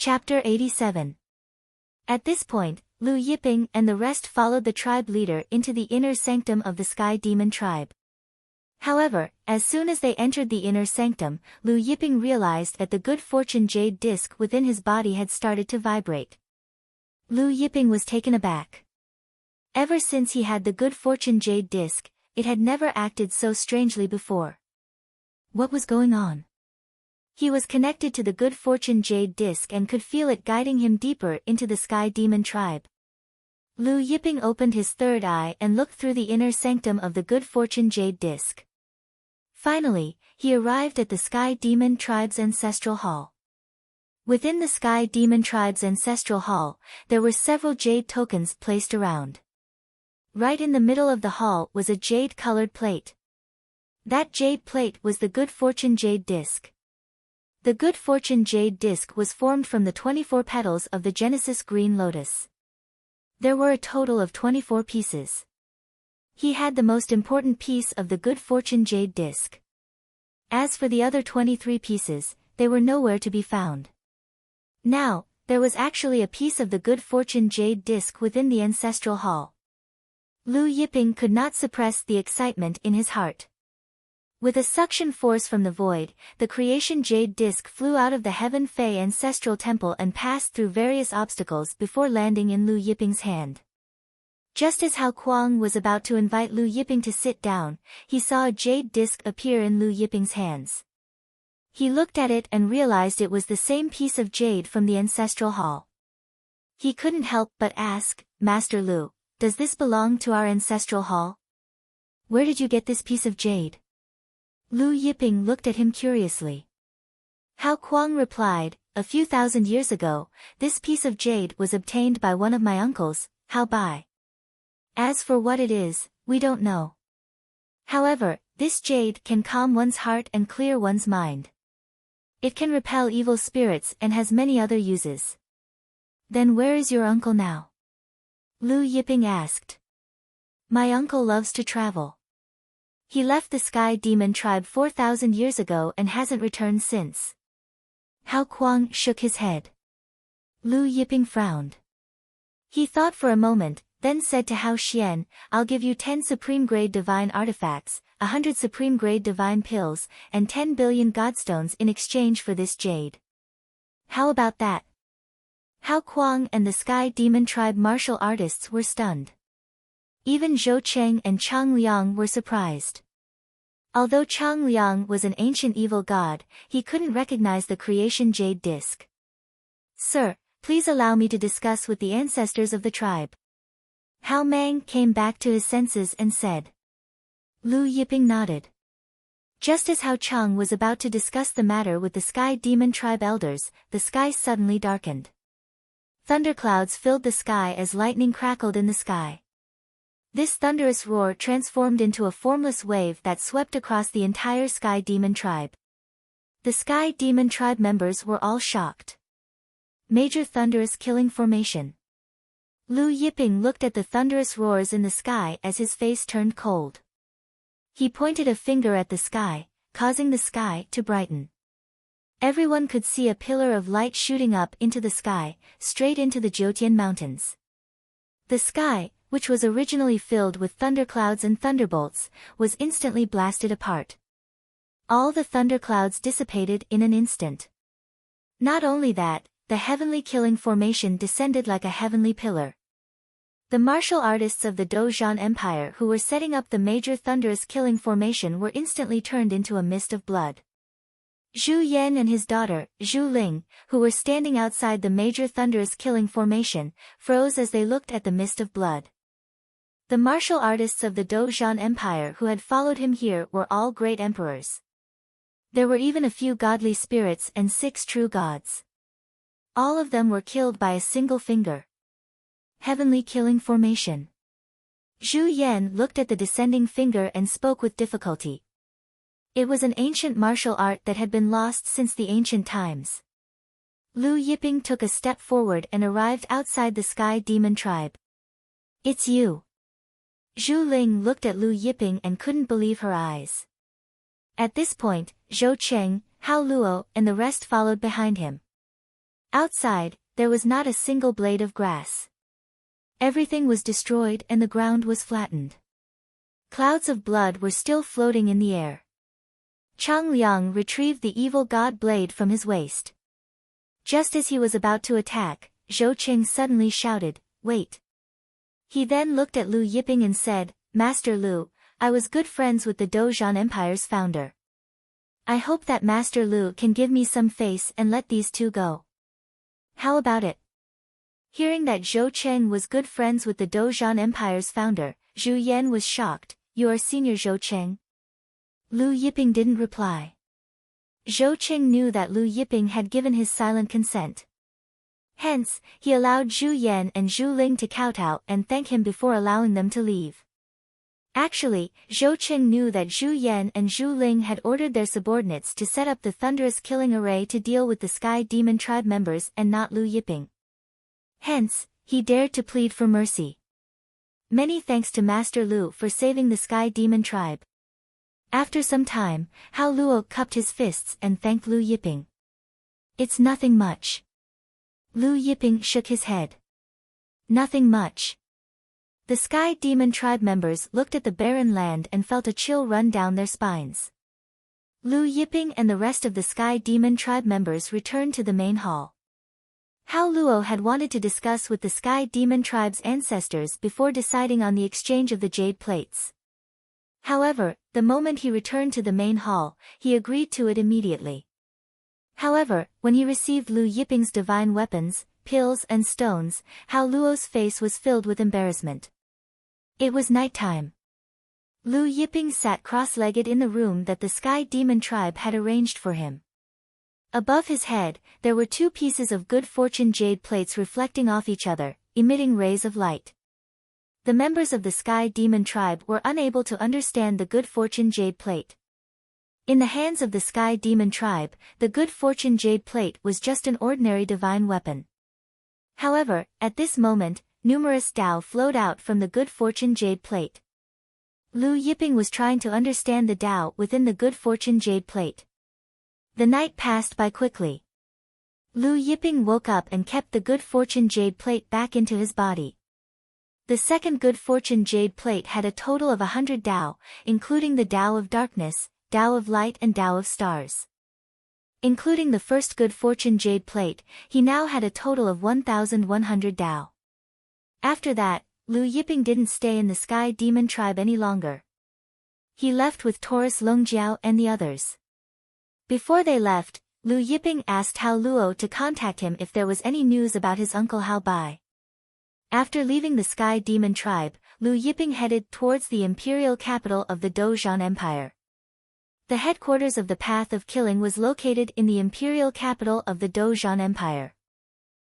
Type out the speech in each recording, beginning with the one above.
Chapter 87. At this point, Lu Yiping and the rest followed the tribe leader into the inner sanctum of the Sky Demon tribe. However, as soon as they entered the inner sanctum, Lu Yiping realized that the good fortune jade disc within his body had started to vibrate. Lu Yiping was taken aback. Ever since he had the good fortune jade disc, it had never acted so strangely before. What was going on? He was connected to the good fortune jade disc and could feel it guiding him deeper into the Sky Demon tribe. Lu Yiping opened his third eye and looked through the inner sanctum of the good fortune jade disc. Finally, he arrived at the Sky Demon tribe's ancestral hall. Within the Sky Demon tribe's ancestral hall, there were several jade tokens placed around. Right in the middle of the hall was a jade-colored plate. That jade plate was the good fortune jade disc. The good fortune jade disc was formed from the 24 petals of the Genesis green lotus. There were a total of 24 pieces. He had the most important piece of the good fortune jade disc. As for the other 23 pieces, they were nowhere to be found. Now, there was actually a piece of the good fortune jade disc within the ancestral hall. Lu Yiping could not suppress the excitement in his heart. With a suction force from the void, the creation jade disc flew out of the Heaven Fei ancestral temple and passed through various obstacles before landing in Lu Yiping's hand. Just as Hao Kuang was about to invite Lu Yiping to sit down, he saw a jade disc appear in Lu Yiping's hands. He looked at it and realized it was the same piece of jade from the ancestral hall. He couldn't help but ask, "Master Lu, does this belong to our ancestral hall? Where did you get this piece of jade?" Lu Yiping looked at him curiously. Hao Kuang replied, "A few thousand years ago, this piece of jade was obtained by one of my uncles, Hao Bai. As for what it is, we don't know. However, this jade can calm one's heart and clear one's mind. It can repel evil spirits and has many other uses." "Then where is your uncle now?" Lu Yiping asked. "My uncle loves to travel. He left the Sky Demon tribe 4,000 years ago and hasn't returned since." Hao Kuang shook his head. Lu Yiping frowned. He thought for a moment, then said to Hao Xian, "I'll give you 10 supreme-grade divine artifacts, 100 supreme-grade divine pills, and 10 billion godstones in exchange for this jade. How about that?" Hao Kuang and the Sky Demon tribe martial artists were stunned. Even Zhou Cheng and Chang Liang were surprised. Although Chang Liang was an ancient evil god, he couldn't recognize the creation jade disc. "Sir, please allow me to discuss with the ancestors of the tribe." Hao Mang came back to his senses and said. Lu Yiping nodded. Just as Hao Chang was about to discuss the matter with the Sky Demon tribe elders, the sky suddenly darkened. Thunderclouds filled the sky as lightning crackled in the sky. This thunderous roar transformed into a formless wave that swept across the entire Sky Demon tribe. The Sky Demon tribe members were all shocked. Major thunderous killing formation. Lu Yiping looked at the thunderous roars in the sky as his face turned cold. He pointed a finger at the sky, causing the sky to brighten. Everyone could see a pillar of light shooting up into the sky, straight into the Jiutian Mountains. The sky, which was originally filled with thunderclouds and thunderbolts, was instantly blasted apart. All the thunderclouds dissipated in an instant. Not only that, the heavenly killing formation descended like a heavenly pillar. The martial artists of the Dozhan Empire who were setting up the major thunderous killing formation were instantly turned into a mist of blood. Zhu Yan and his daughter, Zhu Ling, who were standing outside the major thunderous killing formation, froze as they looked at the mist of blood. The martial artists of the Dozhan Empire who had followed him here were all great emperors. There were even a few godly spirits and 6 true gods. All of them were killed by a single finger. Heavenly killing formation. Zhu Yan looked at the descending finger and spoke with difficulty. It was an ancient martial art that had been lost since the ancient times. Lu Yiping took a step forward and arrived outside the Sky Demon tribe. "It's you." Zhu Ling looked at Lu Yiping and couldn't believe her eyes. At this point, Zhou Cheng, Hao Luo, and the rest followed behind him. Outside, there was not a single blade of grass. Everything was destroyed and the ground was flattened. Clouds of blood were still floating in the air. Chang Liang retrieved the evil god blade from his waist. Just as he was about to attack, Zhou Qing suddenly shouted, "Wait!" He then looked at Lu Yiping and said, "Master Lu, I was good friends with the Dozhan Empire's founder. I hope that Master Lu can give me some face and let these two go. How about it?" Hearing that Zhou Cheng was good friends with the Dozhan Empire's founder, Zhu Yan was shocked. "You are Senior Zhou Cheng?" Lu Yiping didn't reply. Zhou Cheng knew that Lu Yiping had given his silent consent. Hence, he allowed Zhu Yan and Zhu Ling to kowtow and thank him before allowing them to leave. Actually, Zhou Cheng knew that Zhu Yan and Zhu Ling had ordered their subordinates to set up the thunderous killing array to deal with the Sky Demon tribe members and not Lu Yiping. Hence, he dared to plead for mercy. "Many thanks to Master Lu for saving the Sky Demon tribe." After some time, Hao Luo cupped his fists and thanked Lu Yiping. "It's nothing much." Lu Yiping shook his head. "Nothing much." The Sky Demon tribe members looked at the barren land and felt a chill run down their spines. Lu Yiping and the rest of the Sky Demon tribe members returned to the main hall. Hao Luo had wanted to discuss with the Sky Demon tribe's ancestors before deciding on the exchange of the jade plates. However, the moment he returned to the main hall, he agreed to it immediately. However, when he received Lu Yiping's divine weapons, pills and stones, Hao Luo's face was filled with embarrassment. It was nighttime. Lu Yiping sat cross-legged in the room that the Sky Demon tribe had arranged for him. Above his head, there were two pieces of good fortune jade plates reflecting off each other, emitting rays of light. The members of the Sky Demon tribe were unable to understand the good fortune jade plate. In the hands of the Sky Demon tribe, the good fortune jade plate was just an ordinary divine weapon. However, at this moment, numerous Tao flowed out from the good fortune jade plate. Lu Yiping was trying to understand the Tao within the good fortune jade plate. The night passed by quickly. Lu Yiping woke up and kept the good fortune jade plate back into his body. The second good fortune jade plate had a total of 100 Tao, including the Tao of darkness, Tao of light and Tao of stars. Including the first good fortune jade plate, he now had a total of 1,100 Tao. After that, Lu Yiping didn't stay in the Sky Demon tribe any longer. He left with Taurus Longjiao and the others. Before they left, Lu Yiping asked Hao Luo to contact him if there was any news about his uncle Hao Bai. After leaving the Sky Demon tribe, Lu Yiping headed towards the imperial capital of the Dozhan Empire. The headquarters of the Path of Killing was located in the imperial capital of the Dozhan Empire.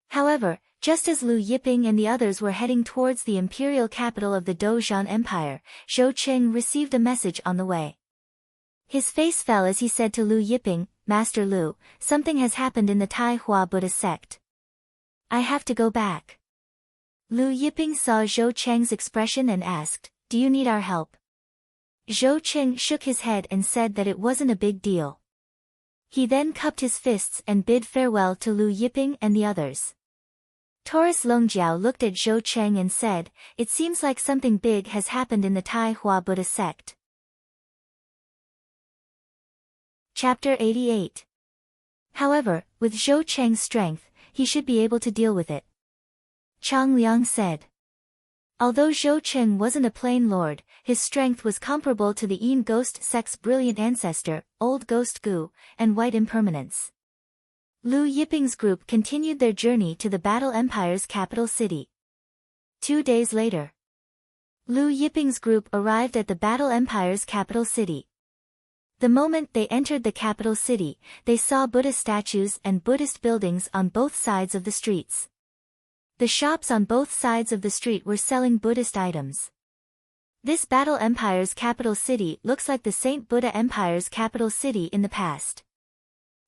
However, just as Lu Yiping and the others were heading towards the imperial capital of the Dozhan Empire, Zhou Qing received a message on the way. His face fell as he said to Lu Yiping, "Master Lu, something has happened in the Tai Hua Buddha sect. I have to go back." Lu Yiping saw Zhou Cheng's expression and asked, "Do you need our help?" Zhou Cheng shook his head and said that it wasn't a big deal. He then cupped his fists and bid farewell to Lu Yiping and the others. Taurus Longjiao looked at Zhou Cheng and said, "It seems like something big has happened in the Tai Hua Buddha sect." Chapter 88. However, with Zhou Cheng's strength, he should be able to deal with it. Chang Liang said. Although Zhou Cheng wasn't a plain lord, his strength was comparable to the Yin Ghost sect's brilliant ancestor, Old Ghost Gu, and White Impermanence. Lu Yiping's group continued their journey to the Battle Empire's capital city. 2 days later, Lu Yiping's group arrived at the Battle Empire's capital city. The moment they entered the capital city, they saw Buddha statues and Buddhist buildings on both sides of the streets. The shops on both sides of the street were selling Buddhist items. This Battle Empire's capital city looks like the Saint Buddha Empire's capital city in the past.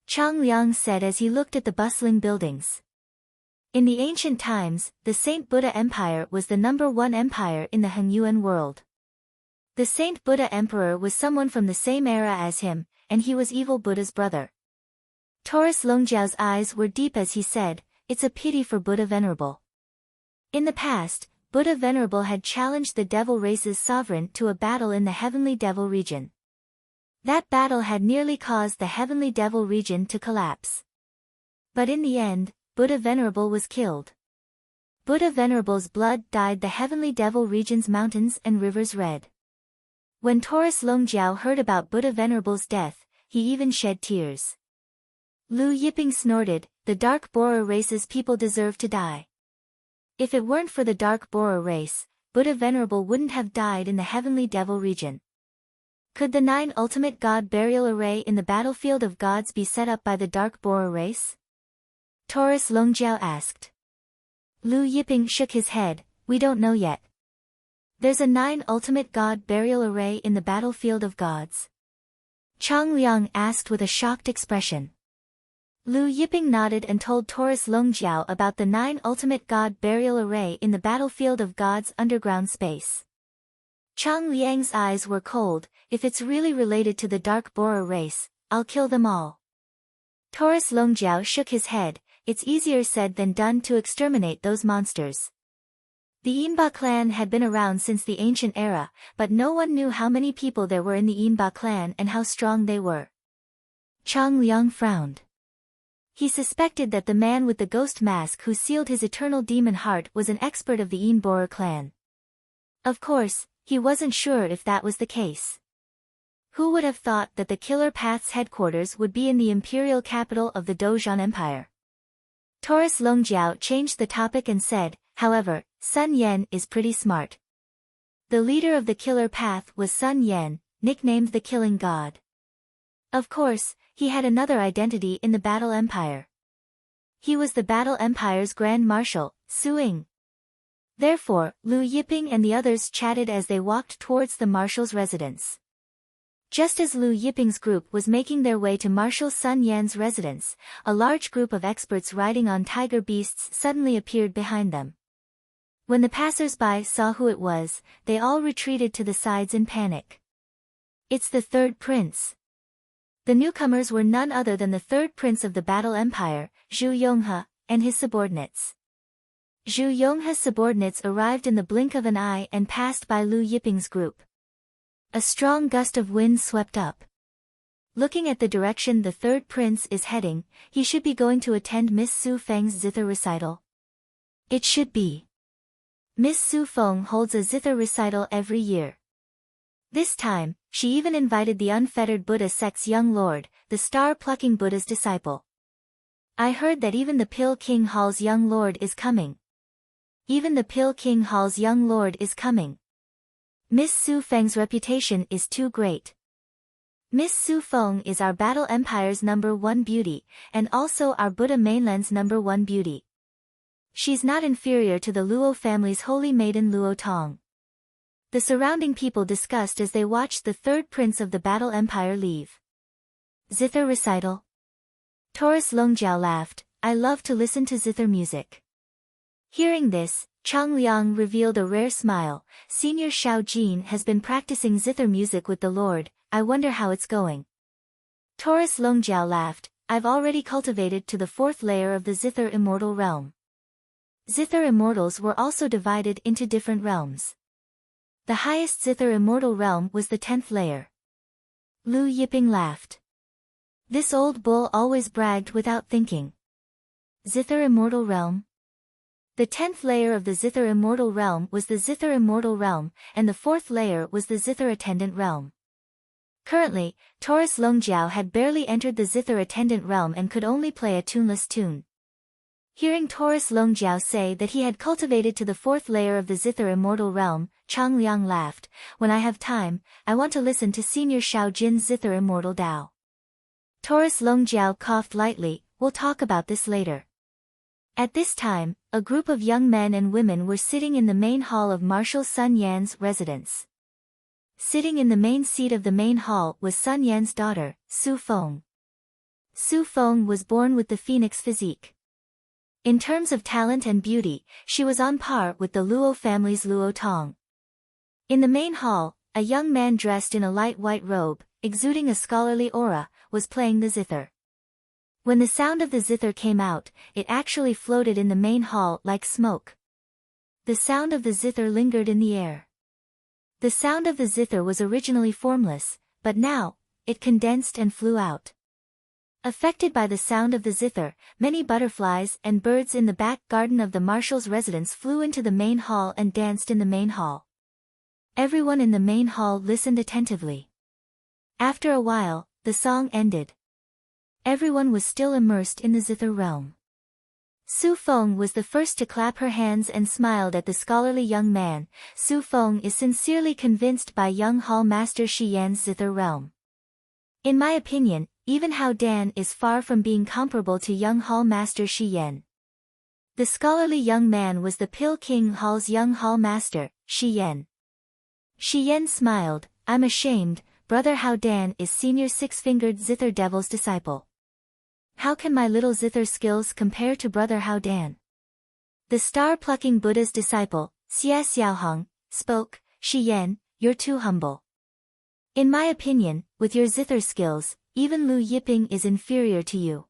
Chang Liang said as he looked at the bustling buildings. In the ancient times, the Saint Buddha Empire was the #1 empire in the Hengyuan world. The Saint Buddha Emperor was someone from the same era as him, and he was Evil Buddha's brother. Taurus Longjiao's eyes were deep as he said, "It's a pity for Buddha Venerable." In the past, Buddha Venerable had challenged the devil race's sovereign to a battle in the heavenly devil region. That battle had nearly caused the heavenly devil region to collapse. But in the end, Buddha Venerable was killed. Buddha Venerable's blood dyed the heavenly devil region's mountains and rivers red. When Taurus Longjiao heard about Buddha Venerable's death, he even shed tears. Lu Yiping snorted, "The Dark Borer race's people deserve to die. If it weren't for the Dark Borer race, Buddha Venerable wouldn't have died in the heavenly devil region." Could the 9 ultimate god burial array in the battlefield of gods be set up by the Dark Borer race? Taurus Longjiao asked. Lu Yiping shook his head, "We don't know yet. There's a 9 ultimate god burial array in the battlefield of gods." Chang Liang asked with a shocked expression. Lu Yiping nodded and told Taurus Longjiao about the 9 ultimate god burial array in the battlefield of gods underground space. Chang Liang's eyes were cold. "If it's really related to the Dark Borer race, I'll kill them all." Taurus Longjiao shook his head. "It's easier said than done to exterminate those monsters." The Yinba clan had been around since the ancient era, but no one knew how many people there were in the Yinba clan and how strong they were. Chang Liang frowned. He suspected that the man with the ghost mask who sealed his eternal demon heart was an expert of the Yin Borer clan. Of course, he wasn't sure if that was the case. Who would have thought that the Killer Path's headquarters would be in the imperial capital of the Dozhan Empire? Taurus Longjiao changed the topic and said, "However, Sun Yan is pretty smart." The leader of the Killer Path was Sun Yan, nicknamed the Killing God. Of course, he had another identity in the Battle Empire. He was the Battle Empire's Grand Marshal, Su Ying. Therefore, Lu Yiping and the others chatted as they walked towards the Marshal's residence. Just as Lu Yiping's group was making their way to Marshal Sun Yan's residence, a large group of experts riding on tiger beasts suddenly appeared behind them. When the passers-by saw who it was, they all retreated to the sides in panic. "It's the third prince." The newcomers were none other than the third prince of the Battle Empire, Zhu Yonghe, and his subordinates. Zhu Yonghe's subordinates arrived in the blink of an eye and passed by Lu Yiping's group. A strong gust of wind swept up. Looking at the direction the third prince is heading, he should be going to attend Miss Su Feng's zither recital. It should be. Miss Su Feng holds a zither recital every year. This time, she even invited the unfettered Buddha sect's young lord, the star-plucking Buddha's disciple. "I heard that even the Pill King Hall's young lord is coming." Even the Pill King Hall's young lord is coming. Miss Su Feng's reputation is too great. Miss Su Feng is our Battle Empire's #1 beauty, and also our Buddha mainland's #1 beauty. She's not inferior to the Luo family's holy maiden Luo Tong. The surrounding people discussed as they watched the third prince of the Battle Empire leave. Zither recital. Taurus Longjiao laughed, "I love to listen to zither music." Hearing this, Chang Liang revealed a rare smile. "Senior Shao Jin has been practicing zither music with the Lord, I wonder how it's going." Taurus Longjiao laughed, "I've already cultivated to the 4th layer of the zither immortal realm." Zither immortals were also divided into different realms. The highest zither immortal realm was the 10th layer. Lu Yiping laughed. This old bull always bragged without thinking. Zither immortal realm? The 10th layer of the Zither Immortal Realm was the Zither Immortal Realm, and the 4th layer was the Zither Attendant Realm. Currently, Taurus Longjiao had barely entered the Zither Attendant Realm and could only play a tuneless tune. Hearing Taurus Longjiao say that he had cultivated to the 4th layer of the Zither Immortal Realm, Chang Liang laughed, "When I have time, I want to listen to Senior Shao Jin's Zither Immortal Dao." Taurus Longjiao coughed lightly, "We'll talk about this later." At this time, a group of young men and women were sitting in the main hall of Marshal Sun Yan's residence. Sitting in the main seat of the main hall was Sun Yan's daughter, Su Feng. Su Feng was born with the phoenix physique. In terms of talent and beauty, she was on par with the Luo family's Luo Tong. In the main hall, a young man dressed in a light white robe, exuding a scholarly aura, was playing the zither. When the sound of the zither came out, it actually floated in the main hall like smoke. The sound of the zither lingered in the air. The sound of the zither was originally formless, but now, it condensed and flew out. Affected by the sound of the zither, many butterflies and birds in the back garden of the marshal's residence flew into the main hall and danced in the main hall. Everyone in the main hall listened attentively. After a while, the song ended. Everyone was still immersed in the zither realm. Su Feng was the first to clap her hands and smiled at the scholarly young man. Su Feng is sincerely convinced by young hall master Shi Yan's zither realm. In my opinion, even Hao Dan is far from being comparable to young hall master Shi Yan. The scholarly young man was the Pill King Hall's young hall master, Shi Yan. Shi Yan smiled. I'm ashamed, brother Hao Dan is senior six-fingered zither devil's disciple. How can my little zither skills compare to brother Hao Dan? The star-plucking Buddha's disciple, Xia Xiaohong, spoke. Shi Yan, you're too humble. In my opinion, with your zither skills, even Lu Yiping is inferior to you.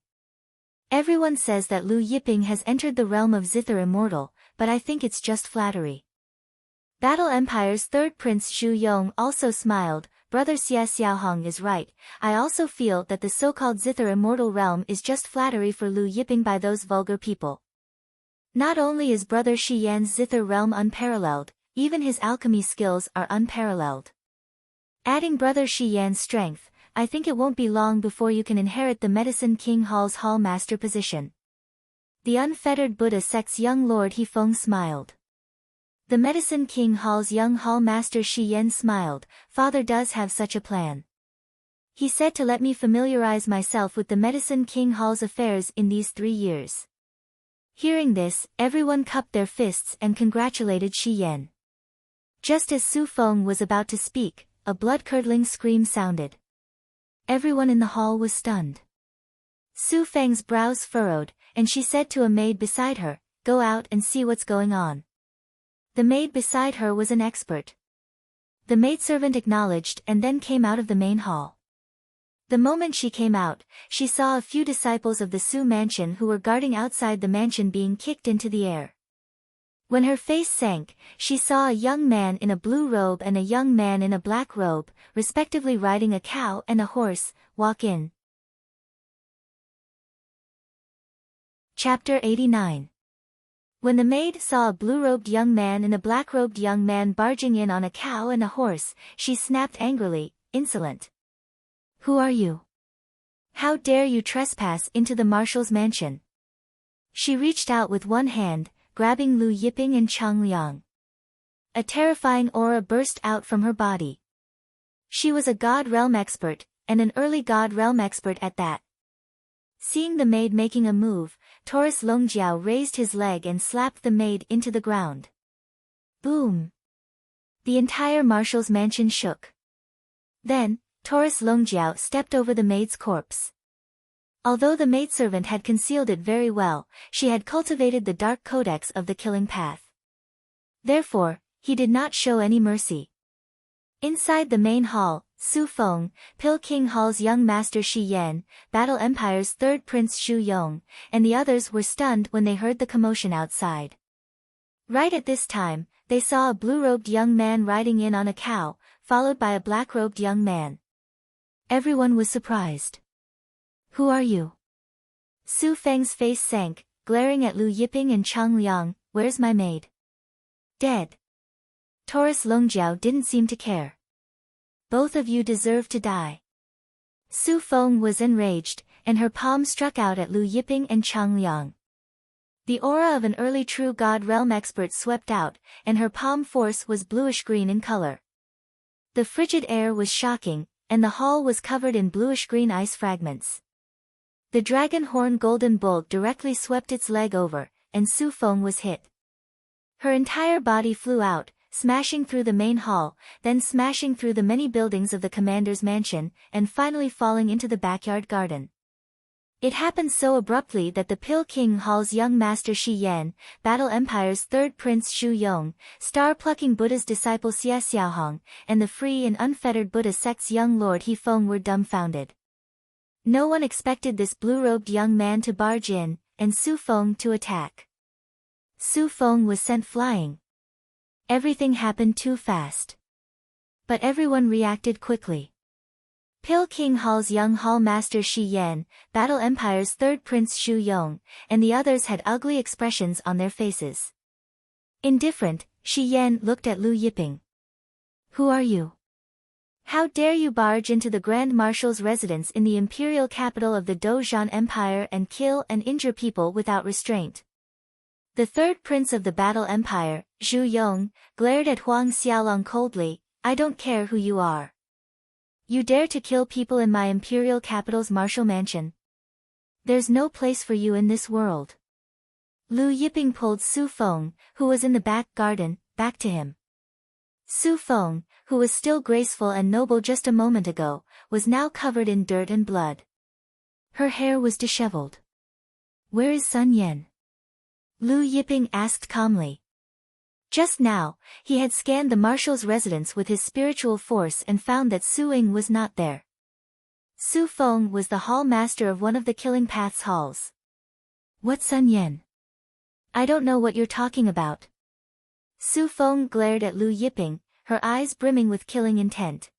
Everyone says that Lu Yiping has entered the realm of zither immortal, but I think it's just flattery. Battle Empire's third prince Xu Yong also smiled. Brother Xia Xiaohong is right. I also feel that the so-called zither immortal realm is just flattery for Lu Yiping by those vulgar people. Not only is brother Shi Yan's zither realm unparalleled, even his alchemy skills are unparalleled. Adding brother Shi Yan's strength, I think it won't be long before you can inherit the Medicine King Hall's hall master position. The unfettered Buddha sect's young lord He Feng smiled. The Medicine King Hall's young hall master Shi Yan smiled. Father does have such a plan. He said to let me familiarize myself with the Medicine King Hall's affairs in these 3 years. Hearing this, everyone cupped their fists and congratulated Shi Yan. Just as Su Feng was about to speak, a blood-curdling scream sounded. Everyone in the hall was stunned. Su Feng's brows furrowed, and she said to a maid beside her, "Go out and see what's going on." The maid beside her was an expert. The maidservant acknowledged and then came out of the main hall. The moment she came out, she saw a few disciples of the Su mansion who were guarding outside the mansion being kicked into the air. When her face sank, she saw a young man in a blue robe and a young man in a black robe, respectively riding a cow and a horse, walk in. Chapter 89. When the maid saw a blue-robed young man and a black-robed young man barging in on a cow and a horse, she snapped angrily, "Insolent! Who are you? How dare you trespass into the marshal's mansion?" She reached out with one hand, grabbing Lu Yiping and Chang Liang. A terrifying aura burst out from her body. She was a God Realm expert, and an early God Realm expert at that. Seeing the maid making a move, Taurus Longjiao raised his leg and slapped the maid into the ground. Boom! The entire marshal's mansion shook. Then, Taurus Longjiao stepped over the maid's corpse. Although the maidservant had concealed it very well, she had cultivated the dark codex of the killing path. Therefore, he did not show any mercy. Inside the main hall, Su Feng, Pill King Hall's young master Shi Yan, Battle Empire's third prince Xu Yong, and the others were stunned when they heard the commotion outside. Right at this time, they saw a blue-robed young man riding in on a cow, followed by a black-robed young man. Everyone was surprised. Who are you? Su Feng's face sank, glaring at Lu Yiping and Chang Liang. Where's my maid? Dead. Taurus Longjiao didn't seem to care. Both of you deserve to die. Su Feng was enraged, and her palm struck out at Lu Yiping and Chang Liang. The aura of an early true God Realm expert swept out, and her palm force was bluish-green in color. The frigid air was shocking, and the hall was covered in bluish-green ice fragments. The dragon horn golden bolt directly swept its leg over, and Su Feng was hit. Her entire body flew out, smashing through the main hall, then smashing through the many buildings of the commander's mansion, and finally falling into the backyard garden. It happened so abruptly that the Pill King Hall's young master Shi Yan, Battle Empire's third prince Xu Yong, star-plucking Buddha's disciple Xia Xiaohong, and the free and unfettered Buddha sect's young lord He Feng were dumbfounded. No one expected this blue-robed young man to barge in, and Su Feng to attack. Su Feng was sent flying. Everything happened too fast. But everyone reacted quickly. Pil King Hall's young hall master Shi Yan, Battle Empire's third prince Xu Yong, and the others had ugly expressions on their faces. Indifferent, Shi Yan looked at Lu Yiping. Who are you? How dare you barge into the Grand Marshal's residence in the imperial capital of the Dozhan Empire and kill and injure people without restraint? The third prince of the Battle Empire, Xu Yong, glared at Huang Xiaolong coldly. I don't care who you are. You dare to kill people in my imperial capital's martial mansion? There's no place for you in this world. Lu Yiping pulled Su Feng, who was in the back garden, back to him. Su Feng, who was still graceful and noble just a moment ago, was now covered in dirt and blood. Her hair was disheveled. Where is Sun Yan? Lu Yiping asked calmly. Just now, he had scanned the marshal's residence with his spiritual force and found that Su Ying was not there. Su Feng was the hall master of one of the Killing Path's halls. What Sun Yan? I don't know what you're talking about. Su Feng glared at Lu Yiping, her eyes brimming with killing intent.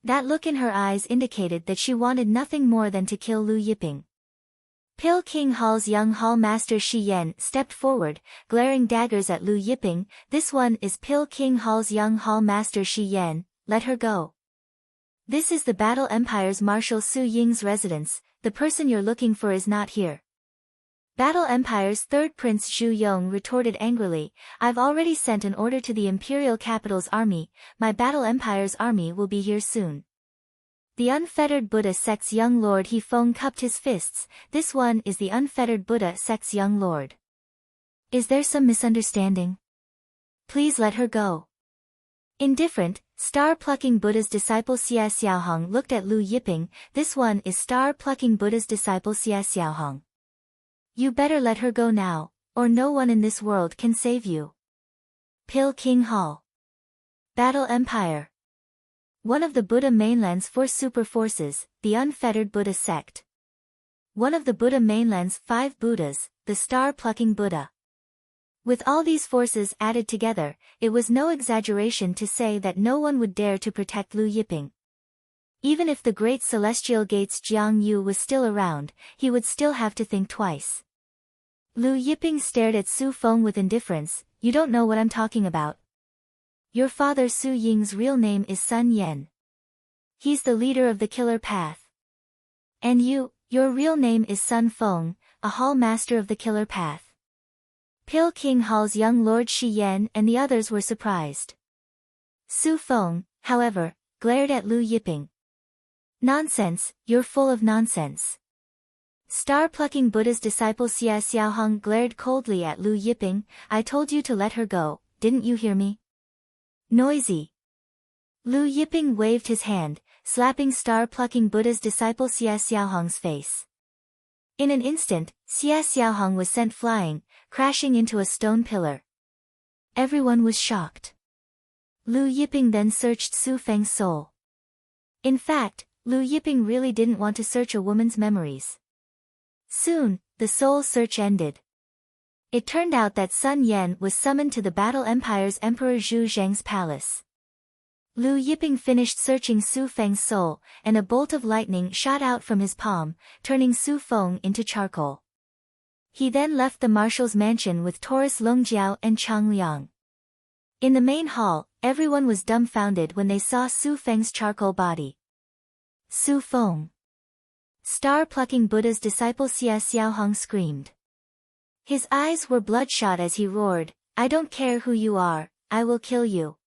That look in her eyes indicated that she wanted nothing more than to kill Lu Yiping. Pil King Hall's young hall master Shi Yan stepped forward, glaring daggers at Lu Yiping. This one is Pil King Hall's young hall master Shi Yan, let her go. This is the Battle Empire's Marshal Su Ying's residence, the person you're looking for is not here. Battle Empire's third prince Xu Yong retorted angrily, I've already sent an order to the imperial capital's army, my Battle Empire's army will be here soon. The unfettered Buddha sect's young lord He Feng cupped his fists, this one is the unfettered Buddha sect's young lord. Is there some misunderstanding? Please let her go. Indifferent, star-plucking Buddha's disciple Xia Xiaohong looked at Lu Yiping, this one is star-plucking Buddha's disciple Xia Xiaohong. You better let her go now, or no one in this world can save you. Pil King Hall. Battle Empire. One of the Buddha mainland's 4 super forces, the unfettered Buddha sect. One of the Buddha mainland's 5 Buddhas, the star-plucking Buddha. With all these forces added together, it was no exaggeration to say that no one would dare to protect Lu Yiping. Even if the great celestial gate's Jiang Yu was still around, he would still have to think twice. Lu Yiping stared at Su Feng with indifference, you don't know what I'm talking about. Your father Su Ying's real name is Sun Yan. He's the leader of the Killer Path. And your real name is Sun Feng, a hall master of the Killer Path. Pil King Hall's young lord Shi Yan and the others were surprised. Su Feng, however, glared at Lu Yiping. Nonsense, you're full of nonsense. Star-plucking Buddha's disciple Xia Xiaohong glared coldly at Lu Yiping, I told you to let her go, didn't you hear me? Noisy. Lu Yiping waved his hand, slapping star-plucking Buddha's disciple Xia Xiaohong's face. In an instant, Xia Xiaohong was sent flying, crashing into a stone pillar. Everyone was shocked. Lu Yiping then searched Su Feng's soul. In fact, Lu Yiping really didn't want to search a woman's memories. Soon, the soul search ended. It turned out that Sun Yan was summoned to the Battle Empire's Emperor Zhu Zheng's palace. Lu Yiping finished searching Su Feng's soul, and a bolt of lightning shot out from his palm, turning Su Feng into charcoal. He then left the marshal's mansion with Taurus Longjiao and Chang Liang. In the main hall, everyone was dumbfounded when they saw Su Feng's charcoal body. Su Feng. Star-plucking Buddha's disciple Xia Xiaohong screamed. His eyes were bloodshot as he roared, I don't care who you are, I will kill you.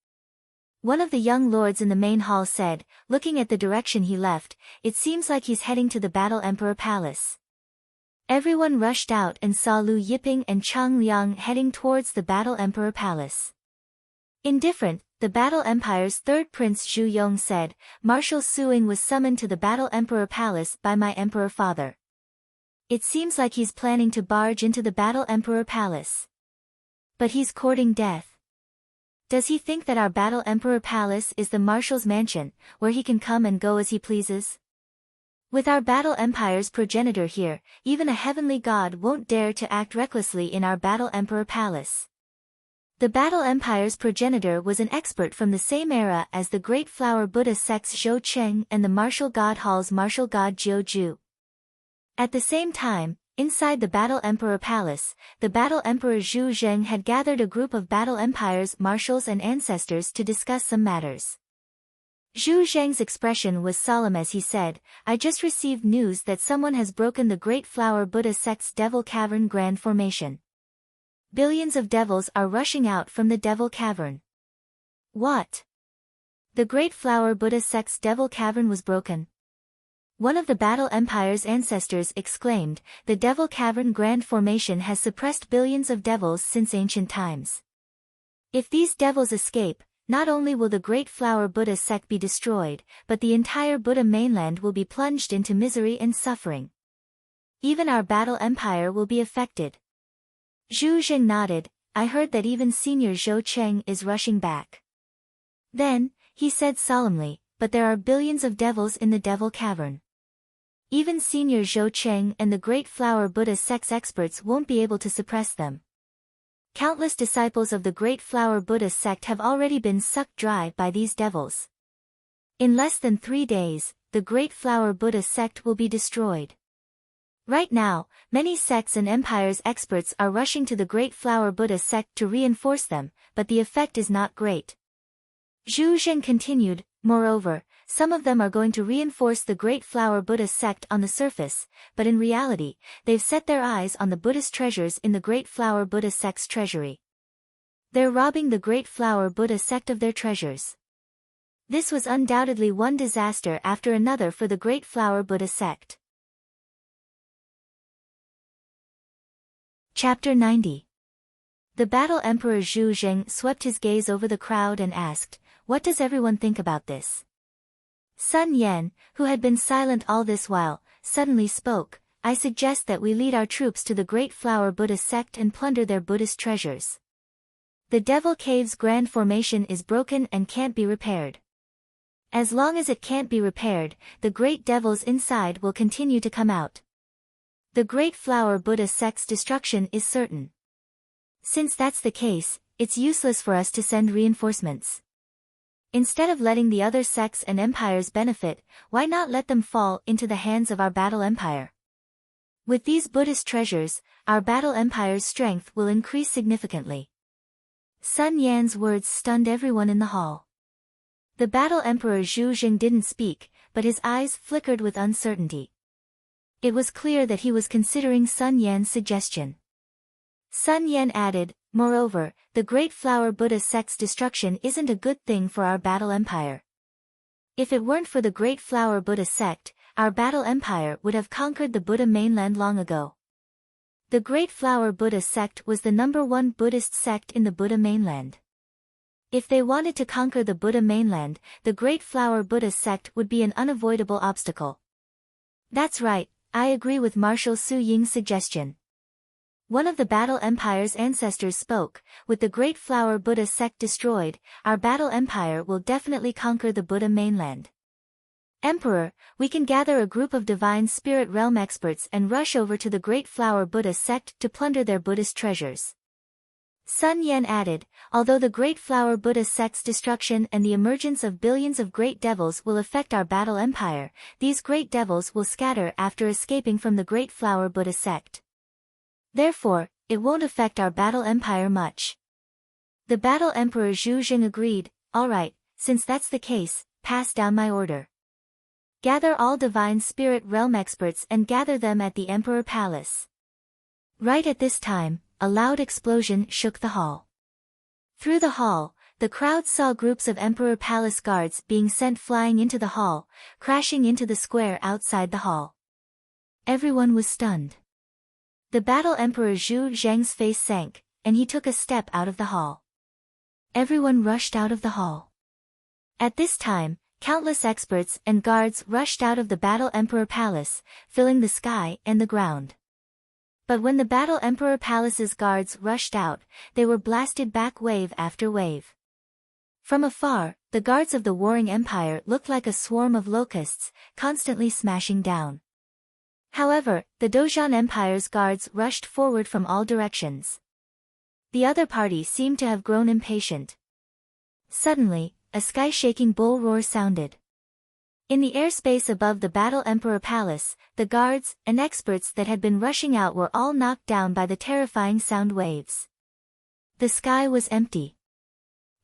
One of the young lords in the main hall said, looking at the direction he left, it seems like he's heading to the Battle Emperor Palace. Everyone rushed out and saw Lu Yiping and Chang Liang heading towards the Battle Emperor Palace. Indifferent, the Battle Empire's third prince Xu Yong said, Marshal Su Ying was summoned to the Battle Emperor Palace by my Emperor father. It seems like he's planning to barge into the Battle Emperor Palace. But he's courting death. Does he think that our Battle Emperor Palace is the Marshal's mansion, where he can come and go as he pleases? With our battle empire's progenitor here, even a heavenly god won't dare to act recklessly in our battle emperor palace. The battle empire's progenitor was an expert from the same era as the great flower Buddha sects Zhou Cheng and the martial god Hall's martial god Jiu Ju. At the same time, inside the battle emperor palace, the battle emperor Zhu Zheng had gathered a group of battle empire's marshals and ancestors to discuss some matters. Zhu Zheng's expression was solemn as he said, "I just received news that someone has broken the great flower Buddha sect's Devil Cavern Grand Formation. Billions of devils are rushing out from the Devil Cavern." What? The great flower Buddha sect's Devil Cavern was broken? One of the battle empire's ancestors exclaimed, "The Devil Cavern Grand Formation has suppressed billions of devils since ancient times. If these devils escape, not only will the great flower Buddha sect be destroyed, but the entire Buddha mainland will be plunged into misery and suffering. Even our battle empire will be affected." Zhu Zheng nodded, "I heard that even Senior Zhou Cheng is rushing back." Then, he said solemnly, "But there are billions of devils in the Devil Cavern. Even Senior Zhou Cheng and the great flower Buddha sect's experts won't be able to suppress them. Countless disciples of the great flower Buddha sect have already been sucked dry by these devils. In less than 3 days, the great flower Buddha sect will be destroyed. Right now, many sects and empires' experts are rushing to the great flower Buddha sect to reinforce them, but the effect is not great." Zhu Zheng continued, "Moreover, some of them are going to reinforce the great flower Buddha sect on the surface, but in reality, they've set their eyes on the Buddhist treasures in the great flower Buddha sect's treasury. They're robbing the great flower Buddha sect of their treasures." This was undoubtedly one disaster after another for the great flower Buddha sect. Chapter 90. The battle emperor Zhu Zheng swept his gaze over the crowd and asked, "What does everyone think about this?" Sun Yan, who had been silent all this while, suddenly spoke, "I suggest that we lead our troops to the great flower Buddha sect and plunder their Buddhist treasures. The Devil Cave's grand formation is broken and can't be repaired. As long as it can't be repaired, the great devils inside will continue to come out. The great flower Buddha sect's destruction is certain. Since that's the case, it's useless for us to send reinforcements. Instead of letting the other sects and empires benefit, why not let them fall into the hands of our battle empire? With these Buddhist treasures, our battle empire's strength will increase significantly." Sun Yan's words stunned everyone in the hall. The battle emperor Zhu Zheng didn't speak, but his eyes flickered with uncertainty. It was clear that he was considering Sun Yan's suggestion. Sun Yan added, "Moreover, the great flower Buddha sect's destruction isn't a good thing for our battle empire. If it weren't for the great flower Buddha sect, our battle empire would have conquered the Buddha mainland long ago. The great flower Buddha sect was the #1 Buddhist sect in the Buddha mainland. If they wanted to conquer the Buddha mainland, the great flower Buddha sect would be an unavoidable obstacle." "That's right, I agree with Marshal Su Ying's suggestion." One of the battle empire's ancestors spoke, "With the great flower Buddha sect destroyed, our battle empire will definitely conquer the Buddha mainland. Emperor, we can gather a group of divine spirit realm experts and rush over to the great flower Buddha sect to plunder their Buddhist treasures." Sun Yan added, "Although the great flower Buddha sect's destruction and the emergence of billions of great devils will affect our battle empire, these great devils will scatter after escaping from the great flower Buddha sect. Therefore, it won't affect our battle empire much." The battle emperor Zhu Zheng agreed, "All right, since that's the case, pass down my order. Gather all divine spirit realm experts and gather them at the emperor palace." Right at this time, a loud explosion shook the hall. Through the hall, the crowd saw groups of Emperor Palace guards being sent flying into the hall, crashing into the square outside the hall. Everyone was stunned. The battle Emperor Zhu Zheng's face sank, and he took a step out of the hall. Everyone rushed out of the hall. At this time, countless experts and guards rushed out of the battle Emperor Palace, filling the sky and the ground. But when the battle Emperor Palace's guards rushed out, they were blasted back wave after wave. From afar, the guards of the warring empire looked like a swarm of locusts, constantly smashing down. However, the Dozhan Empire's guards rushed forward from all directions. The other party seemed to have grown impatient. Suddenly, a sky-shaking bull roar sounded. In the airspace above the Battle Emperor Palace, the guards and experts that had been rushing out were all knocked down by the terrifying sound waves. The sky was empty.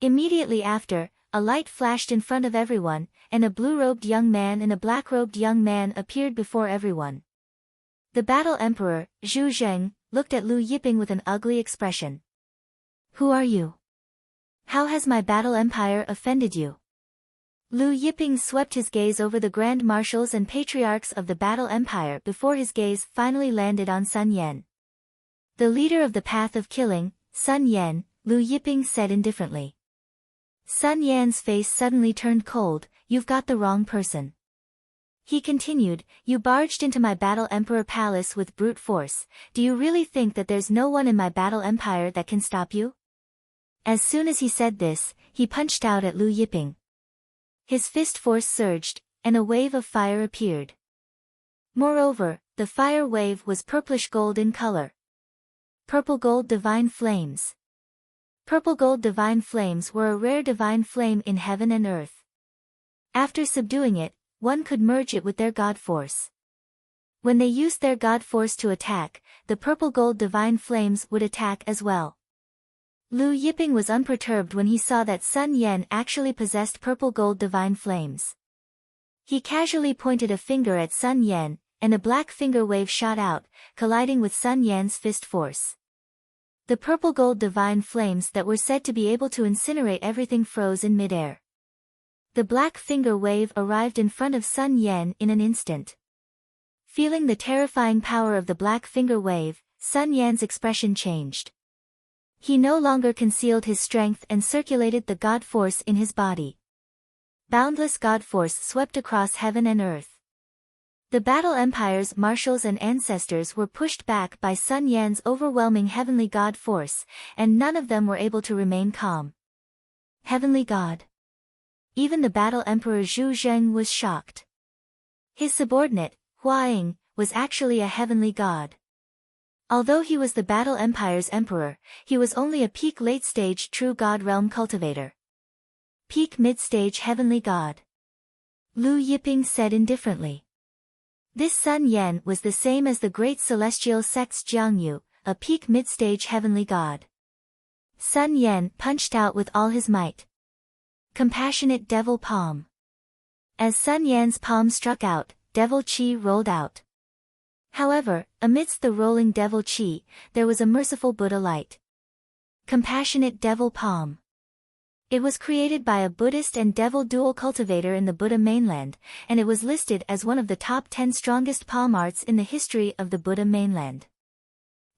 Immediately after, a light flashed in front of everyone, and a blue-robed young man and a black-robed young man appeared before everyone. The Battle Emperor, Zhu Zheng, looked at Lu Yiping with an ugly expression. "Who are you? How has my Battle Empire offended you?" Lu Yiping swept his gaze over the Grand Marshals and Patriarchs of the Battle Empire before his gaze finally landed on Sun Yan. "The leader of the path of killing, Sun Yan," Lu Yiping said indifferently. Sun Yan's face suddenly turned cold. "You've got the wrong person." He continued, "You barged into my Battle Emperor Palace with brute force. Do you really think that there's no one in my Battle Empire that can stop you?" As soon as he said this, he punched out at Lu Yiping. His fist force surged, and a wave of fire appeared. Moreover, the fire wave was purplish gold in color. Purple gold divine flames. Purple gold divine flames were a rare divine flame in heaven and earth. After subduing it, one could merge it with their god force. When they used their god force to attack, the purple gold divine flames would attack as well. Lu Yiping was unperturbed when he saw that Sun Yan actually possessed purple gold divine flames. He casually pointed a finger at Sun Yan, and a black finger wave shot out, colliding with Sun Yan's fist force. The purple gold divine flames that were said to be able to incinerate everything froze in midair. The black finger wave arrived in front of Sun Yan in an instant. Feeling the terrifying power of the black finger wave, Sun Yan's expression changed. He no longer concealed his strength and circulated the god force in his body. Boundless god force swept across heaven and earth. The Battle Empire's marshals and ancestors were pushed back by Sun Yan's overwhelming heavenly god force, and none of them were able to remain calm. Heavenly god. Even the Battle Emperor Zhu Zheng was shocked. His subordinate, Hua Ying, was actually a heavenly god. Although he was the Battle Empire's emperor, he was only a peak late-stage true god realm cultivator. Peak mid-stage heavenly god. Lu Yiping said indifferently. This Sun Yan was the same as the great celestial sex Jiangyu, a peak mid-stage heavenly god. Sun Yan punched out with all his might. Compassionate Devil Palm. As Sun Yan's palm struck out, Devil Chi rolled out. However, amidst the rolling Devil Chi, there was a merciful Buddha light. Compassionate Devil Palm. It was created by a Buddhist and devil dual cultivator in the Buddha mainland, and it was listed as one of the top 10 strongest palm arts in the history of the Buddha mainland.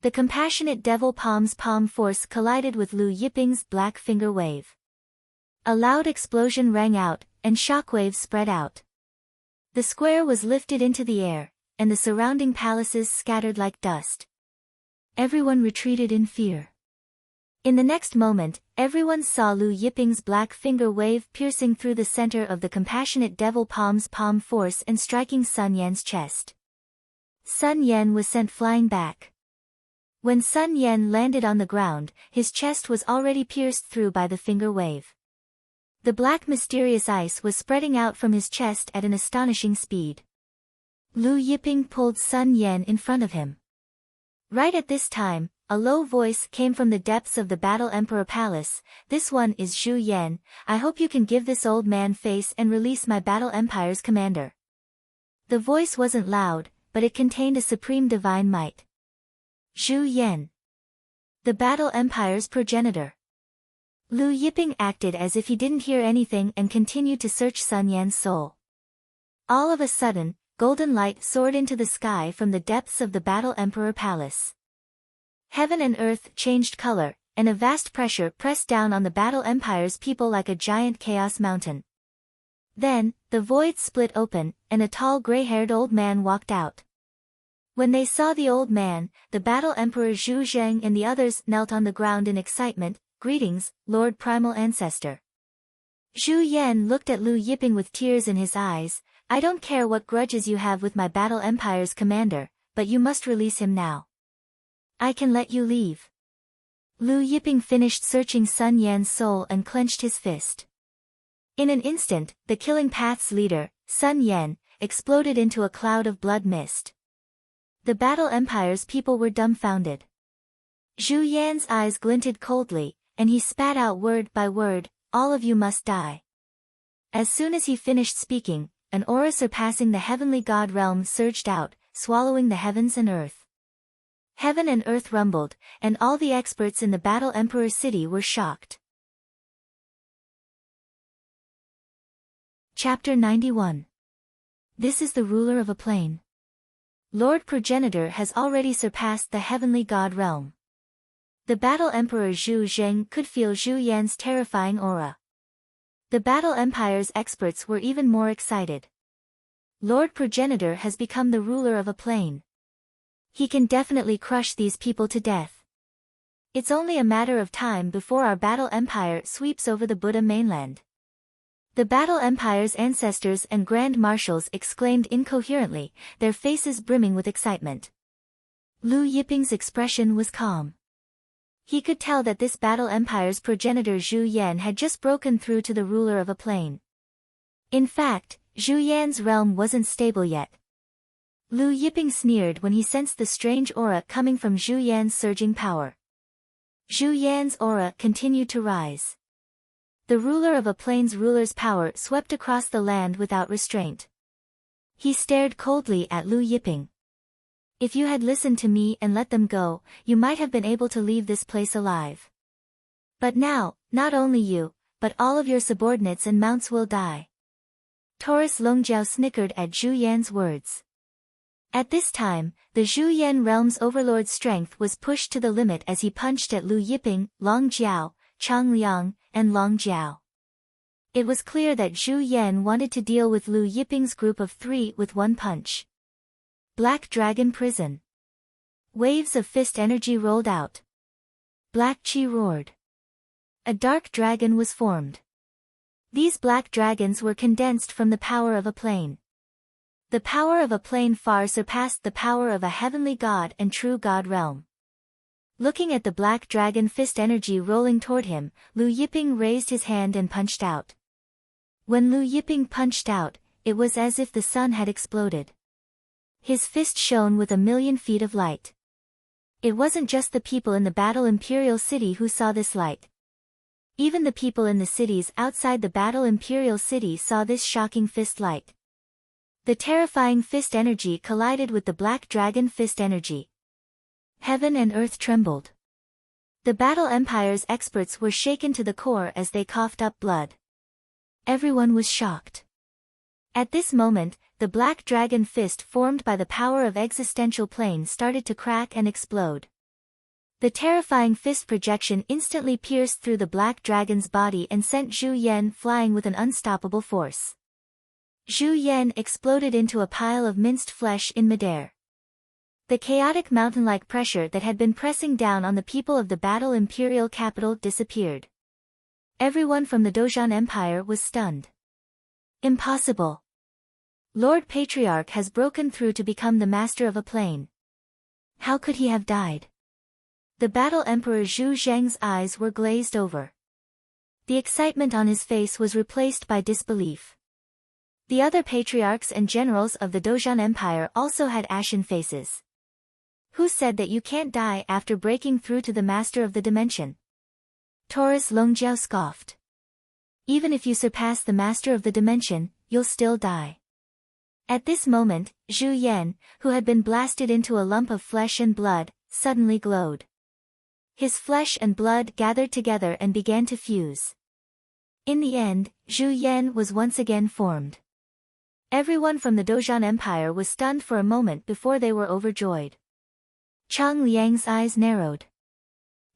The Compassionate Devil Palm's palm force collided with Lu Yiping's black finger wave. A loud explosion rang out, and shockwaves spread out. The square was lifted into the air, and the surrounding palaces scattered like dust. Everyone retreated in fear. In the next moment, everyone saw Lu Yiping's black finger wave piercing through the center of the Compassionate Devil Palm's palm force and striking Sun Yan's chest. Sun Yan was sent flying back. When Sun Yan landed on the ground, his chest was already pierced through by the finger wave. The black mysterious ice was spreading out from his chest at an astonishing speed. Lu Yiping pulled Sun Yan in front of him. Right at this time, a low voice came from the depths of the Battle Emperor Palace. "This one is Zhu Yan. I hope you can give this old man face and release my Battle Empire's commander." The voice wasn't loud, but it contained a supreme divine might. Zhu Yan. The Battle Empire's progenitor. Lu Yiping acted as if he didn't hear anything and continued to search Sun Yan's soul. All of a sudden, golden light soared into the sky from the depths of the Battle Emperor Palace. Heaven and earth changed color, and a vast pressure pressed down on the Battle Empire's people like a giant chaos mountain. Then, the void split open, and a tall gray-haired old man walked out. When they saw the old man, the Battle Emperor Zhu Zheng and the others knelt on the ground in excitement. "Greetings, Lord Primal Ancestor." Zhu Yan looked at Lu Yiping with tears in his eyes. I don't care what grudges you have with my Battle Empire's commander, but you must release him now. I can let you leave. Lu Yiping finished searching Sun Yan's soul and clenched his fist. In an instant, the Killing Path's leader, Sun Yan, exploded into a cloud of blood mist. The Battle Empire's people were dumbfounded. Zhu Yan's eyes glinted coldly, and he spat out word by word, all of you must die. As soon as he finished speaking, an aura surpassing the heavenly god realm surged out, swallowing the heavens and earth. Heaven and earth rumbled, and all the experts in the Battle Emperor city were shocked. Chapter 91. This is the ruler of a plane. Lord Progenitor has already surpassed the heavenly god realm. The Battle Emperor Zhu Zheng could feel Zhu Yan's terrifying aura. The Battle Empire's experts were even more excited. Lord Progenitor has become the ruler of a plane. He can definitely crush these people to death. It's only a matter of time before our Battle Empire sweeps over the Buddha mainland. The Battle Empire's ancestors and Grand Marshals exclaimed incoherently, their faces brimming with excitement. Lu Yiping's expression was calm. He could tell that this Battle Empire's progenitor Zhu Yan had just broken through to the ruler of a plane. In fact, Zhu Yan's realm wasn't stable yet. Lu Yiping sneered when he sensed the strange aura coming from Zhu Yan's surging power. Zhu Yan's aura continued to rise. The ruler of a plane's ruler's power swept across the land without restraint. He stared coldly at Lu Yiping. If you had listened to me and let them go, you might have been able to leave this place alive. But now, not only you, but all of your subordinates and mounts will die. Taurus Longjiao snickered at Zhu Yan's words. At this time, the Zhu Yan realm's overlord's strength was pushed to the limit as he punched at Lu Yiping, Long Jiao, Chang Liang, and Long Jiao. It was clear that Zhu Yan wanted to deal with Lu Yiping's group of 3 with one punch. Black Dragon Prison. Waves of fist energy rolled out. Black Chi roared. A dark dragon was formed. These black dragons were condensed from the power of a plane. The power of a plane far surpassed the power of a heavenly god and true god realm. Looking at the black dragon fist energy rolling toward him, Lu Yiping raised his hand and punched out. When Lu Yiping punched out, it was as if the sun had exploded. His fist shone with 1,000,000 feet of light. It wasn't just the people in the Battle Imperial City who saw this light. Even the people in the cities outside the Battle Imperial City saw this shocking fist light. The terrifying fist energy collided with the black dragon fist energy. Heaven and earth trembled. The Battle Empire's experts were shaken to the core as they coughed up blood. Everyone was shocked. At this moment, the black dragon fist formed by the power of existential plane started to crack and explode. The terrifying fist projection instantly pierced through the black dragon's body and sent Zhu Yan flying with an unstoppable force. Zhu Yan exploded into a pile of minced flesh in midair. The chaotic mountain-like pressure that had been pressing down on the people of the Battle Imperial capital disappeared. Everyone from the Dozhan Empire was stunned. Impossible. Lord Patriarch has broken through to become the master of a plane. How could he have died? The Battle Emperor Zhu Zheng's eyes were glazed over. The excitement on his face was replaced by disbelief. The other patriarchs and generals of the Dozhan Empire also had ashen faces. Who said that you can't die after breaking through to the master of the dimension? Taurus Longjiao scoffed. Even if you surpass the master of the dimension, you'll still die. At this moment, Zhu Yan, who had been blasted into a lump of flesh and blood, suddenly glowed. His flesh and blood gathered together and began to fuse. In the end, Zhu Yan was once again formed. Everyone from the Dozhan Empire was stunned for a moment before they were overjoyed. Chang Liang's eyes narrowed.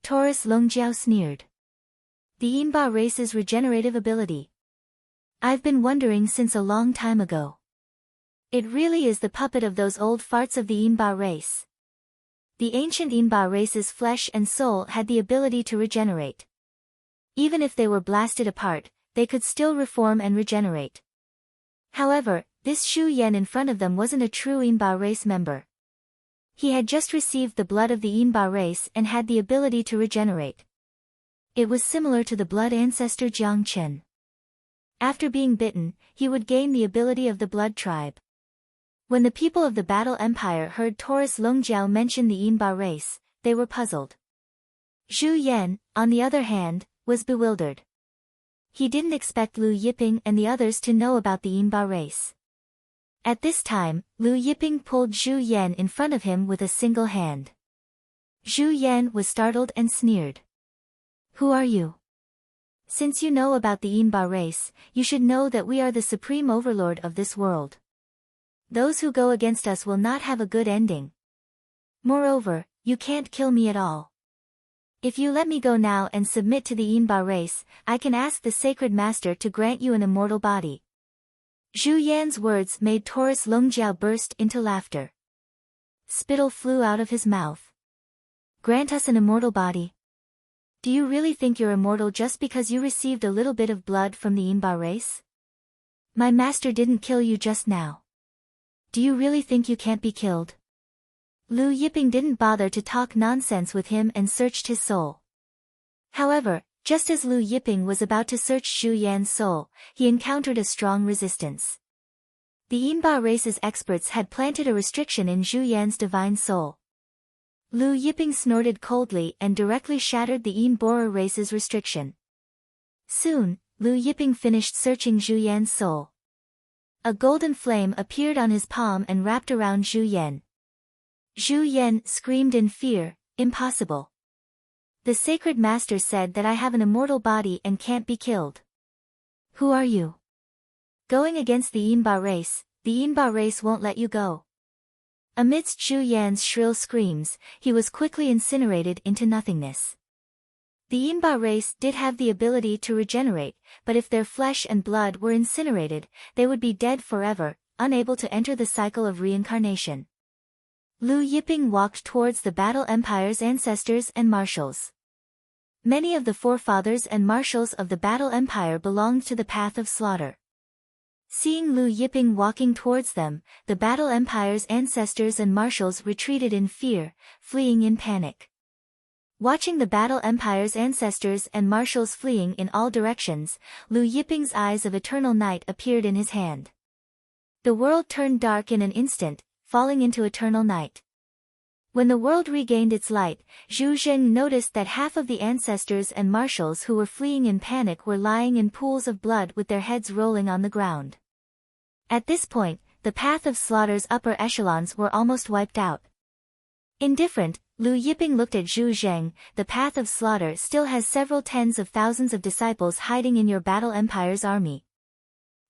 Taurus Longjiao sneered. The Yinba race's regenerative ability. I've been wondering since a long time ago. It really is the puppet of those old farts of the Yinba race. The ancient Yinba race's flesh and soul had the ability to regenerate. Even if they were blasted apart, they could still reform and regenerate. However, this Xu Yan in front of them wasn't a true Yinba race member. He had just received the blood of the Yinba race and had the ability to regenerate. It was similar to the blood ancestor Jiang Chen. After being bitten, he would gain the ability of the blood tribe. When the people of the Battle Empire heard Taurus Longjiao mention the Yinba race, they were puzzled. Zhu Yan, on the other hand, was bewildered. He didn't expect Lu Yiping and the others to know about the Yinba race. At this time, Lu Yiping pulled Zhu Yan in front of him with a single hand. Zhu Yan was startled and sneered. "Who are you? Since you know about the Yinba race, you should know that we are the supreme overlord of this world. Those who go against us will not have a good ending. Moreover, you can't kill me at all. If you let me go now and submit to the Yinba race, I can ask the sacred master to grant you an immortal body." Zhu Yan's words made Taurus Longjiao burst into laughter. Spittle flew out of his mouth. "Grant us an immortal body? Do you really think you're immortal just because you received a little bit of blood from the Yinba race? My master didn't kill you just now. Do you really think you can't be killed?" Lu Yiping didn't bother to talk nonsense with him and searched his soul. However, just as Lu Yiping was about to search Zhu Yan's soul, he encountered a strong resistance. The Yinba race's experts had planted a restriction in Zhu Yan's divine soul. Lu Yiping snorted coldly and directly shattered the Yinbora race's restriction. Soon, Lu Yiping finished searching Zhu Yan's soul. A golden flame appeared on his palm and wrapped around Zhu Yan. Zhu Yan screamed in fear, "Impossible! The sacred master said that I have an immortal body and can't be killed. Who are you? Going against the Yinba race won't let you go." Amidst Zhu Yan's shrill screams, he was quickly incinerated into nothingness. The Yinba race did have the ability to regenerate, but if their flesh and blood were incinerated, they would be dead forever, unable to enter the cycle of reincarnation. Lu Yiping walked towards the Battle Empire's ancestors and marshals. Many of the forefathers and marshals of the Battle Empire belonged to the path of slaughter. Seeing Lu Yiping walking towards them, the Battle Empire's ancestors and marshals retreated in fear, fleeing in panic. Watching the Battle Empire's ancestors and marshals fleeing in all directions, Lu Yiping's eyes of eternal night appeared in his hand. The world turned dark in an instant, falling into eternal night. When the world regained its light, Zhu Zheng noticed that half of the ancestors and marshals who were fleeing in panic were lying in pools of blood with their heads rolling on the ground. At this point, the path of slaughter's upper echelons were almost wiped out. Indifferent, Lu Yiping looked at Zhu Zheng. "The path of slaughter still has several tens of thousands of disciples hiding in your Battle Empire's army.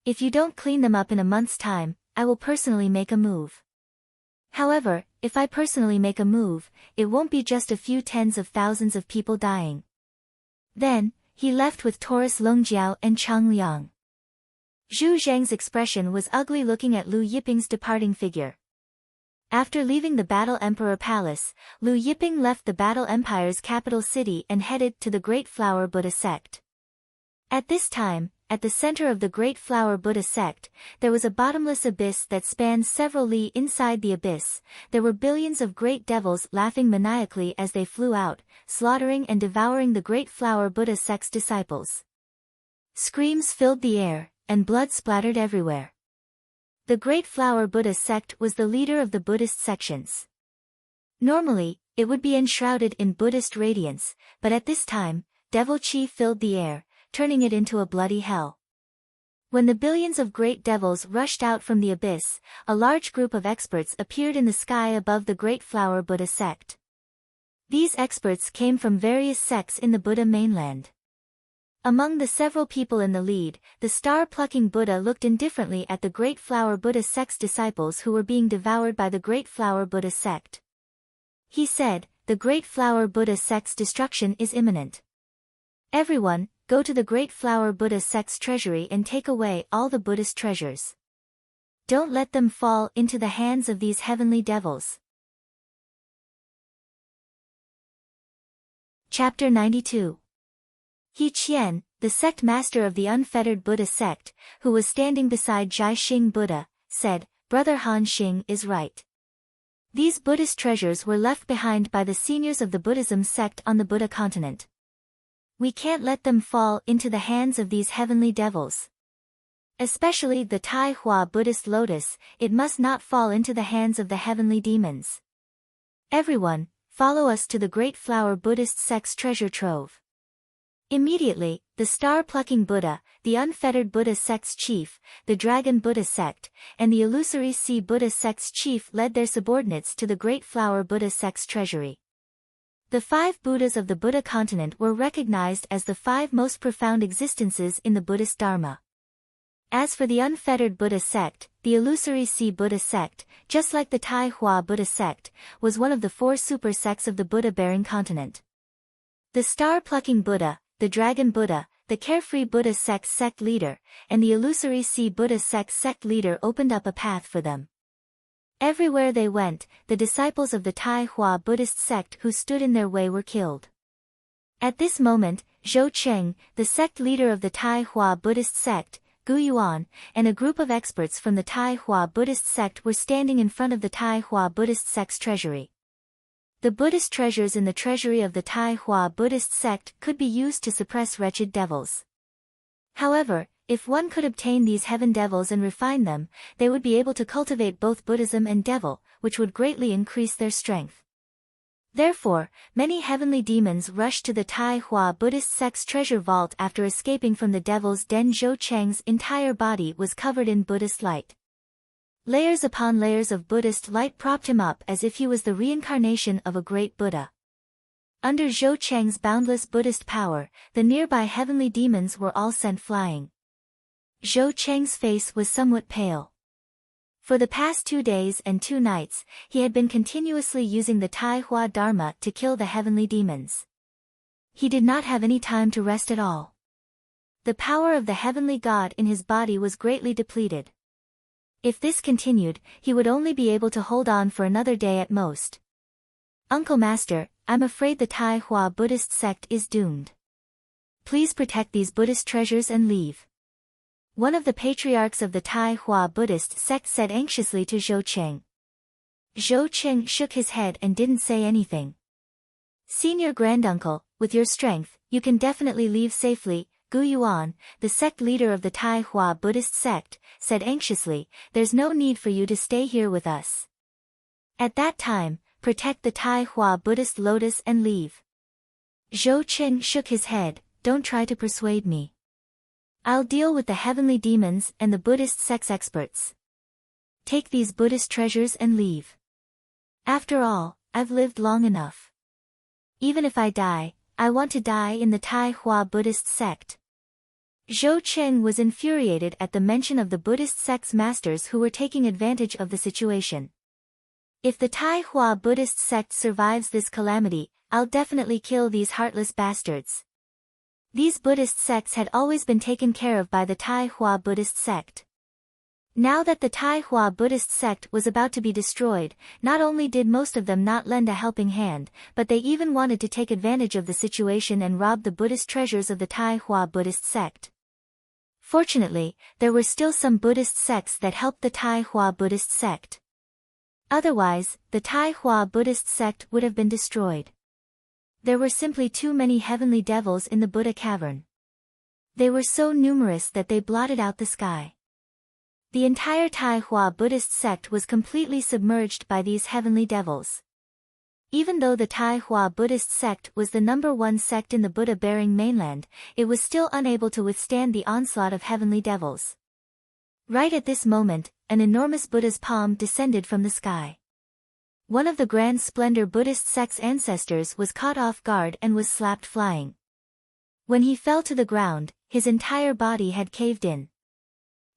If you don't clean them up in a month's time, I will personally make a move. However, if I personally make a move, it won't be just a few tens of thousands of people dying." Then, he left with Taurus Longjiao and Chang Liang. Zhu Zheng's expression was ugly looking at Lu Yiping's departing figure. After leaving the Battle Emperor Palace, Lu Yiping left the Battle Empire's capital city and headed to the Great Flower Buddha sect. At this time, at the center of the Great Flower Buddha sect, there was a bottomless abyss that spanned several li inside the abyss. There were billions of great devils laughing maniacally as they flew out, slaughtering and devouring the Great Flower Buddha sect's disciples. Screams filled the air, and blood splattered everywhere. The Great Flower Buddha sect was the leader of the Buddhist sections. Normally, it would be enshrouded in Buddhist radiance, but at this time, devil chi filled the air, turning it into a bloody hell. When the billions of great devils rushed out from the abyss, a large group of experts appeared in the sky above the Great Flower Buddha sect. These experts came from various sects in the Buddha mainland. Among the several people in the lead, the star-plucking Buddha looked indifferently at the Great Flower Buddha sect's disciples who were being devoured by the Great Flower Buddha sect. He said, "The Great Flower Buddha sect's destruction is imminent. Everyone, go to the Great Flower Buddha sect's treasury and take away all the Buddhist treasures. Don't let them fall into the hands of these heavenly devils." Chapter 92. He Qian, the sect master of the unfettered Buddha sect, who was standing beside Jai Xing Buddha, said, "Brother Han Xing is right. These Buddhist treasures were left behind by the seniors of the Buddhism sect on the Buddha continent. We can't let them fall into the hands of these heavenly devils. Especially the Tai Hua Buddhist lotus, it must not fall into the hands of the heavenly demons. Everyone, follow us to the Great Flower Buddhist sect's treasure trove." Immediately, the star-plucking Buddha, the unfettered Buddha sect's chief, the Dragon Buddha sect, and the illusory Sea Buddha sect's chief led their subordinates to the Great Flower Buddha sect's treasury. The 5 Buddhas of the Buddha continent were recognized as the 5 most profound existences in the Buddhist Dharma. As for the unfettered Buddha sect, the illusory Sea Buddha sect, just like the Tai Hua Buddha sect, was one of the 4 super sects of the Buddha-bearing continent. The star-plucking Buddha, the Dragon Buddha, the carefree Buddha sect's sect leader, and the illusory Sea Buddha sect's sect leader opened up a path for them. Everywhere they went, the disciples of the Tai Hua Buddhist sect who stood in their way were killed. At this moment, Zhou Cheng, the sect leader of the Tai Hua Buddhist sect, Gu Yuan, and a group of experts from the Tai Hua Buddhist sect were standing in front of the Tai Hua Buddhist sect's treasury. The Buddhist treasures in the treasury of the Tai Hua Buddhist sect could be used to suppress wretched devils. However, if one could obtain these heaven devils and refine them, they would be able to cultivate both Buddhism and devil, which would greatly increase their strength. Therefore, many heavenly demons rushed to the Tai Hua Buddhist sect's treasure vault after escaping from the devil's den. Zhou Cheng's entire body was covered in Buddhist light. Layers upon layers of Buddhist light propped him up as if he was the reincarnation of a great Buddha. Under Zhou Cheng's boundless Buddhist power, the nearby heavenly demons were all sent flying. Zhou Cheng's face was somewhat pale. For the past 2 days and 2 nights, he had been continuously using the Tai Hua Dharma to kill the heavenly demons. He did not have any time to rest at all. The power of the heavenly God in his body was greatly depleted. If this continued, he would only be able to hold on for another day at most. "Uncle Master, I'm afraid the Tai Hua Buddhist sect is doomed. Please protect these Buddhist treasures and leave," one of the patriarchs of the Tai Hua Buddhist sect said anxiously to Zhou Cheng. Zhou Cheng shook his head and didn't say anything. "Senior granduncle, with your strength, you can definitely leave safely," Gu Yuan, the sect leader of the Tai Hua Buddhist sect, said anxiously. "There's no need for you to stay here with us. At that time, protect the Tai Hua Buddhist lotus and leave." Zhou Cheng shook his head. "Don't try to persuade me. I'll deal with the heavenly demons and the Buddhist sect's experts. Take these Buddhist treasures and leave. After all, I've lived long enough. Even if I die, I want to die in the Tai Hua Buddhist sect." Zhou Cheng was infuriated at the mention of the Buddhist sect's masters who were taking advantage of the situation. "If the Tai Hua Buddhist sect survives this calamity, I'll definitely kill these heartless bastards." These Buddhist sects had always been taken care of by the Tai Hua Buddhist sect. Now that the Tai Hua Buddhist sect was about to be destroyed, not only did most of them not lend a helping hand, but they even wanted to take advantage of the situation and rob the Buddhist treasures of the Tai Hua Buddhist sect. Fortunately, there were still some Buddhist sects that helped the Tai Hua Buddhist sect. Otherwise, the Tai Hua Buddhist sect would have been destroyed. There were simply too many heavenly devils in the Buddha cavern. They were so numerous that they blotted out the sky. The entire Tai Hua Buddhist sect was completely submerged by these heavenly devils. Even though the Tai Hua Buddhist sect was the #1 sect in the Buddha-bearing mainland, it was still unable to withstand the onslaught of heavenly devils. Right at this moment, an enormous Buddha's palm descended from the sky. One of the Grand Splendor Buddhist sect's ancestors was caught off guard and was slapped flying. When he fell to the ground, his entire body had caved in.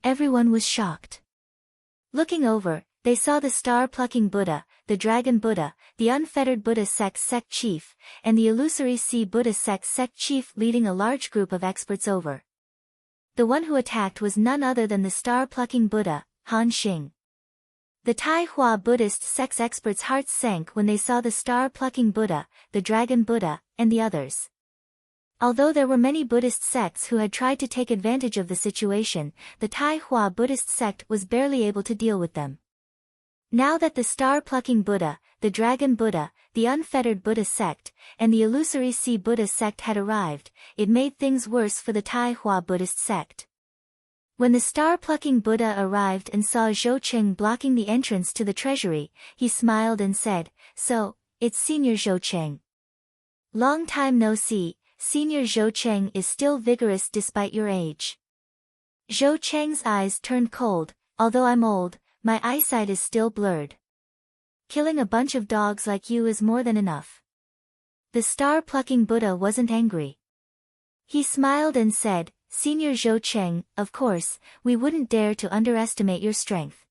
Everyone was shocked. Looking over, they saw the star-plucking Buddha, the Dragon Buddha, the unfettered Buddha sect's sect chief, and the illusory Sea Buddha sect's sect chief leading a large group of experts over. The one who attacked was none other than the star-plucking Buddha, Han Xing. The Tai Hua Buddhist sect's experts' hearts sank when they saw the star-plucking Buddha, the Dragon Buddha, and the others. Although there were many Buddhist sects who had tried to take advantage of the situation, the Tai Hua Buddhist sect was barely able to deal with them. Now that the star-plucking Buddha, the Dragon Buddha, the Unfettered Buddha sect, and the Illusory Sea Buddha sect had arrived, it made things worse for the Tai Hua Buddhist sect. When the star-plucking Buddha arrived and saw Zhou Qing blocking the entrance to the treasury, he smiled and said, "So, it's Senior Zhou Qing. Long time no see, Senior Zhou Qing is still vigorous despite your age." Zhou Qing's eyes turned cold. "Although I'm old, my eyesight is still blurred. Killing a bunch of dogs like you is more than enough." The star-plucking Buddha wasn't angry. He smiled and said, "Senior Zhou Qing, of course, we wouldn't dare to underestimate your strength.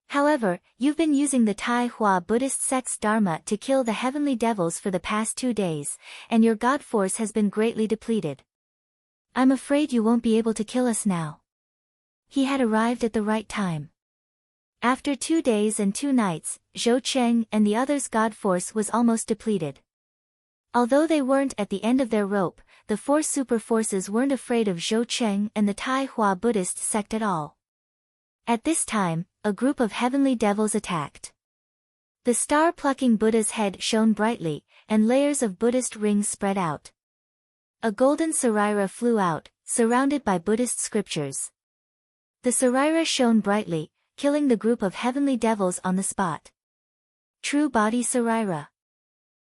However, you've been using the Tai Hua Buddhist sect's dharma to kill the heavenly devils for the past 2 days, and your god force has been greatly depleted. I'm afraid you won't be able to kill us now." He had arrived at the right time. After 2 days and 2 nights, Zhou Qing and the others' god force was almost depleted. Although they weren't at the end of their rope, the 4 super forces weren't afraid of Zhou Qing and the Tai Hua Buddhist sect at all. At this time, a group of heavenly devils attacked. The star-plucking Buddha's head shone brightly, and layers of Buddhist rings spread out. A golden sarira flew out, surrounded by Buddhist scriptures. The sarira shone brightly, killing the group of heavenly devils on the spot. True body sarira.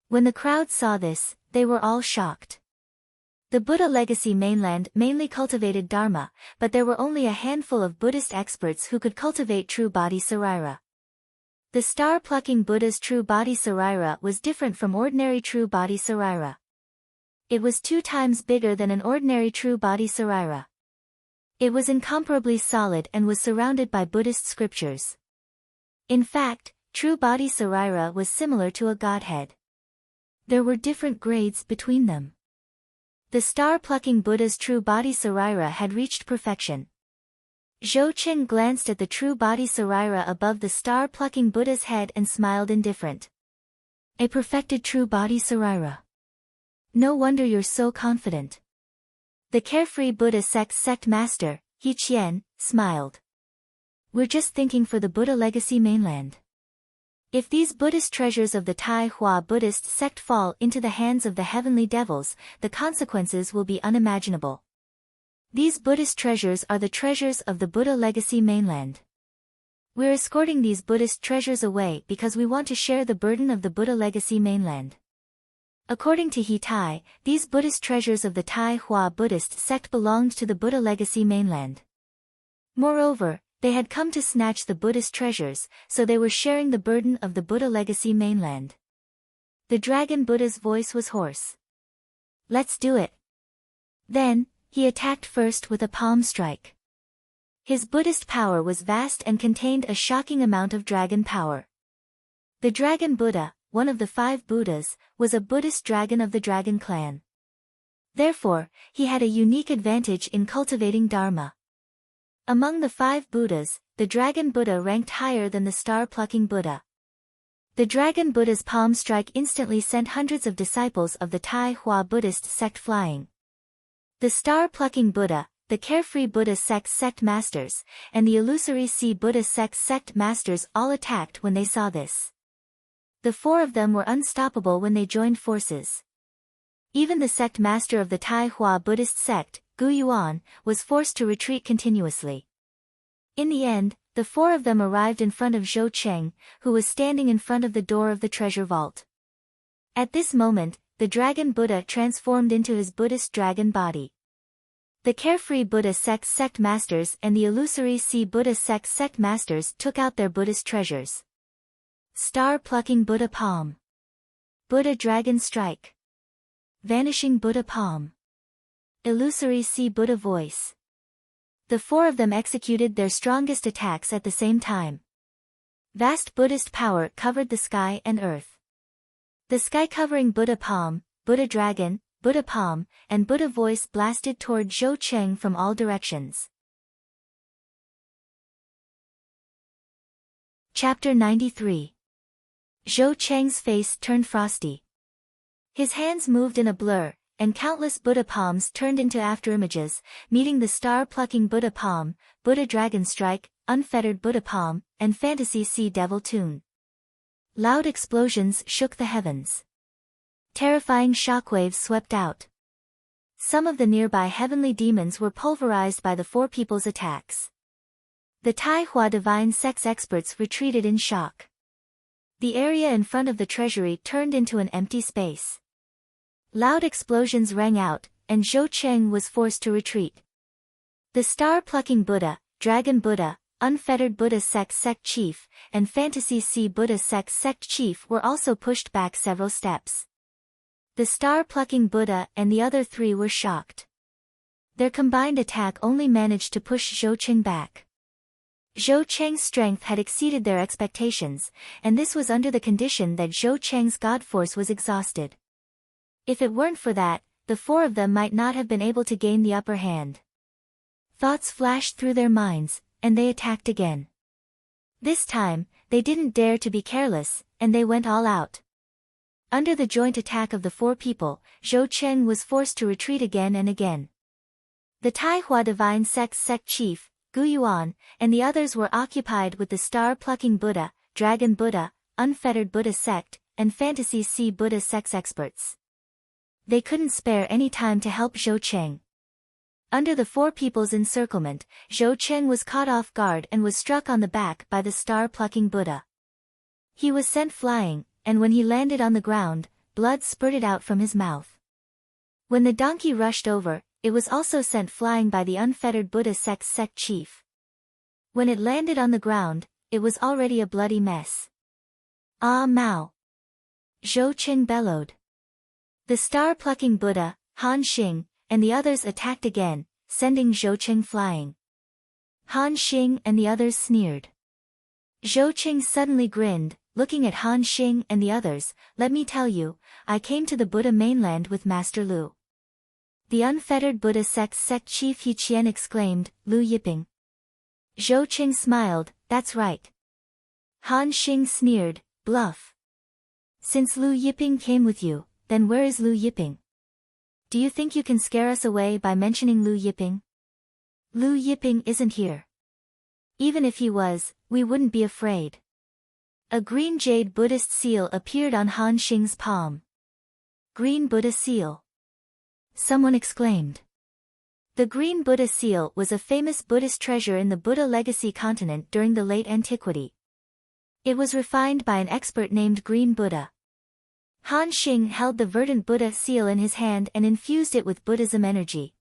When the crowd saw this, they were all shocked. The Buddha legacy mainland mainly cultivated Dharma, but there were only a handful of Buddhist experts who could cultivate true body sarira. The star-plucking Buddha's true body sarira was different from ordinary true body sarira. It was 2 times bigger than an ordinary true body sarira. It was incomparably solid and was surrounded by Buddhist scriptures. In fact, true body sarira was similar to a godhead. There were different grades between them. The star-plucking Buddha's true body sarira had reached perfection. Zhou Qing glanced at the true body sarira above the star-plucking Buddha's head and smiled indifferent. "A perfected true body sarira. No wonder you're so confident." The carefree Buddha sect master, He Qian, smiled. "We're just thinking for the Buddha legacy mainland. If these Buddhist treasures of the Tai Hua Buddhist sect fall into the hands of the heavenly devils, the consequences will be unimaginable. These Buddhist treasures are the treasures of the Buddha legacy mainland. We're escorting these Buddhist treasures away because we want to share the burden of the Buddha legacy mainland." According to He Tai, these Buddhist treasures of the Tai Hua Buddhist sect belonged to the Buddha legacy mainland. Moreover, they had come to snatch the Buddhist treasures, so they were sharing the burden of the Buddha legacy mainland. The Dragon Buddha's voice was hoarse. "Let's do it." Then, he attacked first with a palm strike. His Buddhist power was vast and contained a shocking amount of dragon power. The Dragon Buddha, one of the 5 Buddhas, was a Buddhist dragon of the Dragon clan. Therefore, he had a unique advantage in cultivating Dharma. Among the 5 Buddhas, the Dragon Buddha ranked higher than the star-plucking Buddha. The Dragon Buddha's palm strike instantly sent hundreds of disciples of the Tai Hua Buddhist sect flying. The star-plucking Buddha, the carefree Buddha sect masters, and the Illusory Sea Buddha sect masters all attacked when they saw this. The 4 of them were unstoppable when they joined forces. Even the sect master of the Tai Hua Buddhist sect, Gu Yuan, was forced to retreat continuously. In the end, the 4 of them arrived in front of Zhou Qing, who was standing in front of the door of the treasure vault. At this moment, the Dragon Buddha transformed into his Buddhist dragon body. The carefree Buddha sect masters and the Illusory Sea Buddha sect masters took out their Buddhist treasures. Star-plucking Buddha palm. Buddha dragon strike. Vanishing Buddha palm. Illusory Sea Buddha voice. The 4 of them executed their strongest attacks at the same time. Vast Buddhist power covered the sky and earth. The sky-covering Buddha palm, Buddha dragon, Buddha palm, and Buddha voice blasted toward Zhou Qing from all directions. Chapter 93. Zhou Qing's face turned frosty. His hands moved in a blur, and countless Buddha palms turned into afterimages, meeting the star-plucking Buddha palm, Buddha dragon strike, unfettered Buddha palm, and fantasy sea devil tune. Loud explosions shook the heavens. Terrifying shockwaves swept out. Some of the nearby heavenly demons were pulverized by the four people's attacks. The Tai Hua divine sex experts retreated in shock. The area in front of the treasury turned into an empty space. Loud explosions rang out, and Zhou Cheng was forced to retreat. The star-plucking Buddha, Dragon Buddha, Unfettered Buddha Sect Chief, and Fantasy Sea Buddha Sect Chief were also pushed back several steps. The star-plucking Buddha and the other three were shocked. Their combined attack only managed to push Zhou Cheng back. Zhou Cheng's strength had exceeded their expectations, and this was under the condition that Zhou Cheng's god force was exhausted. If it weren't for that, the four of them might not have been able to gain the upper hand. Thoughts flashed through their minds, and they attacked again. This time, they didn't dare to be careless, and they went all out. Under the joint attack of the four people, Zhou Cheng was forced to retreat again and again. The Tai Hua Divine Sect Chief, Gu Yuan, and the others were occupied with the star-plucking Buddha, Dragon Buddha, Unfettered Buddha Sect, and Fantasy Sea Buddha Sect experts. They couldn't spare any time to help Zhou Cheng. Under the four people's encirclement, Zhou Cheng was caught off guard and was struck on the back by the star-plucking Buddha. He was sent flying, and when he landed on the ground, blood spurted out from his mouth. When the donkey rushed over, it was also sent flying by the Unfettered Buddha Sect Chief. When it landed on the ground, it was already a bloody mess. Ah Mao! Zhou Cheng bellowed. The star-plucking Buddha, Han Xing, and the others attacked again, sending Zhou Cheng flying. Han Xing and the others sneered. Zhou Cheng suddenly grinned, looking at Han Xing and the others. Let me tell you, I came to the Buddha mainland with Master Lu. The Unfettered Buddha Sect Chief He Qian exclaimed, Lu Yiping. Zhou Cheng smiled, that's right. Han Xing sneered, bluff. Since Lu Yiping came with you, then where is Lu Yiping? Do you think you can scare us away by mentioning Lu Yiping? Lu Yiping isn't here. Even if he was, we wouldn't be afraid. A green jade Buddhist seal appeared on Han Xing's palm. Green Buddha seal. Someone exclaimed. The green Buddha seal was a famous Buddhist treasure in the Buddha legacy continent during the late antiquity. It was refined by an expert named Green Buddha. Han Xing held the verdant Buddha seal in his hand and infused it with Buddhism energy.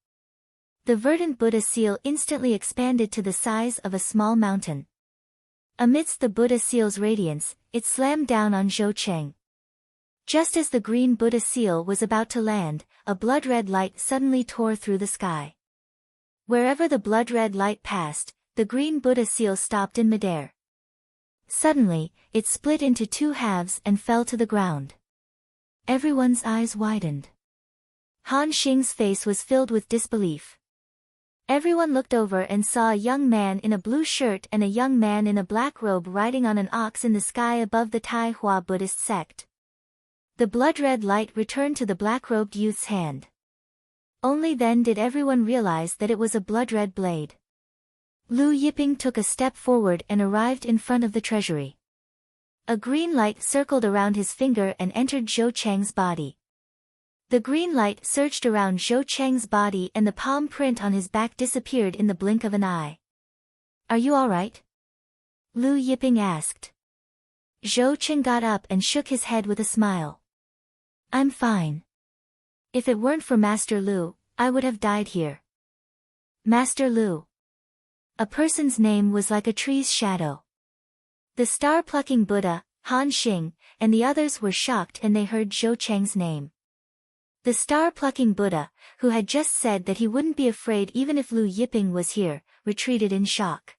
The verdant Buddha seal instantly expanded to the size of a small mountain. Amidst the Buddha seal's radiance, it slammed down on Zhou Cheng. Just as the green Buddha seal was about to land, a blood-red light suddenly tore through the sky. Wherever the blood-red light passed, the green Buddha seal stopped in midair. Suddenly, it split into two halves and fell to the ground. Everyone's eyes widened. Han Xing's face was filled with disbelief. Everyone looked over and saw a young man in a blue shirt and a young man in a black robe riding on an ox in the sky above the Tai Hua Buddhist sect. The blood-red light returned to the black-robed youth's hand. Only then did everyone realize that it was a blood-red blade. Lu Yiping took a step forward and arrived in front of the treasury. A green light circled around his finger and entered Zhou Cheng's body. The green light surged around Zhou Cheng's body and the palm print on his back disappeared in the blink of an eye. Are you all right? Lu Yiping asked. Zhou Cheng got up and shook his head with a smile. I'm fine. If it weren't for Master Lu, I would have died here. Master Lu. A person's name was like a tree's shadow. The star-plucking Buddha, Han Xing, and the others were shocked and they heard Zhou Cheng's name. The star-plucking Buddha, who had just said that he wouldn't be afraid even if Lu Yiping was here, retreated in shock.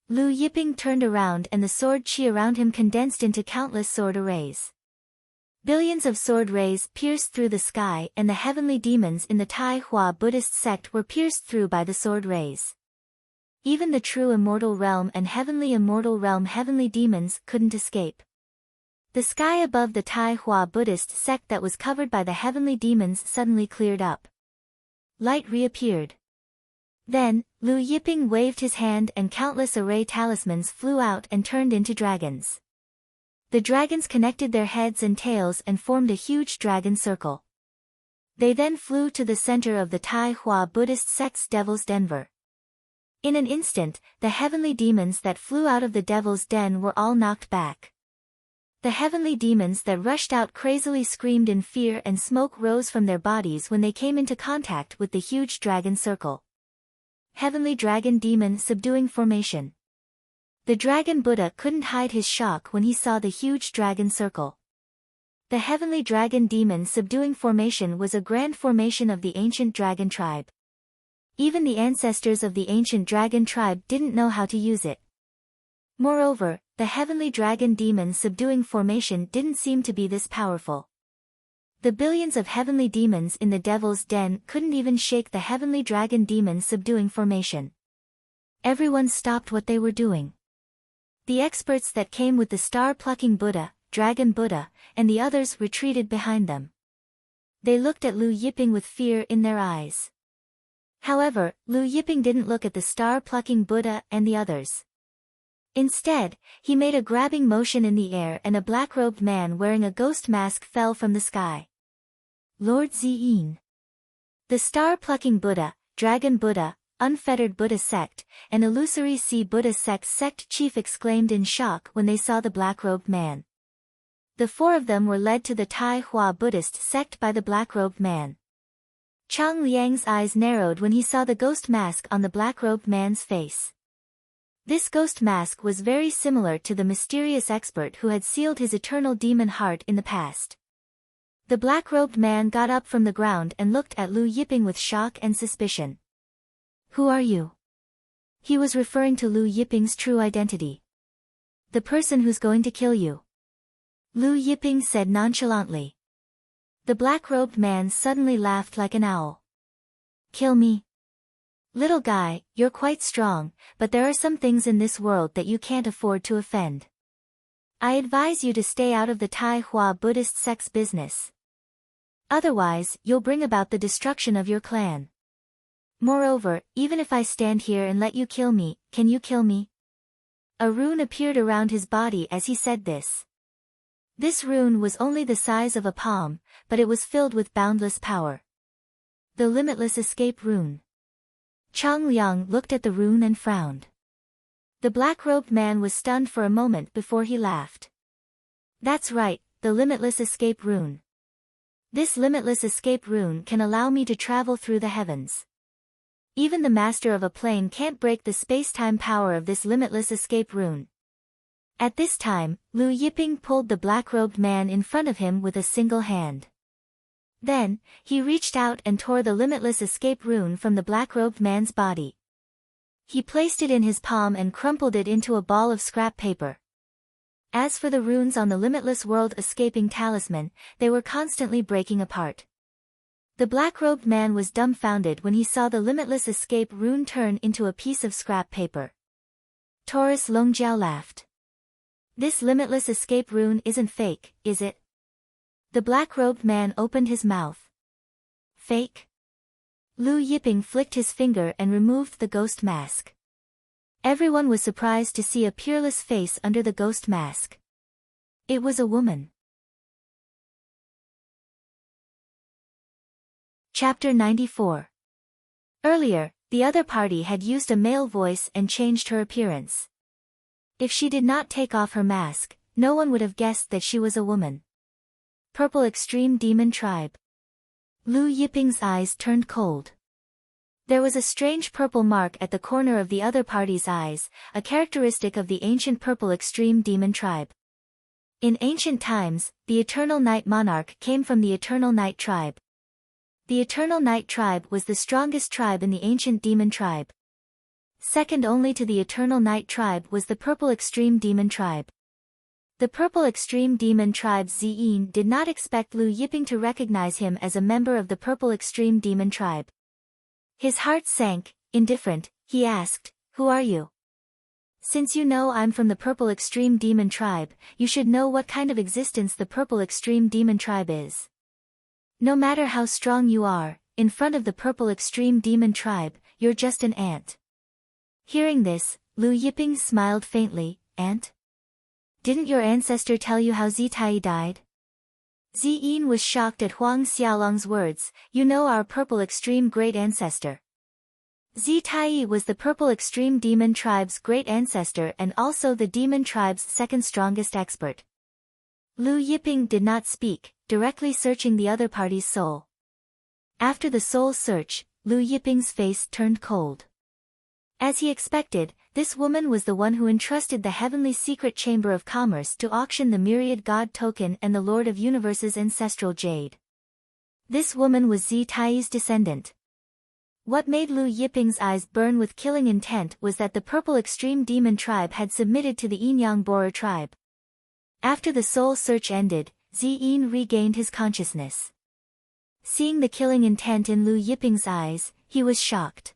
Lu Yiping turned around and the sword chi around him condensed into countless sword arrays. Billions of sword rays pierced through the sky and the heavenly demons in the Tai Hua Buddhist sect were pierced through by the sword rays. Even the true immortal realm and heavenly immortal realm heavenly demons couldn't escape. The sky above the Tai Hua Buddhist sect that was covered by the heavenly demons suddenly cleared up. Light reappeared. Then, Lu Yiping waved his hand and countless array talismans flew out and turned into dragons. The dragons connected their heads and tails and formed a huge dragon circle. They then flew to the center of the Tai Hua Buddhist sect's Devil's Den. In an instant, the heavenly demons that flew out of the Devil's Den were all knocked back. The heavenly demons that rushed out crazily screamed in fear and smoke rose from their bodies when they came into contact with the huge dragon circle. Heavenly Dragon Demon Subduing Formation. The Dragon Buddha couldn't hide his shock when he saw the huge dragon circle. The Heavenly Dragon Demon Subduing Formation was a grand formation of the ancient dragon tribe. Even the ancestors of the ancient dragon tribe didn't know how to use it. Moreover, the Heavenly Dragon Demon Subduing Formation didn't seem to be this powerful. The billions of heavenly demons in the Devil's Den couldn't even shake the Heavenly Dragon Demon Subduing Formation. Everyone stopped what they were doing. The experts that came with the star-plucking Buddha, Dragon Buddha, and the others retreated behind them. They looked at Lu Yiping with fear in their eyes. However, Lu Yiping didn't look at the star-plucking Buddha and the others. Instead, he made a grabbing motion in the air and a black-robed man wearing a ghost mask fell from the sky. Lord Ziyin. The star-plucking Buddha, Dragon Buddha, Unfettered Buddha Sect, and Illusory Sea Buddha Sect chief exclaimed in shock when they saw the black-robed man. The four of them were led to the Tai Hua Buddhist sect by the black-robed man. Chang Liang's eyes narrowed when he saw the ghost mask on the black-robed man's face. This ghost mask was very similar to the mysterious expert who had sealed his eternal demon heart in the past. The black-robed man got up from the ground and looked at Lu Yiping with shock and suspicion. Who are you? He was referring to Lu Yiping's true identity. The person who's going to kill you. Lu Yiping said nonchalantly. The black-robed man suddenly laughed like an owl. Kill me? Little guy, you're quite strong, but there are some things in this world that you can't afford to offend. I advise you to stay out of the Tai Hua Buddhist sect's business. Otherwise, you'll bring about the destruction of your clan. Moreover, even if I stand here and let you kill me, can you kill me? A rune appeared around his body as he said this. This rune was only the size of a palm, but it was filled with boundless power. The Limitless Escape Rune. Chang Liang looked at the rune and frowned. The black-robed man was stunned for a moment before he laughed. That's right, the Limitless Escape Rune. This Limitless Escape Rune can allow me to travel through the heavens. Even the master of a plane can't break the space-time power of this Limitless Escape Rune. At this time, Lu Yiping pulled the black-robed man in front of him with a single hand. Then, he reached out and tore the Limitless Escape Rune from the black-robed man's body. He placed it in his palm and crumpled it into a ball of scrap paper. As for the runes on the Limitless World Escaping Talisman, they were constantly breaking apart. The black-robed man was dumbfounded when he saw the Limitless Escape Rune turn into a piece of scrap paper. Taurus Longjiao laughed. This Limitless Escape Rune isn't fake, is it? The black-robed man opened his mouth. Fake? Lu Yiping flicked his finger and removed the ghost mask. Everyone was surprised to see a peerless face under the ghost mask. It was a woman. Chapter 94. Earlier, the other party had used a male voice and changed her appearance. If she did not take off her mask, no one would have guessed that she was a woman. Purple Extreme Demon Tribe. Lu Yiping's eyes turned cold. There was a strange purple mark at the corner of the other party's eyes, a characteristic of the ancient Purple Extreme Demon Tribe. In ancient times, the Eternal Night Monarch came from the Eternal Night Tribe. The Eternal Night Tribe was the strongest tribe in the ancient Demon Tribe. Second only to the Eternal Night Tribe was the Purple Extreme Demon Tribe. The Purple Extreme Demon Tribe's Ziyin did not expect Lu Yiping to recognize him as a member of the Purple Extreme Demon Tribe. His heart sank. Indifferent, he asked, "Who are you?" Since you know I'm from the Purple Extreme Demon Tribe, you should know what kind of existence the Purple Extreme Demon Tribe is. No matter how strong you are, in front of the Purple Extreme Demon Tribe, you're just an ant. Hearing this, Lu Yiping smiled faintly. Ant? Didn't your ancestor tell you how Zitai died? Ziyin was shocked at Huang Xiaolong's words. You know our Purple Extreme great ancestor. Zitai was the Purple Extreme Demon Tribe's great ancestor and also the Demon Tribe's second strongest expert. Lu Yiping did not speak, directly searching the other party's soul. After the soul search, Lu Yiping's face turned cold. As he expected, this woman was the one who entrusted the heavenly secret chamber of commerce to auction the myriad god token and the Lord of Universe's ancestral jade. This woman was Zitai's descendant. What made Lu Yiping's eyes burn with killing intent was that the Purple Extreme Demon Tribe had submitted to the Yinyang Borer tribe. After the soul search ended, Ziyin regained his consciousness. Seeing the killing intent in Lu Yiping's eyes, he was shocked.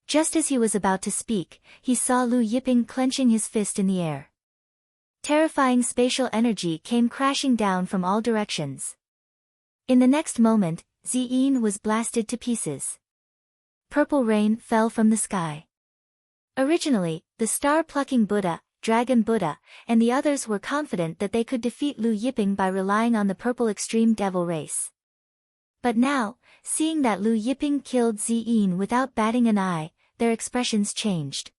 Just as he was about to speak, he saw Lu Yiping clenching his fist in the air. Terrifying spatial energy came crashing down from all directions. In the next moment, Ziyin was blasted to pieces. Purple rain fell from the sky. Originally, the star-plucking Buddha, Dragon Buddha, and the others were confident that they could defeat Lu Yiping by relying on the Purple Extreme Devil race. But now, seeing that Lu Yiping killed Ziyin without batting an eye, their expressions changed.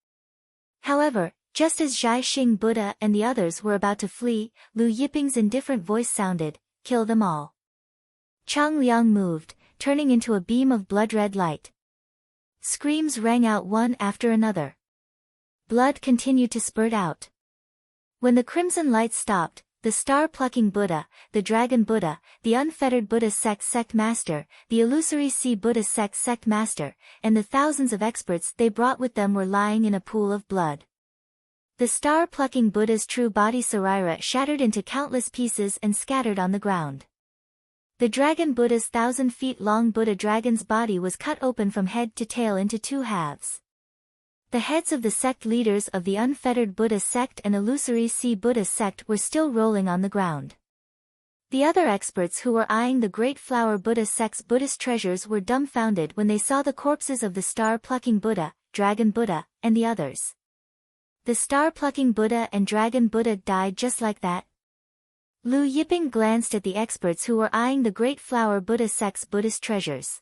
However, just as Zhai Xing Buddha and the others were about to flee, Lu Yiping's indifferent voice sounded, "Kill them all." Chang Liang moved, turning into a beam of blood-red light. Screams rang out one after another. Blood continued to spurt out. When the crimson light stopped, the star-plucking Buddha, the Dragon Buddha, the unfettered Buddha sect master, the illusory sea Buddha sect master, and the thousands of experts they brought with them were lying in a pool of blood. The star-plucking Buddha's true body Sarira shattered into countless pieces and scattered on the ground. The Dragon Buddha's 1,000 feet long Buddha dragon's body was cut open from head to tail into two halves. The heads of the sect leaders of the unfettered Buddha sect and illusory sea Buddha sect were still rolling on the ground. The other experts who were eyeing the great flower Buddha sect's Buddhist treasures were dumbfounded when they saw the corpses of the star-plucking Buddha, Dragon Buddha, and the others. The star-plucking Buddha and Dragon Buddha died just like that. Lu Yiping glanced at the experts who were eyeing the great flower Buddha sect's Buddhist treasures.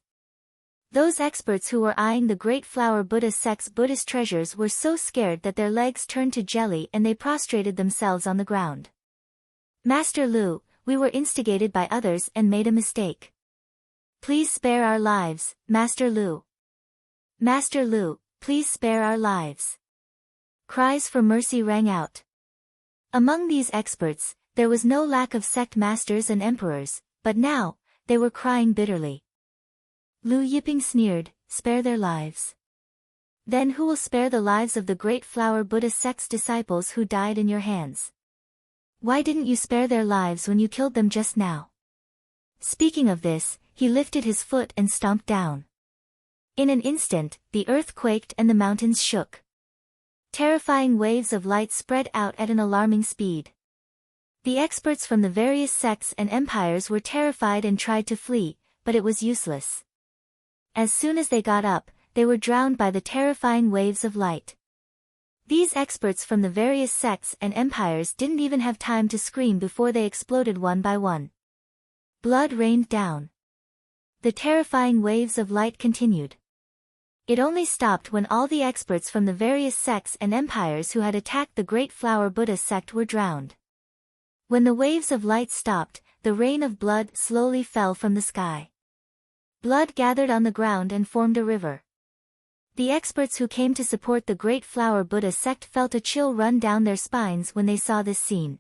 Those experts who were eyeing the great flower Buddha sect's Buddhist treasures were so scared that their legs turned to jelly and they prostrated themselves on the ground. "Master Lu, we were instigated by others and made a mistake. Please spare our lives, Master Lu. Master Lu, please spare our lives." Cries for mercy rang out. Among these experts, there was no lack of sect masters and emperors, but now, they were crying bitterly. Lu Yiping sneered, "Spare their lives. Then who will spare the lives of the great flower Buddha sect's disciples who died in your hands? Why didn't you spare their lives when you killed them just now?" Speaking of this, he lifted his foot and stomped down. In an instant, the earth quaked and the mountains shook. Terrifying waves of light spread out at an alarming speed. The experts from the various sects and empires were terrified and tried to flee, but it was useless. As soon as they got up, they were drowned by the terrifying waves of light. These experts from the various sects and empires didn't even have time to scream before they exploded one by one. Blood rained down. The terrifying waves of light continued. It only stopped when all the experts from the various sects and empires who had attacked the great flower Buddha sect were drowned. When the waves of light stopped, the rain of blood slowly fell from the sky. Blood gathered on the ground and formed a river. The experts who came to support the great flower Buddha sect felt a chill run down their spines when they saw this scene.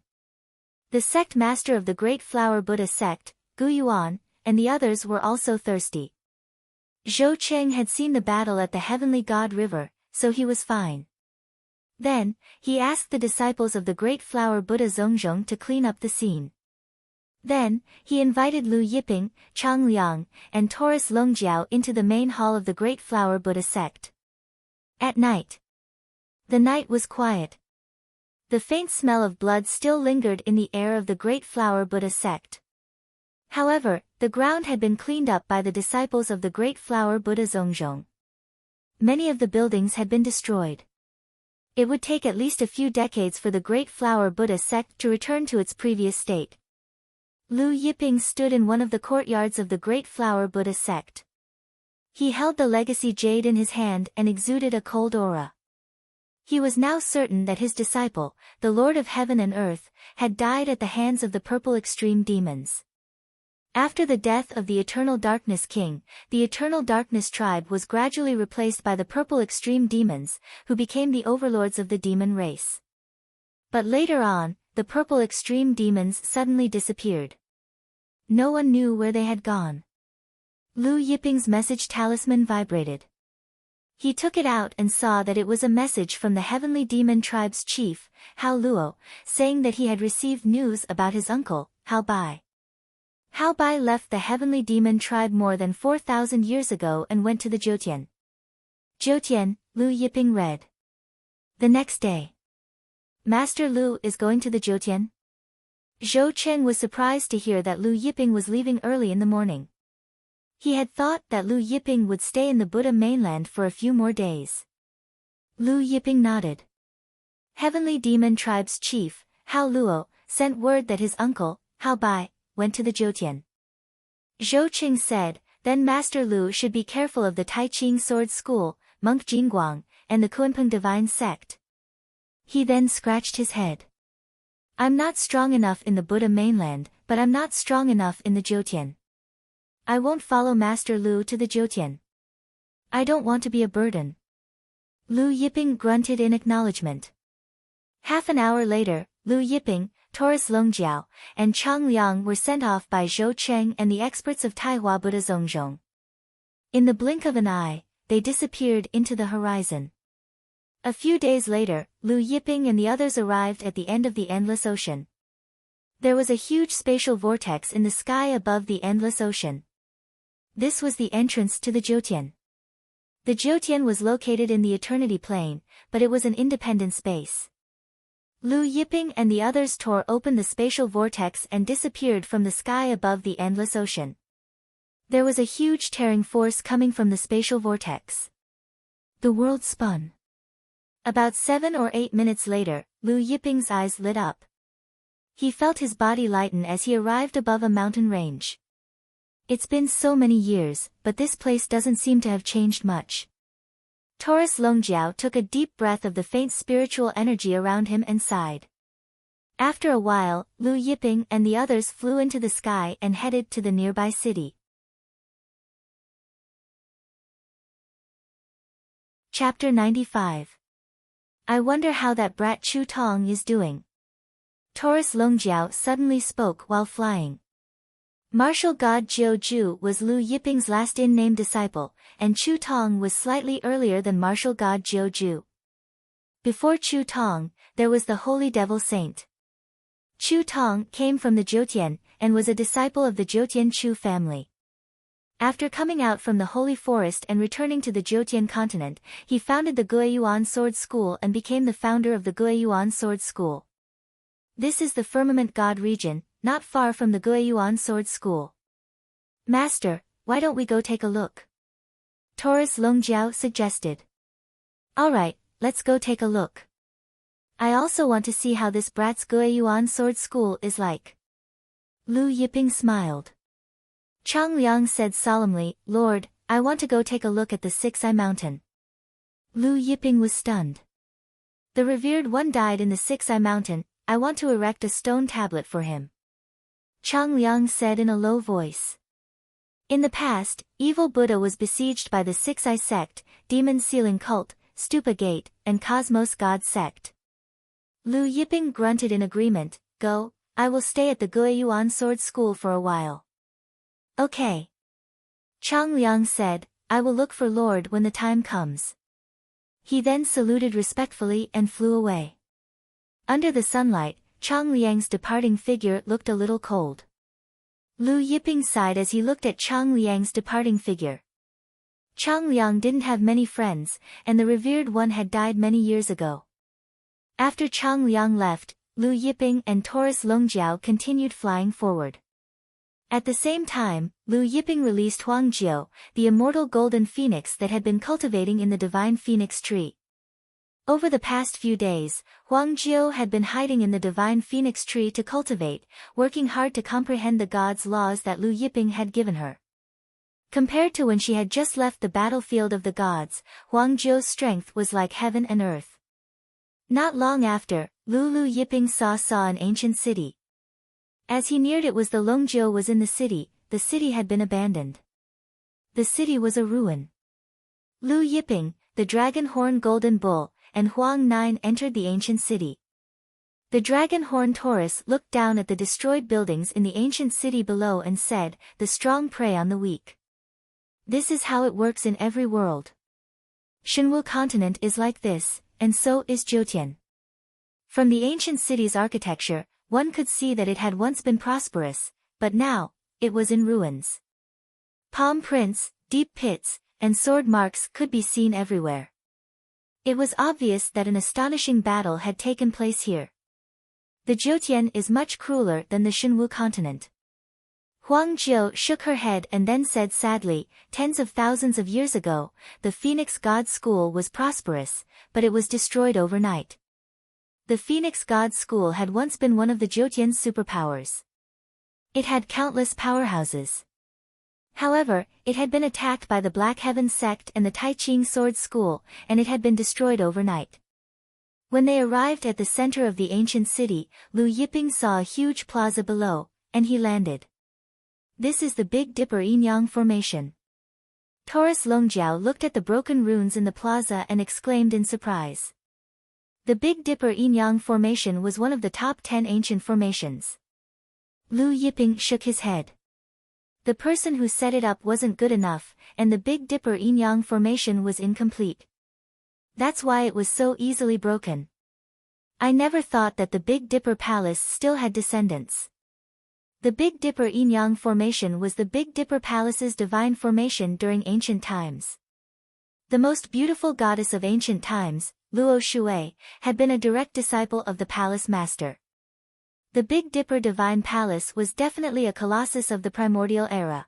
The sect master of the great flower Buddha sect, Gu Yuan, and the others were also thirsty. Zhou Cheng had seen the battle at the Heavenly God River, so he was fine. Then, he asked the disciples of the great flower Buddha Zhongzhong to clean up the scene. Then, he invited Lu Yiping, Chang Liang, and Taurus Longjiao into the main hall of the great flower Buddha sect. At night, The night was quiet. The faint smell of blood still lingered in the air of the Great Flower Buddha sect. However, the ground had been cleaned up by the disciples of the Great Flower Buddha Zhongzhong. Many of the buildings had been destroyed. It would take at least a few decades for the Great Flower Buddha sect to return to its previous state. Lu Yiping stood in one of the courtyards of the Great Flower Buddha sect. He held the legacy jade in his hand and exuded a cold aura. He was now certain that his disciple, the Lord of Heaven and Earth, had died at the hands of the Purple Extreme Demons. After the death of the Eternal Darkness King, the Eternal Darkness tribe was gradually replaced by the Purple Extreme Demons, who became the overlords of the demon race. But later on, the Purple Extreme Demons suddenly disappeared. No one knew where they had gone. Lu Yiping's message talisman vibrated. He took it out and saw that it was a message from the Heavenly Demon Tribe's chief, Hao Luo, saying that he had received news about his uncle, Hao Bai. Hao Bai left the Heavenly Demon Tribe more than 4,000 years ago and went to the Jiutian. Jiutian, Lu Yiping read. The next day. Master Lu is going to the Jiutian? Zhou Chen was surprised to hear that Lu Yiping was leaving early in the morning. He had thought that Lu Yiping would stay in the Buddha mainland for a few more days. Lu Yiping nodded. Heavenly Demon Tribe's chief, Hao Luo, sent word that his uncle, Hao Bai, went to the Jiutian. Zhou Qing said, then Master Lu should be careful of the Tai Ching Sword School, Monk Jingguang, and the Kunpeng Divine Sect. He then scratched his head. I'm not strong enough in the Buddha mainland, but I'm not strong enough in the Jiutian. I won't follow Master Lu to the Jiutian. I don't want to be a burden. Lu Yiping grunted in acknowledgement. Half an hour later, Lu Yiping, Taurus Longjiao, and Chang Liang were sent off by Zhou Cheng and the experts of Taihua Buddha Zhongzhong. In the blink of an eye, they disappeared into the horizon. A few days later, Lu Yiping and the others arrived at the end of the Endless Ocean. There was a huge spatial vortex in the sky above the Endless Ocean. This was the entrance to the Jiutian. The Jiutian was located in the Eternity Plane, but it was an independent space. Lu Yiping and the others tore open the spatial vortex and disappeared from the sky above the Endless Ocean. There was a huge tearing force coming from the spatial vortex. The world spun. About 7 or 8 minutes later, Lu Yiping's eyes lit up. He felt his body lighten as he arrived above a mountain range. It's been so many years, but this place doesn't seem to have changed much. Taurus Longjiao took a deep breath of the faint spiritual energy around him and sighed. After a while, Lu Yiping and the others flew into the sky and headed to the nearby city. Chapter 95. I wonder how that brat Chu Tong is doing. Taurus Longjiao suddenly spoke while flying. Martial God Jiu Ju was Lu Yiping's last in-name disciple, and Chu Tong was slightly earlier than Martial God Jiu Ju. Before Chu Tong, there was the Holy Devil Saint. Chu Tong came from the Jiutian, and was a disciple of the Jiutian Chu family. After coming out from the Holy Forest and returning to the Jiutian continent, he founded the Guiyuan Sword School and became the founder of the Guiyuan Sword School. This is the Firmament God region, not far from the Guiyuan Sword School. Master, why don't we go take a look? Taurus Longjiao suggested. Alright, let's go take a look. I also want to see how this brat's Guiyuan Sword School is like. Lu Yiping smiled. Chang Liang said solemnly, Lord, I want to go take a look at the Six-Eye Mountain. Lu Yiping was stunned. The revered one died in the Six-Eye Mountain, I want to erect a stone tablet for him. Chang Liang said in a low voice. In the past, evil Buddha was besieged by the Six-Eye Sect, Demon Sealing Cult, Stupa Gate, and Cosmos God Sect. Lu Yiping grunted in agreement, Go, I will stay at the Guiyuan Sword School for a while. Okay. Chang Liang said, I will look for Lord when the time comes. He then saluted respectfully and flew away. Under the sunlight, Chang Liang's departing figure looked a little cold. Lu Yiping sighed as he looked at Chang Liang's departing figure. Chang Liang didn't have many friends, and the revered one had died many years ago. After Chang Liang left, Lu Yiping and Taurus Longjiao continued flying forward. At the same time, Lu Yiping released Huang Jiao, the immortal golden phoenix that had been cultivating in the divine phoenix tree. Over the past few days, Huang Jiao had been hiding in the divine phoenix tree to cultivate, working hard to comprehend the gods' laws that Lu Yiping had given her. Compared to when she had just left the battlefield of the gods, Huang Jiao's strength was like heaven and earth. Not long after, Lu Yiping saw an ancient city. As he neared it, the Longjiao was in the city had been abandoned. The city was a ruin. Lu Yiping, the dragon horn golden bull, and Huang Nine entered the ancient city. The dragon horn Taurus looked down at the destroyed buildings in the ancient city below and said, "The strong prey on the weak. This is how it works in every world. Shenwu continent is like this, and so is Jiutian." From the ancient city's architecture, one could see that it had once been prosperous, but now, it was in ruins. Palm prints, deep pits, and sword marks could be seen everywhere. It was obvious that an astonishing battle had taken place here. The Jiutian is much crueler than the Shenwu continent. Huang Jiao shook her head and then said sadly, "Tens of thousands of years ago, the Phoenix God School was prosperous, but it was destroyed overnight." The Phoenix God School had once been one of the Jiutian's superpowers. It had countless powerhouses. However, it had been attacked by the Black Heaven sect and the Taiqing Sword School, and it had been destroyed overnight. When they arrived at the center of the ancient city, Lu Yiping saw a huge plaza below, and he landed. "This is the Big Dipper Yin-Yang Formation." Taurus Longjiao looked at the broken ruins in the plaza and exclaimed in surprise. The Big Dipper Yin-Yang Formation was one of the top 10 ancient formations. Lu Yiping shook his head. The person who set it up wasn't good enough, and the Big Dipper Yin-Yang Formation was incomplete. That's why it was so easily broken. I never thought that the Big Dipper Palace still had descendants. The Big Dipper Yin-Yang Formation was the Big Dipper Palace's divine formation during ancient times. The most beautiful goddess of ancient times, Luo Shui, had been a direct disciple of the palace master. The Big Dipper Divine Palace was definitely a colossus of the primordial era.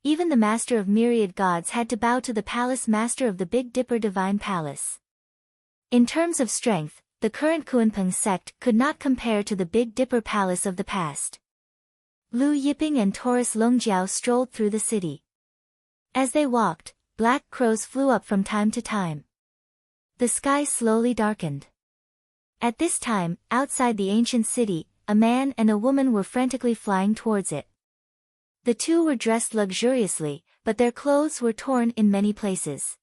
Even the master of myriad gods had to bow to the palace master of the Big Dipper Divine Palace. In terms of strength, the current Kuanping sect could not compare to the Big Dipper Palace of the past. Lu Yiping and Taurus Longjiao strolled through the city. As they walked, black crows flew up from time to time. The sky slowly darkened. At this time, outside the ancient city, a man and a woman were frantically flying towards it. The two were dressed luxuriously, but their clothes were torn in many places.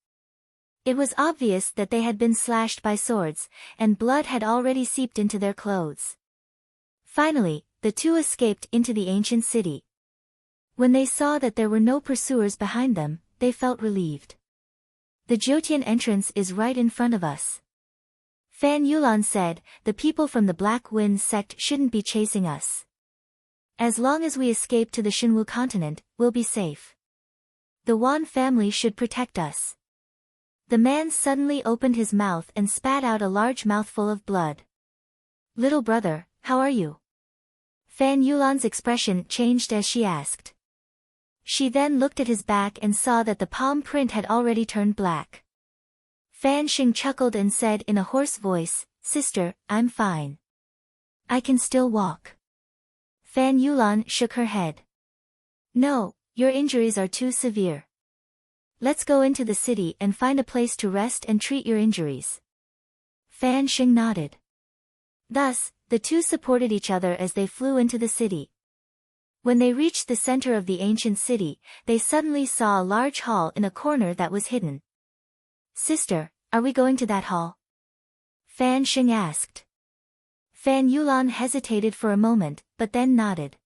It was obvious that they had been slashed by swords, and blood had already seeped into their clothes. Finally, the two escaped into the ancient city. When they saw that there were no pursuers behind them, they felt relieved. "The Jiutian entrance is right in front of us." Fan Yulan said, "The people from the Black Wind sect shouldn't be chasing us. As long as we escape to the Shenwu continent, we'll be safe. The Wan family should protect us." The man suddenly opened his mouth and spat out a large mouthful of blood. "Little brother, how are you?" Fan Yulan's expression changed as she asked. She then looked at his back and saw that the palm print had already turned black. Fan Xing chuckled and said in a hoarse voice, "Sister, I'm fine. I can still walk." Fan Yulan shook her head. "No, your injuries are too severe. Let's go into the city and find a place to rest and treat your injuries." Fan Xing nodded. Thus, the two supported each other as they flew into the city. When they reached the center of the ancient city, they suddenly saw a large hall in a corner that was hidden. "Sister, are we going to that hall?" Fan Xing asked. Fan Yulan hesitated for a moment, but then nodded.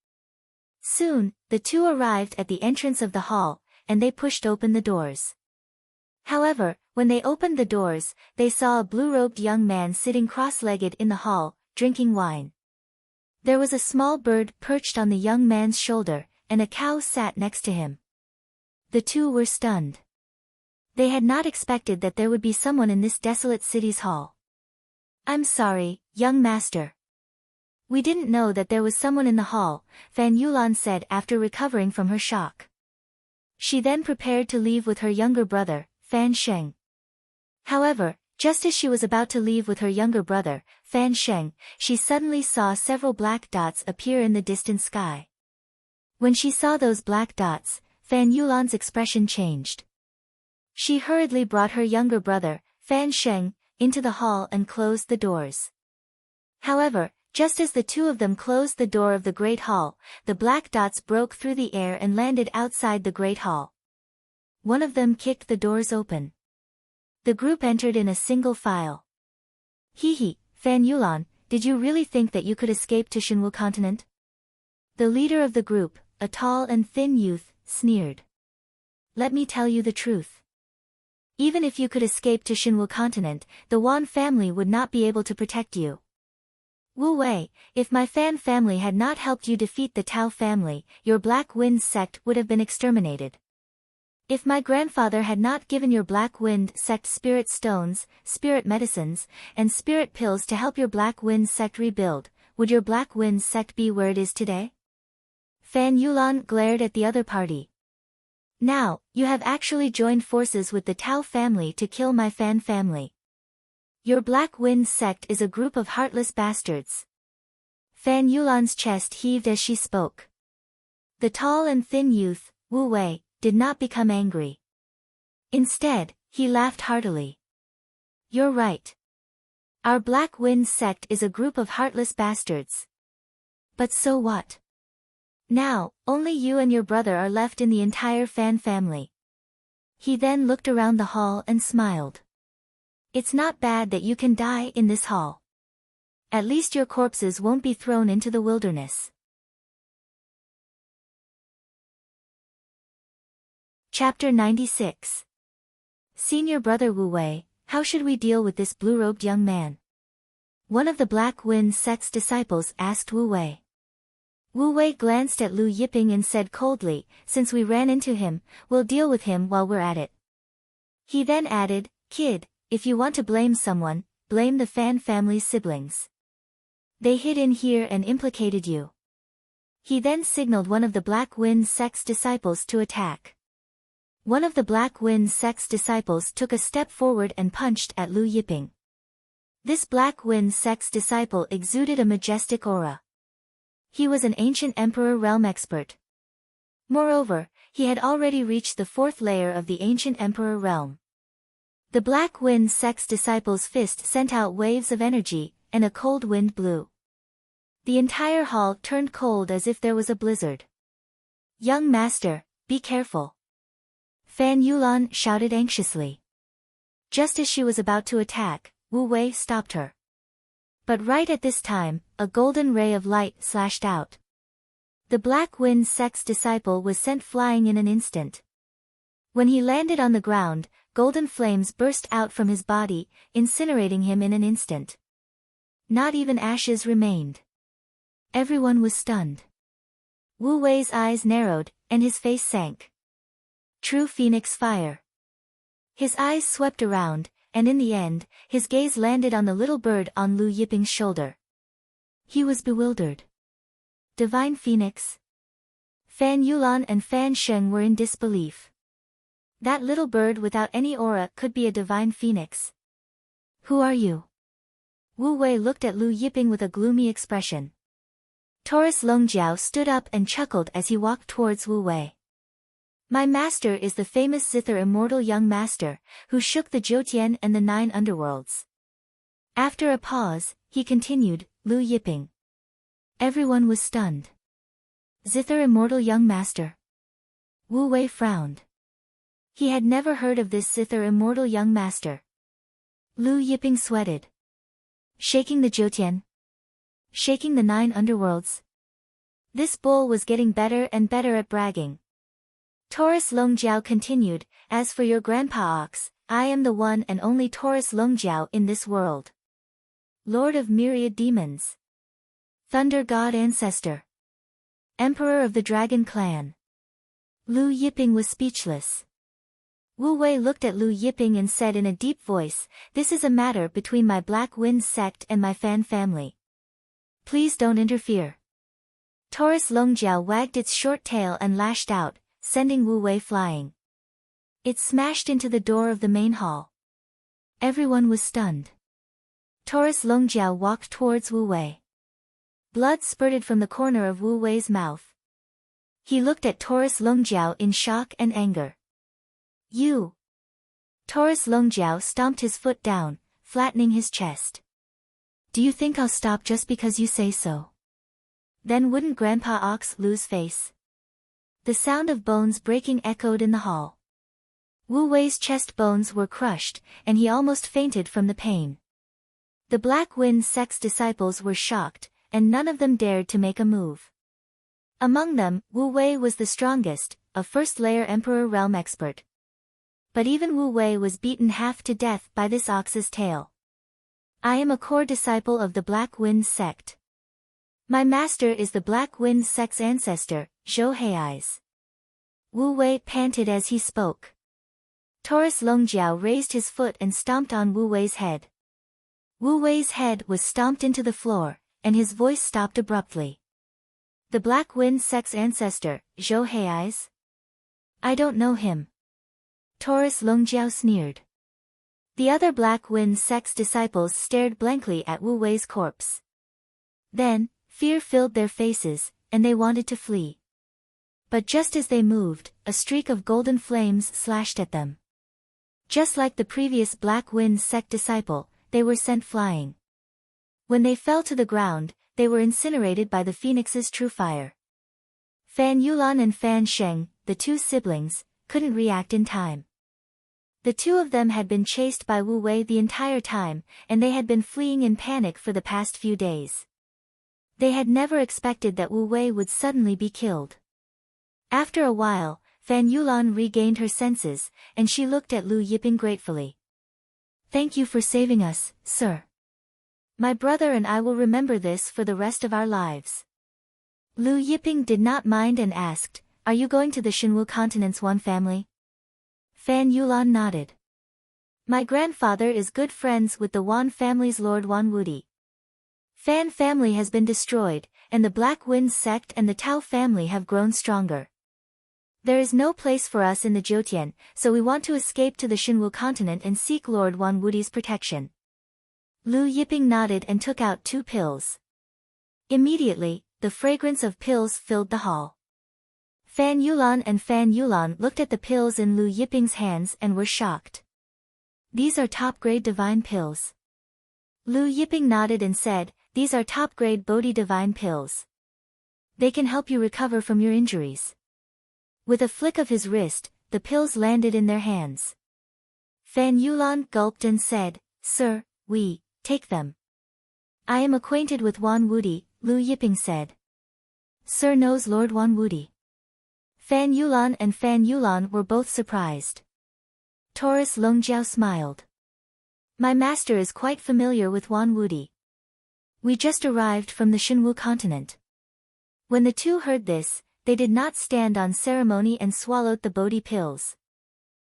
Soon, the two arrived at the entrance of the hall, and they pushed open the doors. However, when they opened the doors, they saw a blue-robed young man sitting cross-legged in the hall, drinking wine. There was a small bird perched on the young man's shoulder, and a cow sat next to him. The two were stunned. They had not expected that there would be someone in this desolate city's hall. "I'm sorry, young master. We didn't know that there was someone in the hall," Fan Yulan said after recovering from her shock. She then prepared to leave with her younger brother, Fan Sheng. However, just as she was about to leave with her younger brother, Fan Sheng, she suddenly saw several black dots appear in the distant sky. When she saw those black dots, Fan Yulan's expression changed. She hurriedly brought her younger brother, Fan Sheng, into the hall and closed the doors. However, just as the two of them closed the door of the Great Hall, the black dots broke through the air and landed outside the Great Hall. One of them kicked the doors open. The group entered in a single file. "Hee, Fan Yulan, did you really think that you could escape to Shinwu continent?" The leader of the group, a tall and thin youth, sneered. "Let me tell you the truth. Even if you could escape to Shinwu continent, the Wan family would not be able to protect you. Wu Wei, if my Fan family had not helped you defeat the Tao family, your Black Wind sect would have been exterminated. If my grandfather had not given your Black Wind sect spirit stones, spirit medicines, and spirit pills to help your Black Wind sect rebuild, would your Black Wind sect be where it is today?" Fan Yulan glared at the other party. "Now, you have actually joined forces with the Tao family to kill my Fan family. Your Black Wind sect is a group of heartless bastards." Fan Yulan's chest heaved as she spoke. The tall and thin youth, Wu Wei, did not become angry. Instead, he laughed heartily. "You're right. Our Black Wind sect is a group of heartless bastards. But so what? Now, only you and your brother are left in the entire Fan family." He then looked around the hall and smiled. "It's not bad that you can die in this hall. At least your corpses won't be thrown into the wilderness." Chapter 96. Senior Brother Wu Wei, how should we deal with this blue-robed young man? One of the Black Wind sect's disciples asked Wu Wei. Wu Wei glanced at Lu Yiping and said coldly, "Since we ran into him, we'll deal with him while we're at it." He then added, "Kid, if you want to blame someone, blame the Fan family's siblings. They hid in here and implicated you." He then signaled one of the Black Wind sect's disciples to attack. One of the Black Wind sect's disciples took a step forward and punched at Lu Yiping. This Black Wind sect's disciple exuded a majestic aura. He was an ancient Emperor realm expert. Moreover, he had already reached the 4th layer of the ancient Emperor realm. The Black Wind sect's disciple's fist sent out waves of energy, and a cold wind blew. The entire hall turned cold as if there was a blizzard. "Young master, be careful!" Fan Yulan shouted anxiously. Just as she was about to attack, Wu Wei stopped her. But right at this time, a golden ray of light slashed out. The Black Wind sect's disciple was sent flying in an instant. When he landed on the ground, golden flames burst out from his body, incinerating him in an instant. Not even ashes remained. Everyone was stunned. Wu Wei's eyes narrowed, and his face sank. True Phoenix fire. His eyes swept around, and in the end, his gaze landed on the little bird on Lu Yiping's shoulder. He was bewildered. Divine Phoenix? Fan Yulan and Fan Sheng were in disbelief. That little bird without any aura could be a divine phoenix. "Who are you?" Wu Wei looked at Lu Yiping with a gloomy expression. Taurus Longjiao stood up and chuckled as he walked towards Wu Wei. "My master is the famous Zither immortal young master, who shook the Jiutian and the 9 underworlds." After a pause, he continued, "Lu Yiping." Everyone was stunned. Zither immortal young master. Wu Wei frowned. He had never heard of this Zither immortal young master. Lu Yiping sweated. Shaking the Jiutian? Shaking the 9 underworlds? This bull was getting better and better at bragging. Taurus Longjiao continued, "As for your grandpa Ox, I am the one and only Taurus Longjiao in this world. Lord of myriad demons. Thunder God ancestor. Emperor of the Dragon clan." Lu Yiping was speechless. Wu Wei looked at Lu Yiping and said in a deep voice, "This is a matter between my Black Wind sect and my Fan family. Please don't interfere." Taurus Longjiao wagged its short tail and lashed out, sending Wu Wei flying. It smashed into the door of the main hall. Everyone was stunned. Taurus Longjiao walked towards Wu Wei. Blood spurted from the corner of Wu Wei's mouth. He looked at Taurus Longjiao in shock and anger. "You!" Taurus Longjiao stomped his foot down, flattening his chest. "Do you think I'll stop just because you say so? Then wouldn't Grandpa Ox lose face?" The sound of bones breaking echoed in the hall. Wu Wei's chest bones were crushed, and he almost fainted from the pain. The Black Wind sect's disciples were shocked, and none of them dared to make a move. Among them, Wu Wei was the strongest, a first-layer Emperor Realm expert. But even Wu Wei was beaten half to death by this ox's tail. "I am a core disciple of the Black Wind sect. My master is the Black Wind sect's ancestor, Zhou Hei's." Wu Wei panted as he spoke. Taurus Longjiao raised his foot and stomped on Wu Wei's head. Wu Wei's head was stomped into the floor, and his voice stopped abruptly. "The Black Wind sect's ancestor, Zhou Hei's? I don't know him." Taurus Longjiao sneered. The other Black Wind sect's disciples stared blankly at Wu Wei's corpse. Then, fear filled their faces, and they wanted to flee. But just as they moved, a streak of golden flames slashed at them. Just like the previous Black Wind sect disciple, they were sent flying. When they fell to the ground, they were incinerated by the phoenix's true fire. Fan Yulan and Fan Sheng, the two siblings, couldn't react in time. The two of them had been chased by Wu Wei the entire time, and they had been fleeing in panic for the past few days. They had never expected that Wu Wei would suddenly be killed. After a while, Fan Yulan regained her senses, and she looked at Lu Yiping gratefully. "Thank you for saving us, sir. My brother and I will remember this for the rest of our lives." Lu Yiping did not mind and asked, "Are you going to the Shinwu continent's Wan family?" Fan Yulan nodded. "My grandfather is good friends with the Wan family's Lord Wan Wudi. Fan family has been destroyed, and the Black Wind sect and the Tao family have grown stronger. There is no place for us in the Jotian, so we want to escape to the Shinwu continent and seek Lord Wan Wudi's protection." Lu Yiping nodded and took out 2 pills. Immediately, the fragrance of pills filled the hall. Fan Yulan looked at the pills in Lu Yiping's hands and were shocked. "These are top-grade divine pills." Lu Yiping nodded and said, "These are top-grade Bodhi divine pills. They can help you recover from your injuries." With a flick of his wrist, the pills landed in their hands. Fan Yulan gulped and said, "Sir, take them." "I am acquainted with Wan Wudi," Lu Yiping said. "Sir knows Lord Wan Wudi." Fan Yulan were both surprised. Taurus Longjiao smiled. "My master is quite familiar with Wan Wudi. We just arrived from the Shinwu continent." When the two heard this, they did not stand on ceremony and swallowed the Bodhi pills.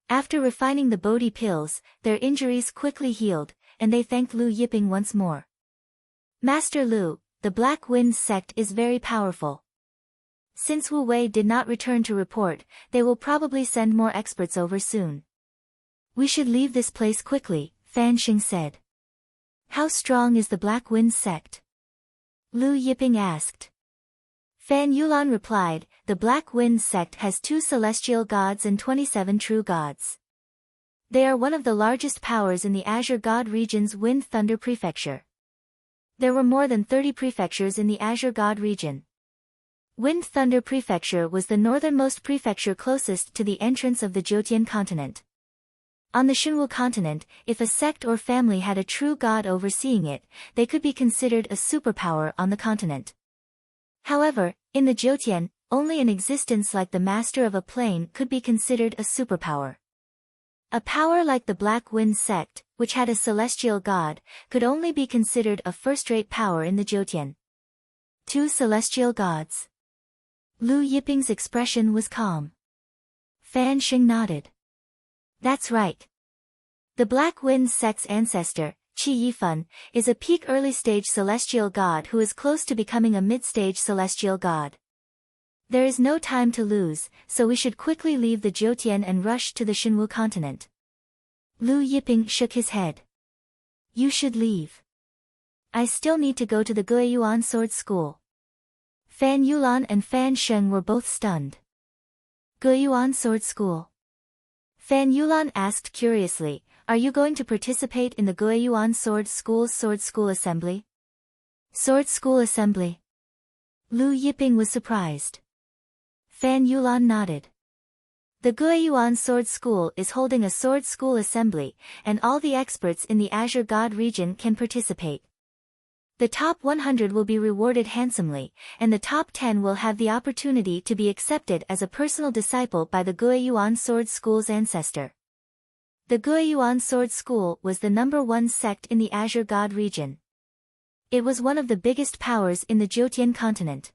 After refining the Bodhi pills, their injuries quickly healed, and they thanked Lu Yiping once more. "Master Lu, the Black Wind sect is very powerful. Since Wu Wei did not return to report, they will probably send more experts over soon. We should leave this place quickly," Fan Xing said. "How strong is the Black Wind sect?" Lu Yiping asked. Fan Yulan replied, "The Black Wind sect has 2 celestial gods and 27 true gods. They are one of the largest powers in the Azure God region's Wind Thunder Prefecture. There were more than 30 prefectures in the Azure God region. Wind Thunder Prefecture was the northernmost prefecture closest to the entrance of the Jotian continent. On the Shinwu continent, if a sect or family had a true god overseeing it, they could be considered a superpower on the continent. However, in the Jotian, only an existence like the master of a plane could be considered a superpower. A power like the Black Wind sect, which had a celestial god, could only be considered a first-rate power in the Jotian. 2 celestial gods. Lu Yiping's expression was calm. Fan Xing nodded. That's right. The Black Wind's sex ancestor, Qi Yifan, is a peak early-stage celestial god who is close to becoming a mid-stage celestial god. There is no time to lose, so we should quickly leave the Jiutian and rush to the Xinwu continent. Lu Yiping shook his head. You should leave. I still need to go to the Guiyuan sword school. Fan Yulan and Fan Sheng were both stunned. Guiyuan sword school? Fan Yulan asked curiously, are you going to participate in the Guiyuan sword school assembly? Sword school assembly? Lu Yiping was surprised. Fan Yulan nodded. The Guiyuan Sword School is holding a sword school assembly, and all the experts in the Azure God region can participate. The top 100 will be rewarded handsomely, and the top 10 will have the opportunity to be accepted as a personal disciple by the Guiyuan Sword School's ancestor. The Guiyuan Sword School was the #1 sect in the Azure God region. It was one of the biggest powers in the Jiutian continent.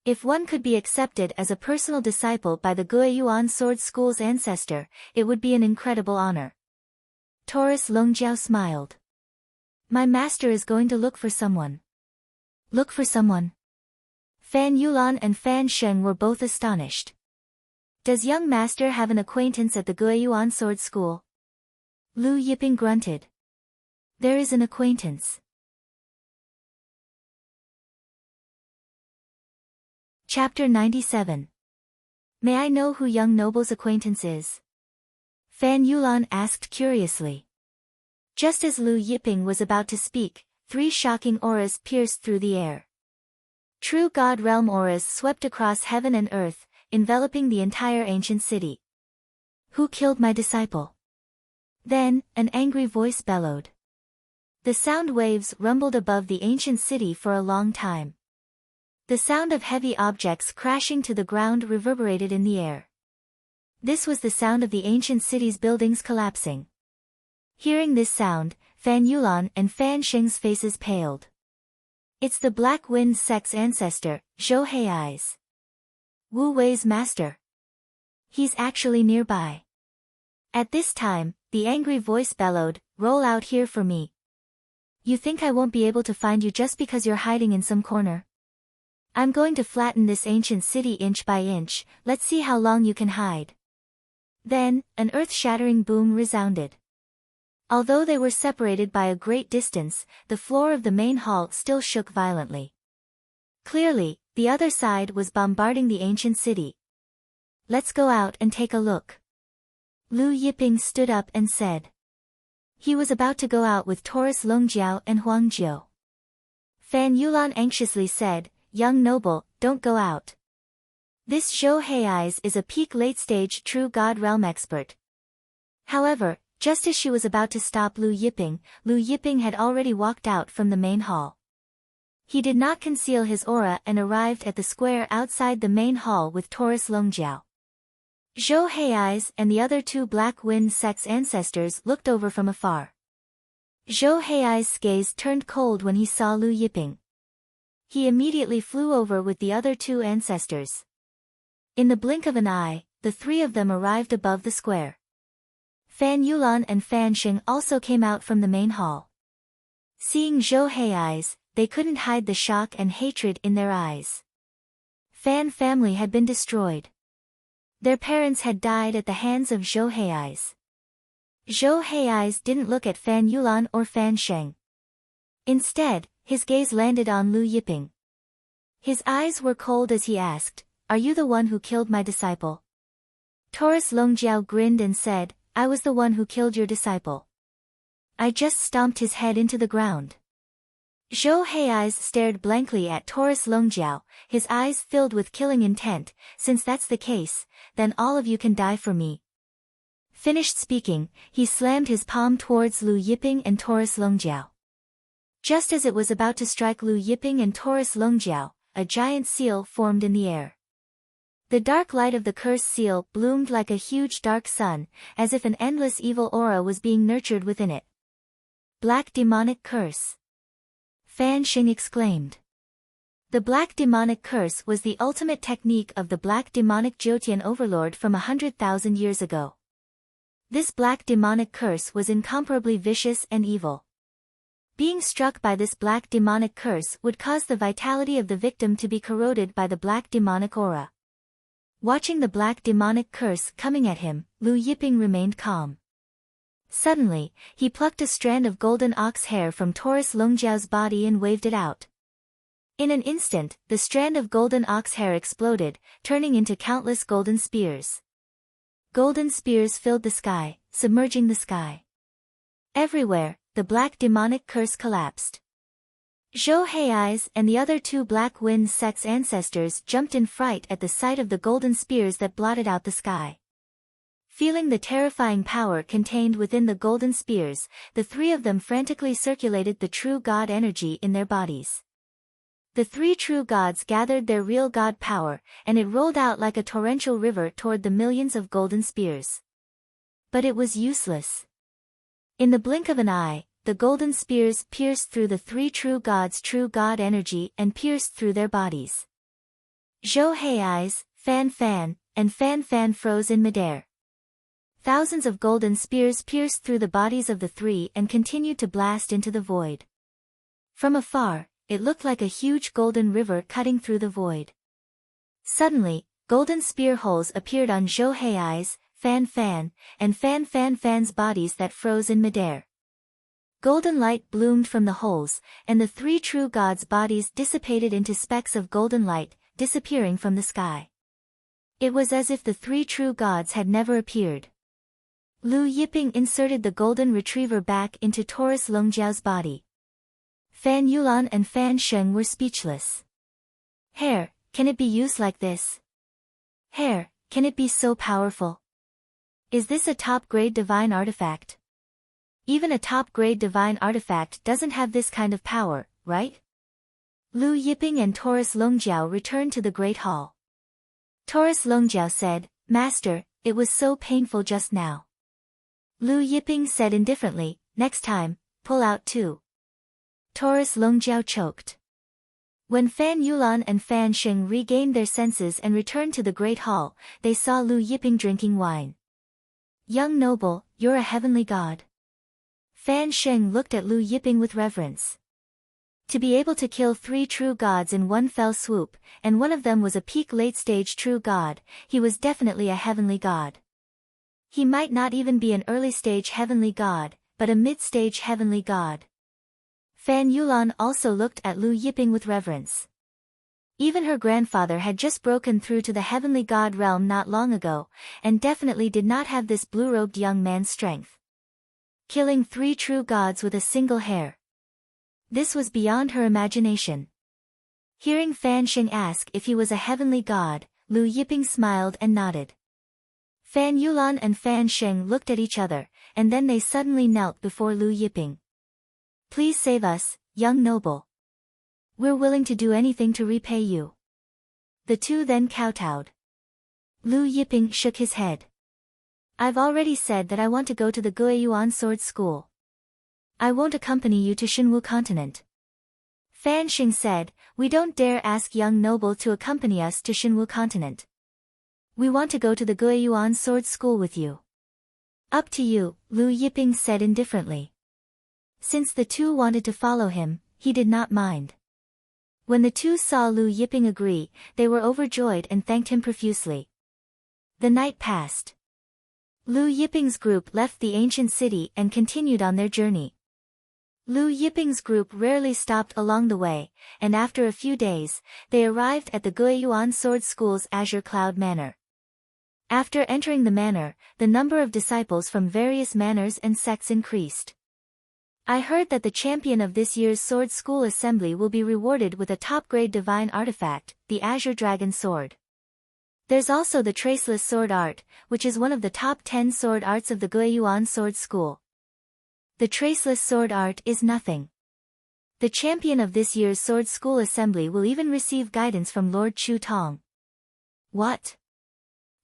If one could be accepted as a personal disciple by the Guiyuan Sword School's ancestor, it would be an incredible honor. Taurus Longjiao smiled. My master is going to look for someone. Look for someone? Fan Yulan and Fan Sheng were both astonished. Does young master have an acquaintance at the Guiyuan Sword School? Lu Yiping grunted. There is an acquaintance. Chapter 97. May I know who young noble's acquaintance is? Fan Yulan asked curiously. Just as Lu Yiping was about to speak, 3 shocking auras pierced through the air. True God realm auras swept across heaven and earth, enveloping the entire ancient city. Who killed my disciple? Then, an angry voice bellowed. The sound waves rumbled above the ancient city for a long time. The sound of heavy objects crashing to the ground reverberated in the air. This was the sound of the ancient city's buildings collapsing. Hearing this sound, Fan Yulan and Fan Sheng's faces paled. It's the Black Wind sect's ancestor, Zhou Hei's. Wu Wei's master. He's actually nearby. At this time, the angry voice bellowed, roll out here for me. You think I won't be able to find you just because you're hiding in some corner? I'm going to flatten this ancient city inch by inch, let's see how long you can hide. Then, an earth-shattering boom resounded. Although they were separated by a great distance, the floor of the main hall still shook violently. Clearly, the other side was bombarding the ancient city. Let's go out and take a look. Lu Yiping stood up and said. He was about to go out with Taurus Longjiao and Huang Jiu. Fan Yulan anxiously said, Young noble, don't go out. This Zhou Hei's is a peak late-stage true God realm expert. However, just as she was about to stop Lu Yiping had already walked out from the main hall. He did not conceal his aura and arrived at the square outside the main hall with Taurus Longjiao. Zhou Hei's and the other 2 Black Wind sect's ancestors looked over from afar. Zhou Hei's gaze turned cold when he saw Lu Yiping. He immediately flew over with the other 2 ancestors. In the blink of an eye, the 3 of them arrived above the square. Fan Yulan and Fan Sheng also came out from the main hall. Seeing Zhou Hei's, they couldn't hide the shock and hatred in their eyes. Fan family had been destroyed. Their parents had died at the hands of Zhou Hei's. Zhou Hei's didn't look at Fan Yulan or Fan Sheng. Instead, his gaze landed on Lu Yiping. His eyes were cold as he asked, Are you the one who killed my disciple? Taurus Longjiao grinned and said, I was the one who killed your disciple. I just stomped his head into the ground. Zhou Hei's stared blankly at Taurus Longjiao, his eyes filled with killing intent. Since that's the case, then all of you can die for me. Finished speaking, he slammed his palm towards Lu Yiping and Taurus Longjiao. Just as it was about to strike Lu Yiping and Taurus Longjiao, a giant seal formed in the air. The dark light of the cursed seal bloomed like a huge dark sun, as if an endless evil aura was being nurtured within it. Black demonic curse. Fan Sheng exclaimed. The black demonic curse was the ultimate technique of the black demonic Jiutian overlord from 100,000 years ago. This black demonic curse was incomparably vicious and evil. Being struck by this black demonic curse would cause the vitality of the victim to be corroded by the black demonic aura. Watching the black demonic curse coming at him, Lu Yiping remained calm. Suddenly, he plucked a strand of golden ox hair from Taurus Longjiao's body and waved it out. In an instant, the strand of golden ox hair exploded, turning into countless golden spears. Golden spears filled the sky, submerging the sky. Everywhere, the black demonic curse collapsed. Zhou Hei's and the other two Black Wind sect's ancestors jumped in fright at the sight of the golden spears that blotted out the sky. Feeling the terrifying power contained within the golden spears, the three of them frantically circulated the true god energy in their bodies. The three true gods gathered their real god power, and it rolled out like a torrential river toward the millions of golden spears. But it was useless. In the blink of an eye, the golden spears pierced through the three true gods' true god energy and pierced through their bodies. Zhou Hei's, Fan Fan, and Fan Fan froze in midair. Thousands of golden spears pierced through the bodies of the three and continued to blast into the void. From afar, it looked like a huge golden river cutting through the void. Suddenly, golden spear holes appeared on Zhou Hei's, Fan Fan, and Fan Fan Fan's bodies that froze in midair. Golden light bloomed from the holes, and the three true gods' bodies dissipated into specks of golden light, disappearing from the sky. It was as if the three true gods had never appeared. Lu Yiping inserted the golden retriever back into Taurus Longjiao's body. Fan Yulan and Fan Sheng were speechless. Hair, can it be used like this? Hair, can it be so powerful? Is this a top-grade divine artifact? Even a top-grade divine artifact doesn't have this kind of power, right? Lu Yiping and Taurus Longjiao returned to the Great Hall. Taurus Longjiao said, Master, it was so painful just now. Lu Yiping said indifferently, next time, pull out too. Taurus Longjiao choked. When Fan Yulan and Fan Sheng regained their senses and returned to the Great Hall, they saw Lu Yiping drinking wine. Young noble, you're a heavenly god. Fan Sheng looked at Lu Yiping with reverence. To be able to kill three true gods in one fell swoop, and one of them was a peak late-stage true god, he was definitely a heavenly god. He might not even be an early-stage heavenly god, but a mid-stage heavenly god. Fan Yulan also looked at Lu Yiping with reverence. Even her grandfather had just broken through to the heavenly god realm not long ago, and definitely did not have this blue-robed young man's strength. Killing three true gods with a single hair. This was beyond her imagination. Hearing Fan Sheng ask if he was a heavenly god, Lu Yiping smiled and nodded. Fan Yulan and Fan Sheng looked at each other, and then they suddenly knelt before Lu Yiping. Please save us, young noble. We're willing to do anything to repay you. The two then kowtowed. Lu Yiping shook his head. I've already said that I want to go to the Guiyuan Sword School. I won't accompany you to Xinwu Continent. Fan Sheng said, we don't dare ask young noble to accompany us to Xinwu Continent. We want to go to the Guiyuan Sword School with you. Up to you, Lu Yiping said indifferently. Since the two wanted to follow him, he did not mind. When the two saw Lu Yiping agree, they were overjoyed and thanked him profusely. The night passed. Lu Yiping's group left the ancient city and continued on their journey. Lu Yiping's group rarely stopped along the way, and after a few days, they arrived at the Guiyuan Sword School's Azure Cloud Manor. After entering the manor, the number of disciples from various manors and sects increased. I heard that the champion of this year's Sword School Assembly will be rewarded with a top-grade divine artifact, the Azure Dragon Sword. There's also the Traceless Sword Art, which is one of the top 10 sword arts of the Guiyuan Sword School. The Traceless Sword Art is nothing. The champion of this year's Sword School Assembly will even receive guidance from Lord Chu Tong. What?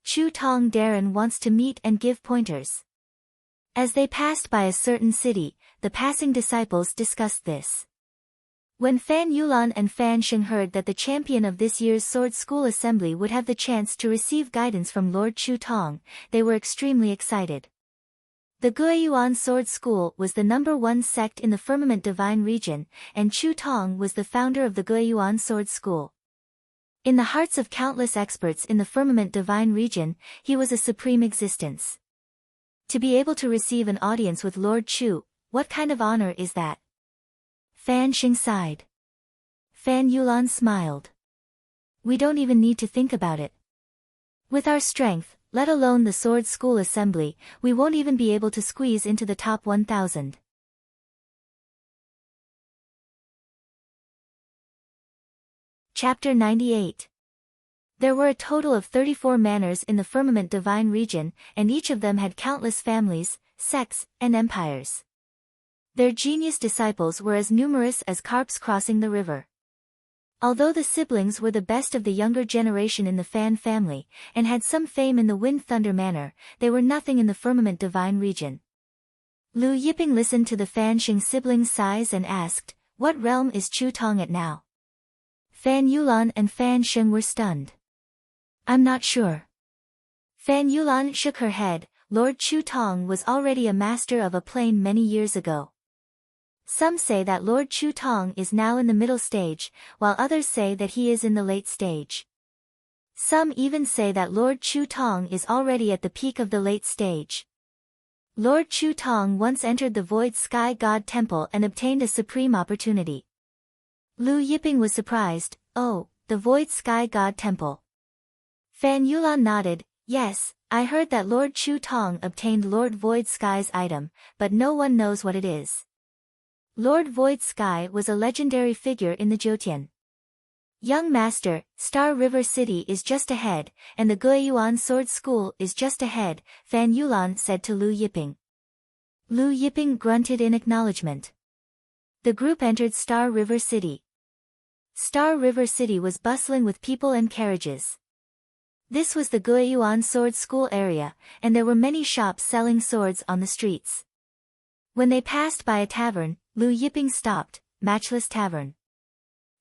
Chu Tong Darren wants to meet and give pointers. As they passed by a certain city, the passing disciples discussed this. When Fan Yulan and Fan Sheng heard that the champion of this year's Sword School Assembly would have the chance to receive guidance from Lord Chu Tong, they were extremely excited. The Guiyuan Sword School was the #1 sect in the Firmament Divine region, and Chu Tong was the founder of the Guiyuan Sword School. In the hearts of countless experts in the Firmament Divine region, he was a supreme existence. To be able to receive an audience with Lord Chu, what kind of honor is that? Fan Xing sighed. Fan Yulan smiled. We don't even need to think about it. With our strength, let alone the Sword School Assembly, we won't even be able to squeeze into the top 1,000. Chapter 98. There were a total of 34 manors in the Firmament Divine region, and each of them had countless families, sects, and empires. Their genius disciples were as numerous as carps crossing the river. Although the siblings were the best of the younger generation in the Fan family, and had some fame in the Wind Thunder Manor, they were nothing in the Firmament Divine region. Lu Yiping listened to the Fan Xing siblings' sighs and asked, what realm is Chu Tong at now? Fan Yulan and Fan Xing were stunned. I'm not sure. Fan Yulan shook her head. Lord Chu Tong was already a master of a plane many years ago. Some say that Lord Chu Tong is now in the middle stage, while others say that he is in the late stage. Some even say that Lord Chu Tong is already at the peak of the late stage. Lord Chu Tong once entered the Void Sky God Temple and obtained a supreme opportunity. Lu Yiping was surprised. Oh, the Void Sky God Temple. Fan Yulan nodded. Yes, I heard that Lord Chu Tong obtained Lord Void Sky's item, but no one knows what it is. Lord Void Sky was a legendary figure in the Jyotian. Young Master, Star River City is just ahead, and the Guiyuan Sword School is just ahead, Fan Yulan said to Lu Yiping. Lu Yiping grunted in acknowledgement. The group entered Star River City. Star River City was bustling with people and carriages. This was the Guiyuan Sword School area, and there were many shops selling swords on the streets. When they passed by a tavern, Lu Yiping stopped. Matchless Tavern.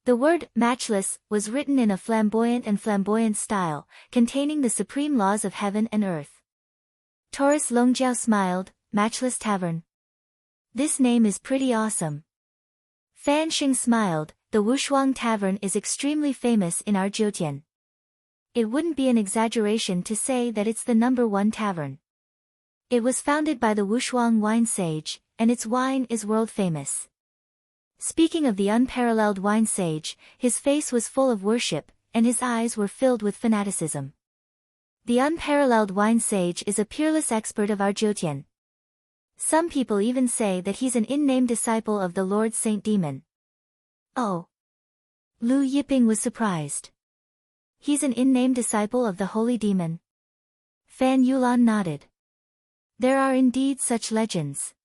The word matchless was written in a flamboyant style, containing the supreme laws of heaven and earth. Taurus Longjiao smiled. Matchless Tavern. This name is pretty awesome. Fan Xing smiled. The Wushuang Tavern is extremely famous in our Jyotian. It wouldn't be an exaggeration to say that it's the #1 tavern. It was founded by the Wushuang wine sage, and its wine is world famous. Speaking of the unparalleled wine sage, his face was full of worship, and his eyes were filled with fanaticism. The unparalleled wine sage is a peerless expert of our Jyotian. Some people even say that he's an in-name disciple of the Lord Saint Demon. Oh. Lu Yiping was surprised. He's an in-name disciple of the Holy Demon. Fan Yulan nodded. There are indeed such legends.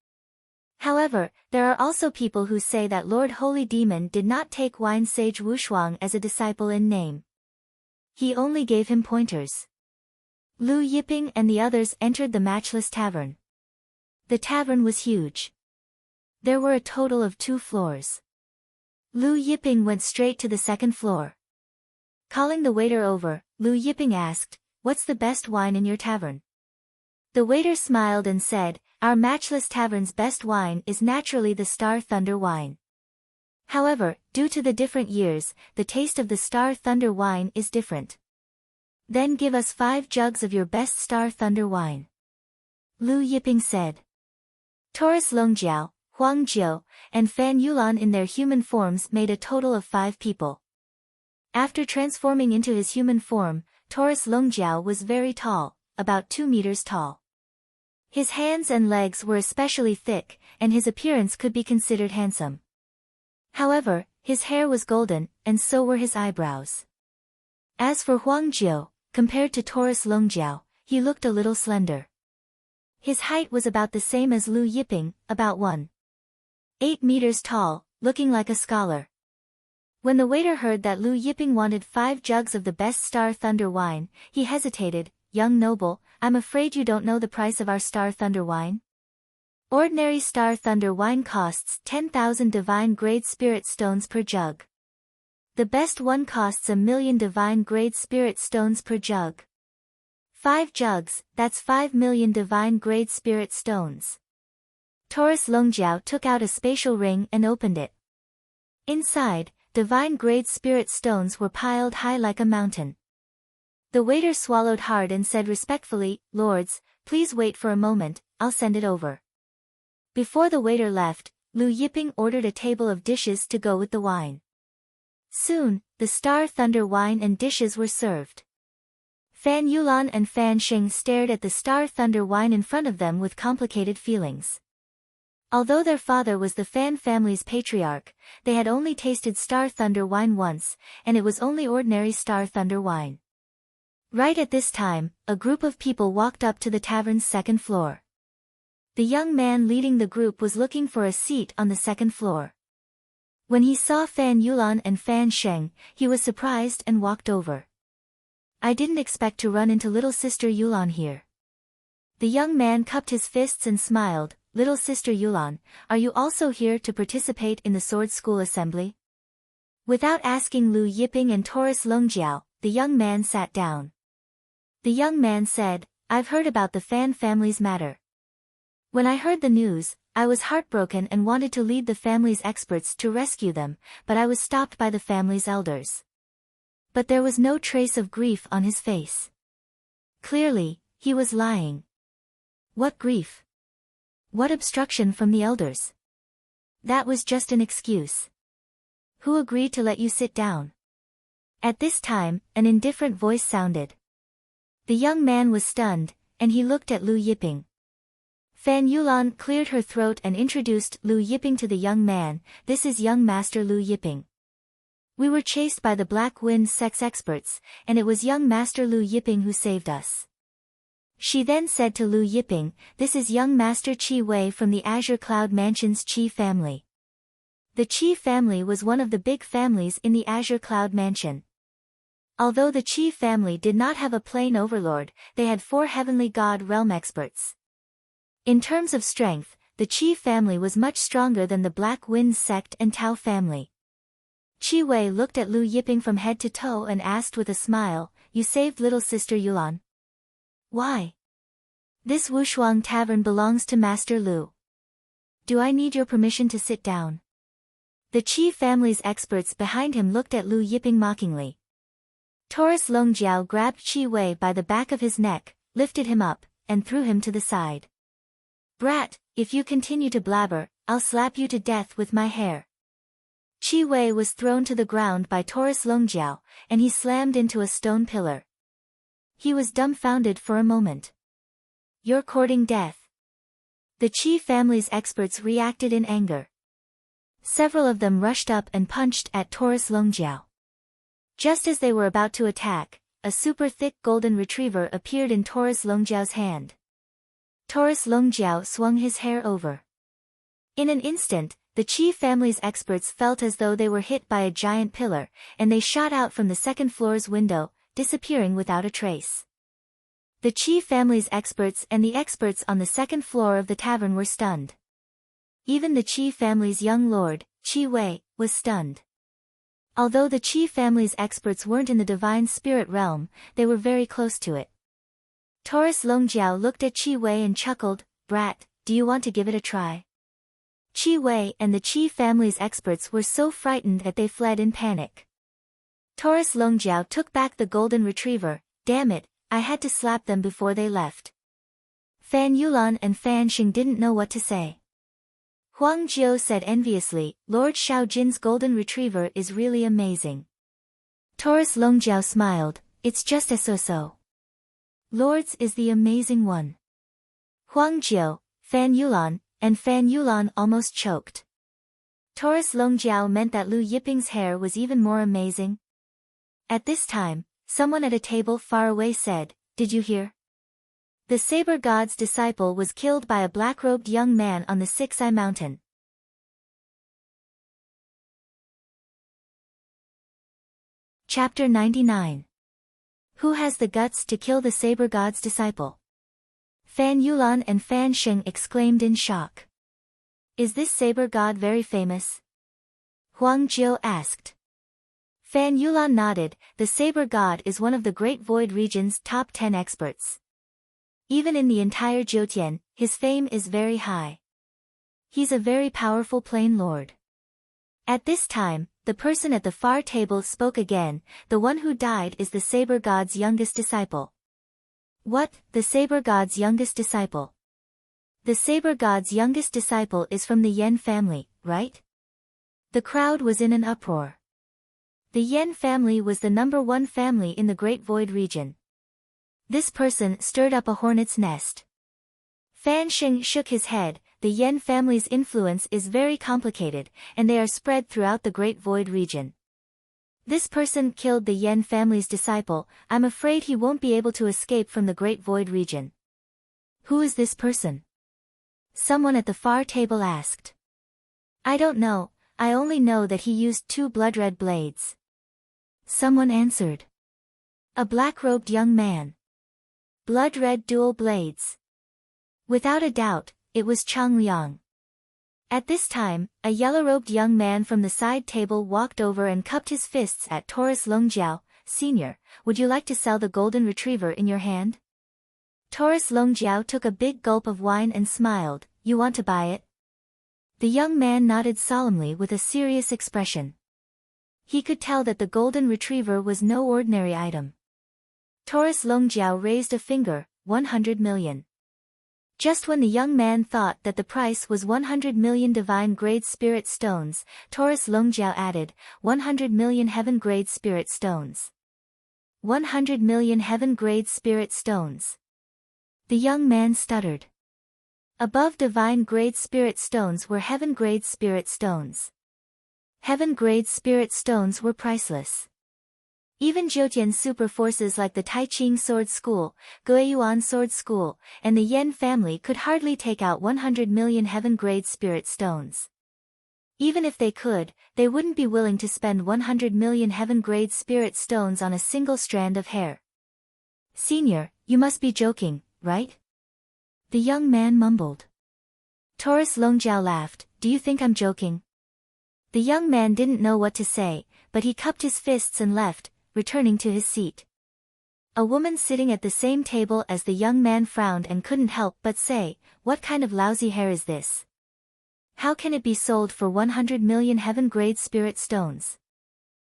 However, there are also people who say that Lord Holy Demon did not take wine sage Wushuang as a disciple in name. He only gave him pointers. Lu Yiping and the others entered the Matchless Tavern. The tavern was huge. There were a total of 2 floors. Lu Yiping went straight to the second floor. Calling the waiter over, Lu Yiping asked, "What's the best wine in your tavern?" The waiter smiled and said, "Our Matchless Tavern's best wine is naturally the Star Thunder wine. However, due to the different years, the taste of the Star Thunder wine is different. Then give us 5 jugs of your best Star Thunder wine." Lu Yiping said. Taurus Longjiao, Huang Jiu, and Fan Yulan in their human forms made a total of 5 people. After transforming into his human form, Taurus Longjiao was very tall, about 2 meters tall. His hands and legs were especially thick, and his appearance could be considered handsome. However, his hair was golden, and so were his eyebrows. As for Huang Jiu, compared to Taurus Longjiao, he looked a little slender. His height was about the same as Lu Yiping, about 1.8 meters tall, looking like a scholar. When the waiter heard that Lu Yiping wanted 5 jugs of the best Star Thunder wine, he hesitated. "Young noble, I'm afraid you don't know the price of our Star Thunder wine? Ordinary Star Thunder wine costs 10,000 divine grade spirit stones per jug. The best one costs 1,000,000 divine grade spirit stones per jug." 5 jugs, that's 5 million divine grade spirit stones. Taurus Longjiao took out a spatial ring and opened it. Inside, divine grade spirit stones were piled high like a mountain. The waiter swallowed hard and said respectfully, "Lords, please wait for a moment, I'll send it over." Before the waiter left, Lu Yiping ordered a table of dishes to go with the wine. Soon, the Star Thunder wine and dishes were served. Fan Yulan and Fan Xing stared at the Star Thunder wine in front of them with complicated feelings. Although their father was the Fan family's patriarch, they had only tasted Star Thunder wine once, and it was only ordinary Star Thunder wine. Right at this time, a group of people walked up to the tavern's second floor. The young man leading the group was looking for a seat on the second floor. When he saw Fan Yulan and Fan Sheng, he was surprised and walked over. "I didn't expect to run into little sister Yulan here." The young man cupped his fists and smiled. "Little sister Yulan, are you also here to participate in the sword school assembly?" Without asking Lu Yiping and Taurus Longjiao, the young man sat down. The young man said, "I've heard about the Fan family's matter. When I heard the news, I was heartbroken and wanted to lead the family's experts to rescue them, but I was stopped by the family's elders." But there was no trace of grief on his face. Clearly, he was lying. What grief? What obstruction from the elders? That was just an excuse. "Who agreed to let you sit down?" At this time, an indifferent voice sounded. The young man was stunned, and he looked at Lu Yiping. Fan Yulan cleared her throat and introduced Lu Yiping to the young man. "This is young Master Lu Yiping. We were chased by the Black Wind sex experts, and it was young Master Lu Yiping who saved us." She then said to Lu Yiping, "This is young Master Qi Wei from the Azure Cloud Mansion's Qi family." The Qi family was one of the big families in the Azure Cloud Mansion. Although the Qi family did not have a plain overlord, they had 4 heavenly god realm experts. In terms of strength, the Qi family was much stronger than the Black Wind sect and Tao family. Qi Wei looked at Lu Yiping from head to toe and asked with a smile, "You saved little sister Yulan? Why? This Wushuang tavern belongs to Master Lu. Do I need your permission to sit down?" The Qi family's experts behind him looked at Lu Yiping mockingly. Taurus Longjiao grabbed Qi Wei by the back of his neck, lifted him up, and threw him to the side. "Brat, if you continue to blabber, I'll slap you to death with my hair." Qi Wei was thrown to the ground by Taurus Longjiao, and he slammed into a stone pillar. He was dumbfounded for a moment. "You're courting death." The Qi family's experts reacted in anger. Several of them rushed up and punched at Taurus Longjiao. Just as they were about to attack, a super thick golden retriever appeared in Taurus Longjiao's hand. Taurus Longjiao swung his hair over. In an instant, the Qi family's experts felt as though they were hit by a giant pillar, and they shot out from the second floor's window, disappearing without a trace. The Qi family's experts and the experts on the second floor of the tavern were stunned. Even the Qi family's young lord, Qi Wei, was stunned. Although the Qi family's experts weren't in the divine spirit realm, they were very close to it. Taurus Longjiao looked at Qi Wei and chuckled, "Brat, do you want to give it a try?" Qi Wei and the Qi family's experts were so frightened that they fled in panic. Taurus Longjiao took back the golden retriever. "Damn it, I had to slap them before they left." Fan Yulan and Fan Xing didn't know what to say. Huang Jiu said enviously, "Lord Xiaojin's golden retriever is really amazing." Taurus Longjiao smiled, "It's just a so-so. Lord's is the amazing one." Huang Jiu, Fan Yulan, and Fan Yulan almost choked. Taurus Longjiao meant that Lu Yiping's hair was even more amazing. At this time, someone at a table far away said, "Did you hear? The Saber God's disciple was killed by a black-robed young man on the Six-Eye Mountain." Chapter 99. Who has the guts to kill the Saber God's disciple? Fan Yulan and Fan Xing exclaimed in shock. "Is this Saber God very famous?" Huang Jiu asked. Fan Yulan nodded. The saber god is one of the Great Void region's top 10 experts. Even in the entire Jiutian, his fame is very high. He's a very powerful plain lord. At this time, the person at the far table spoke again. The one who died is the saber god's youngest disciple. What? The saber god's youngest disciple? The saber god's youngest disciple is from the Yen family, right? The crowd was in an uproar. The Yen family was the #1 family in the Great Void region. This person stirred up a hornet's nest. Fan Sheng shook his head. The Yen family's influence is very complicated, and they are spread throughout the Great Void region. This person killed the Yen family's disciple. I'm afraid he won't be able to escape from the Great Void region. Who is this person? Someone at the far table asked. I don't know, I only know that he used 2 blood-red blades. Someone answered. A black-robed young man. Blood-red dual blades. Without a doubt, it was Chang Liang. At this time, a yellow-robed young man from the side table walked over and cupped his fists at Taurus Longjiao. Senior, would you like to sell the golden retriever in your hand? Taurus Longjiao took a big gulp of wine and smiled. You want to buy it? The young man nodded solemnly with a serious expression. He could tell that the golden retriever was no ordinary item. Taurus Longjiao raised a finger. 100 million. Just when the young man thought that the price was 100 million divine-grade spirit stones, Taurus Longjiao added, 100 million heaven-grade spirit stones. 100 million heaven-grade spirit stones. The young man stuttered. Above divine-grade spirit stones were heaven-grade spirit stones. Heaven-grade spirit stones were priceless. Even Jiutian super forces like the Taiqing Sword School, Guiyuan Sword School, and the Yen family could hardly take out 100 million heaven-grade spirit stones. Even if they could, they wouldn't be willing to spend 100 million heaven-grade spirit stones on a single strand of hair. Senior, you must be joking, right? The young man mumbled. Taurus Longjiao laughed. Do you think I'm joking? The young man didn't know what to say, but he cupped his fists and left, returning to his seat. A woman sitting at the same table as the young man frowned and couldn't help but say, what kind of lousy hair is this? How can it be sold for 100 million heaven-grade spirit stones?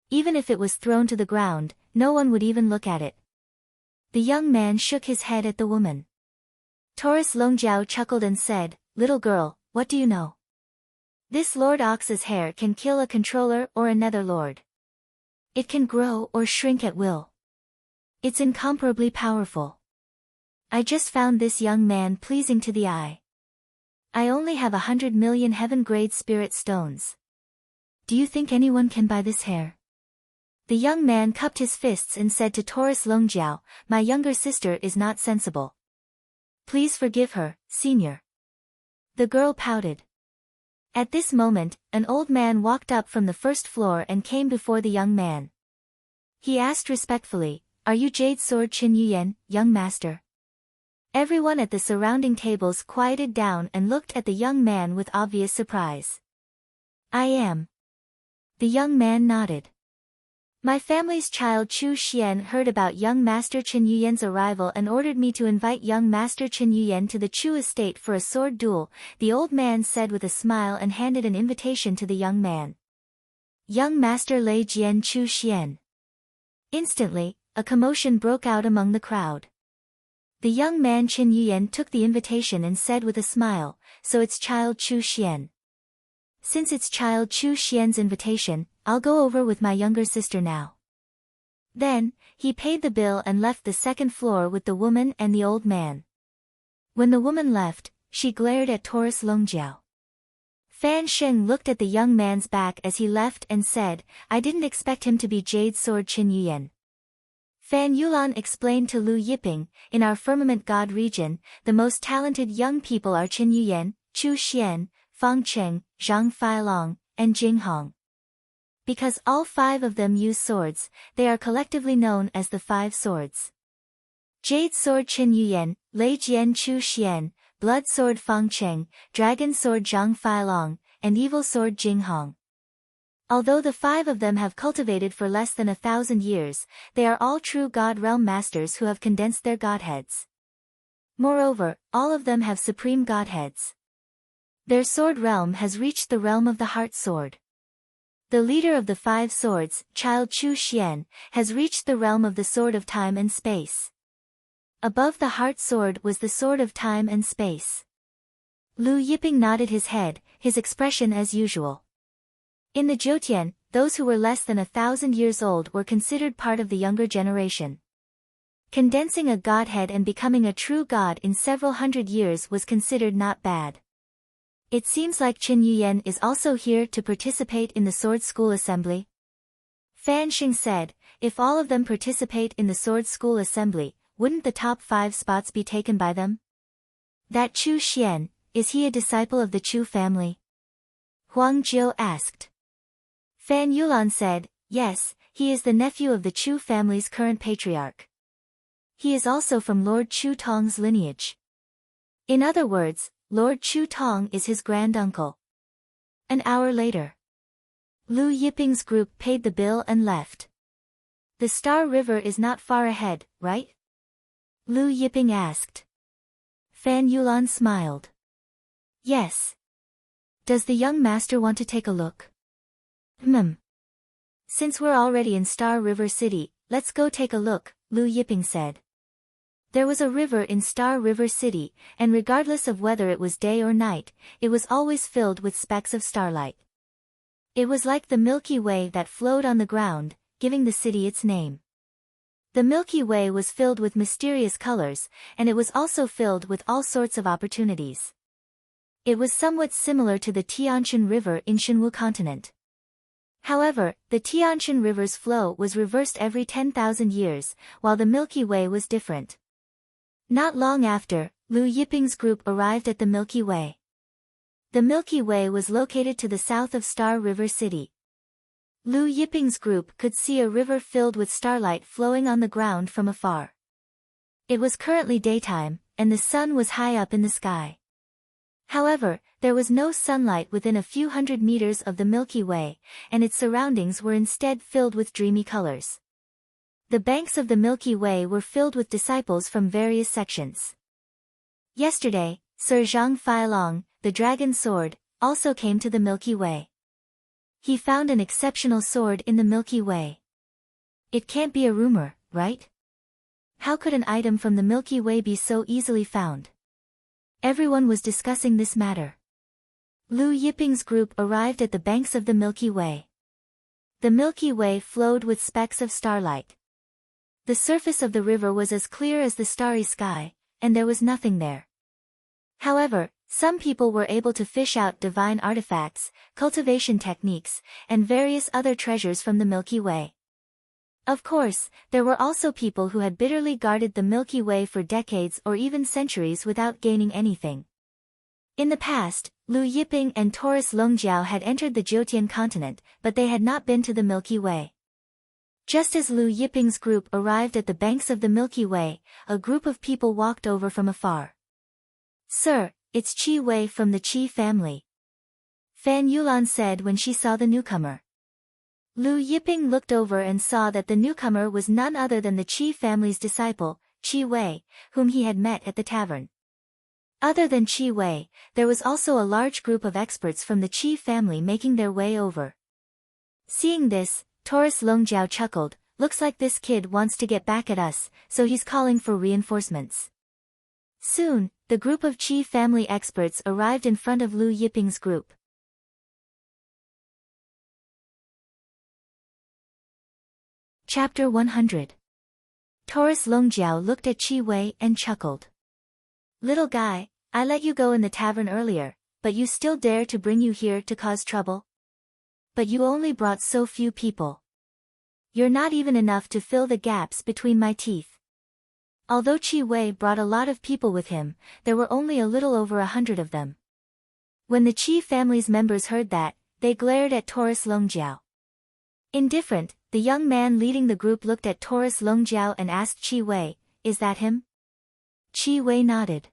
Even if it was thrown to the ground, no one would even look at it. The young man shook his head at the woman. Taurus Longjiao chuckled and said, little girl, what do you know? This Lord Ox's hair can kill a controller or another lord. It can grow or shrink at will. It's incomparably powerful. I just found this young man pleasing to the eye. I only have 100 million heaven-grade spirit stones. Do you think anyone can buy this hair? The young man cupped his fists and said to Taurus Longjiao, my younger sister is not sensible. Please forgive her, senior. The girl pouted. At this moment, an old man walked up from the first floor and came before the young man. He asked respectfully, are you Jade Sword Qin Yuyan, young master? Everyone at the surrounding tables quieted down and looked at the young man with obvious surprise. I am. The young man nodded. My family's child Chu Xian heard about young Master Qin Yuyan's arrival and ordered me to invite young Master Qin Yuyan to the Chu estate for a sword duel, the old man said with a smile and handed an invitation to the young man. Young Master Lei Jian Chu Xian. Instantly, a commotion broke out among the crowd. The young man Qin Yuyan took the invitation and said with a smile, so it's child Chu Xian. Since it's child Chu Xian's invitation, I'll go over with my younger sister now. Then, he paid the bill and left the second floor with the woman and the old man. When the woman left, she glared at Taurus Longjiao. Fan Sheng looked at the young man's back as he left and said, I didn't expect him to be Jade Sword Qin Yuyan. Fan Yulan explained to Lu Yiping, in our Firmament God region, the most talented young people are Qin Yuyan, Chu Xian, Fang Cheng, Zhang Feilong, and Jing Hong. Because all 5 of them use swords, they are collectively known as the 5 swords. Jade Sword Qin Yuyan, Lei Jian Chu Xian, Blood Sword Fang Cheng, Dragon Sword Zhang Feilong, and Evil Sword Jing Hong. Although the 5 of them have cultivated for less than 1,000 years, they are all true God realm masters who have condensed their godheads. Moreover, all of them have supreme godheads. Their sword realm has reached the realm of the heart sword. The leader of the 5 swords, child Chu Xian, has reached the realm of the sword of time and space. Above the heart sword was the sword of time and space. Lu Yiping nodded his head, his expression as usual. In the Zhoutian, those who were less than 1,000 years old were considered part of the younger generation. Condensing a godhead and becoming a true god in several hundred years was considered not bad. It seems like Qin Yuyan is also here to participate in the sword school assembly. Fan Xing said, if all of them participate in the sword school assembly, wouldn't the top 5 spots be taken by them? That Chu Xian, is he a disciple of the Chu family? Huang Jiu asked. Fan Yulan said, yes, he is the nephew of the Chu family's current patriarch. He is also from Lord Chu Tong's lineage. In other words, Lord Chu Tong is his granduncle. An hour later, Lu Yiping's group paid the bill and left. The Star River is not far ahead, right? Lu Yiping asked. Fan Yulan smiled. Yes. Does the young master want to take a look? Since we're already in Star River City, let's go take a look, Lu Yiping said. There was a river in Star River City, and regardless of whether it was day or night, it was always filled with specks of starlight. It was like the Milky Way that flowed on the ground, giving the city its name. The Milky Way was filled with mysterious colors, and it was also filled with all sorts of opportunities. It was somewhat similar to the Tianshan River in Shenwu continent. However, the Tianshan River's flow was reversed every 10,000 years, while the Milky Way was different. Not long after, Lu Yiping's group arrived at the Milky Way. The Milky Way was located to the south of Star River City. Lu Yiping's group could see a river filled with starlight flowing on the ground from afar. It was currently daytime, and the sun was high up in the sky. However, there was no sunlight within a few hundred meters of the Milky Way, and its surroundings were instead filled with dreamy colors. The banks of the Milky Way were filled with disciples from various sections. Yesterday, Sir Zhang Feilong, the dragon sword, also came to the Milky Way. He found an exceptional sword in the Milky Way. It can't be a rumor, right? How could an item from the Milky Way be so easily found? Everyone was discussing this matter. Lu Yiping's group arrived at the banks of the Milky Way. The Milky Way flowed with specks of starlight. The surface of the river was as clear as the starry sky, and there was nothing there. However, some people were able to fish out divine artifacts, cultivation techniques, and various other treasures from the Milky Way. Of course, there were also people who had bitterly guarded the Milky Way for decades or even centuries without gaining anything. In the past, Lu Yiping and Taurus Longjiao had entered the Zhoutian continent, but they had not been to the Milky Way. Just as Lu Yiping's group arrived at the banks of the Milky Way, a group of people walked over from afar. Sir, it's Qi Wei from the Qi family. Fan Yulan said when she saw the newcomer. Lu Yiping looked over and saw that the newcomer was none other than the Qi family's disciple, Qi Wei, whom he had met at the tavern. Other than Qi Wei, there was also a large group of experts from the Qi family making their way over. Seeing this, Taurus Longjiao chuckled, looks like this kid wants to get back at us, so he's calling for reinforcements. Soon, the group of Qi family experts arrived in front of Lu Yiping's group. Chapter 100. Taurus Longjiao looked at Qi Wei and chuckled. Little guy, I let you go in the tavern earlier, but you still dare to bring you here to cause trouble? But you only brought so few people. You're not even enough to fill the gaps between my teeth. Although Qi Wei brought a lot of people with him, there were only a little over 100 of them. When the Qi family's members heard that, they glared at Taurus Longjiao. Indifferent, the young man leading the group looked at Taurus Longjiao and asked Qi Wei, is that him? Qi Wei nodded.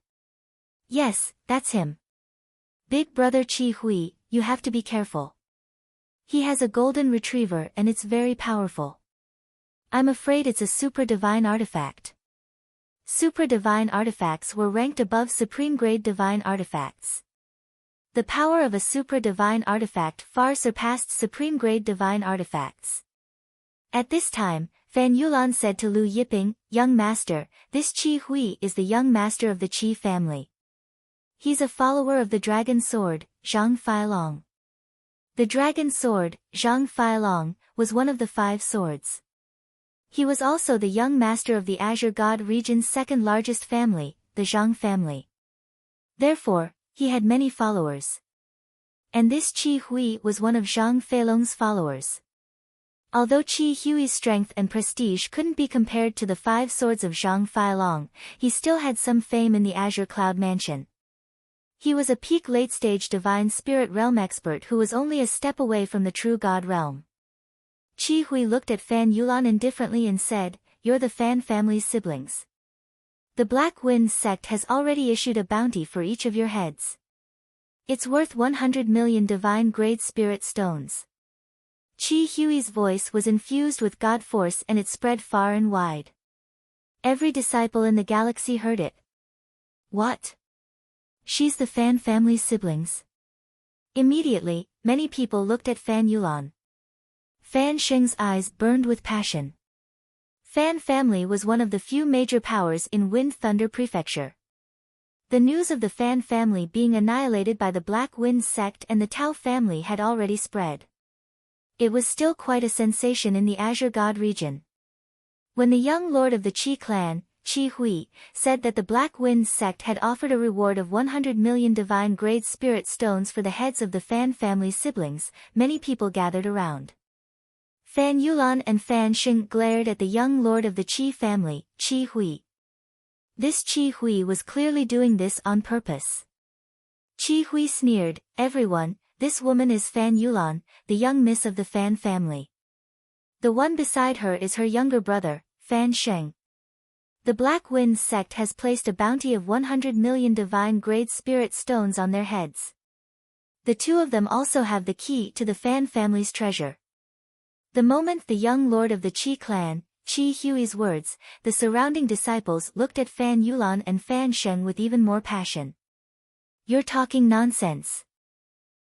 Yes, that's him. Big brother Qi Hui, you have to be careful. He has a golden retriever and it's very powerful. I'm afraid it's a super divine artifact. Super divine artifacts were ranked above supreme grade divine artifacts. The power of a super divine artifact far surpassed supreme grade divine artifacts. At this time, Fan Yulan said to Lu Yiping, "Young master, this Qi Hui is the young master of the Qi family. He's a follower of the dragon sword, Zhang Feilong." The dragon sword, Zhang Feilong, was one of the 5 swords. He was also the young master of the Azure God region's second largest family, the Zhang family. Therefore, he had many followers. And this Qi Hui was one of Zhang Feilong's followers. Although Qi Hui's strength and prestige couldn't be compared to the 5 swords of Zhang Feilong, he still had some fame in the Azure Cloud Mansion. He was a peak late-stage divine spirit realm expert who was only a step away from the true god realm. Qi Hui looked at Fan Yulan indifferently and said, "You're the Fan family's siblings. The Black Wind sect has already issued a bounty for each of your heads. It's worth 100 million divine grade spirit stones." Qi Hui's voice was infused with god force and it spread far and wide. Every disciple in the galaxy heard it. What? She's the Fan family's siblings? Immediately, many people looked at Fan Yulan. Fan Sheng's eyes burned with passion. Fan family was one of the few major powers in Wind Thunder Prefecture. The news of the Fan family being annihilated by the Black Wind sect and the Tao family had already spread. It was still quite a sensation in the Azure God region. When the young lord of the Qi clan, Qi Hui, said that the Black Wind sect had offered a reward of 100 million divine grade spirit stones for the heads of the Fan family siblings, many people gathered around. Fan Yulan and Fan Sheng glared at the young lord of the Qi family, Qi Hui. This Qi Hui was clearly doing this on purpose. Qi Hui sneered, "Everyone, this woman is Fan Yulan, the young miss of the Fan family. The one beside her is her younger brother, Fan Sheng. The Black Wind sect has placed a bounty of 100 million divine grade spirit stones on their heads. The 2 of them also have the key to the Fan family's treasure." The moment the young lord of the Qi clan, Qi Hui's words, the surrounding disciples looked at Fan Yulan and Fan Sheng with even more passion. "You're talking nonsense."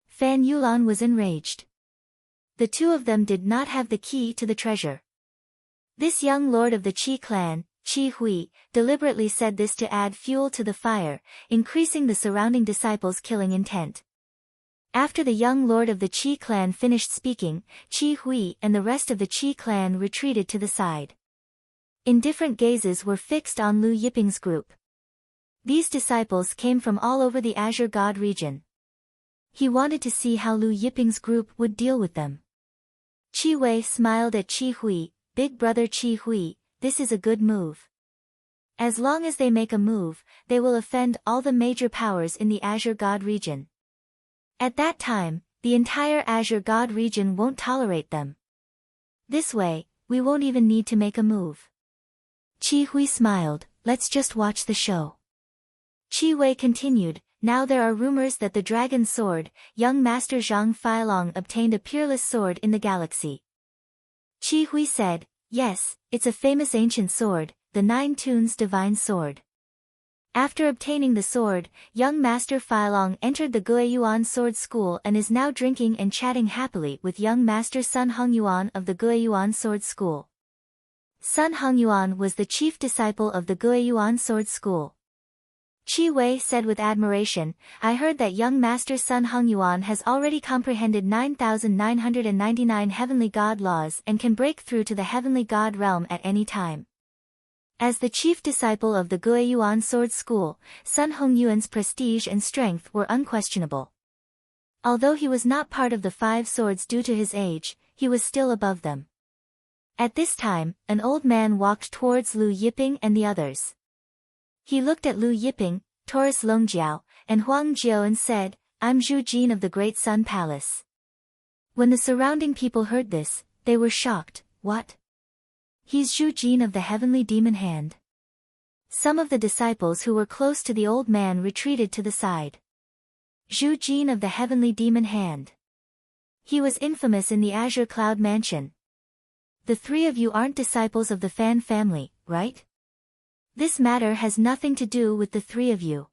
Fan Yulan was enraged. The 2 of them did not have the key to the treasure. This young lord of the Qi clan, Qi Hui, deliberately said this to add fuel to the fire, increasing the surrounding disciples' killing intent. After the young lord of the Qi clan finished speaking, Qi Hui and the rest of the Qi clan retreated to the side. Indifferent gazes were fixed on Lu Yiping's group. These disciples came from all over the Azure God region. He wanted to see how Lu Yiping's group would deal with them. Qi Wei smiled at Qi Hui, "Big brother Qi Hui, this is a good move. As long as they make a move, they will offend all the major powers in the Azure God region. At that time, the entire Azure God region won't tolerate them. This way, we won't even need to make a move." Qi Hui smiled, "Let's just watch the show." Qi Wei continued, "Now there are rumors that the Dragon Sword, young Master Zhang Feilong obtained a peerless sword in the galaxy." Qi Hui said, "Yes, it's a famous ancient sword, the 9 Tunes Divine Sword. After obtaining the sword, young Master Feilong entered the Guiyuan Sword School and is now drinking and chatting happily with young Master Sun Hongyuan of the Guiyuan Sword School." Sun Hongyuan was the chief disciple of the Guiyuan Sword School. Qi Wei said with admiration, "I heard that young Master Sun Hongyuan has already comprehended 9,999 heavenly god laws and can break through to the heavenly god realm at any time." As the chief disciple of the Guiyuan Sword School, Sun Hongyuan's prestige and strength were unquestionable. Although he was not part of the 5 swords due to his age, he was still above them. At this time, an old man walked towards Lu Yiping and the others. He looked at Lu Yiping, Taurus Longjiao, and Huang Jiao and said, "I'm Zhu Jin of the Great Sun Palace." When the surrounding people heard this, they were shocked. "What? He's Zhu Jin of the Heavenly Demon Hand." Some of the disciples who were close to the old man retreated to the side. Zhu Jin of the Heavenly Demon Hand. He was infamous in the Azure Cloud Mansion. The three of you aren't disciples of the Fan family, right? This matter has nothing to do with the three of you.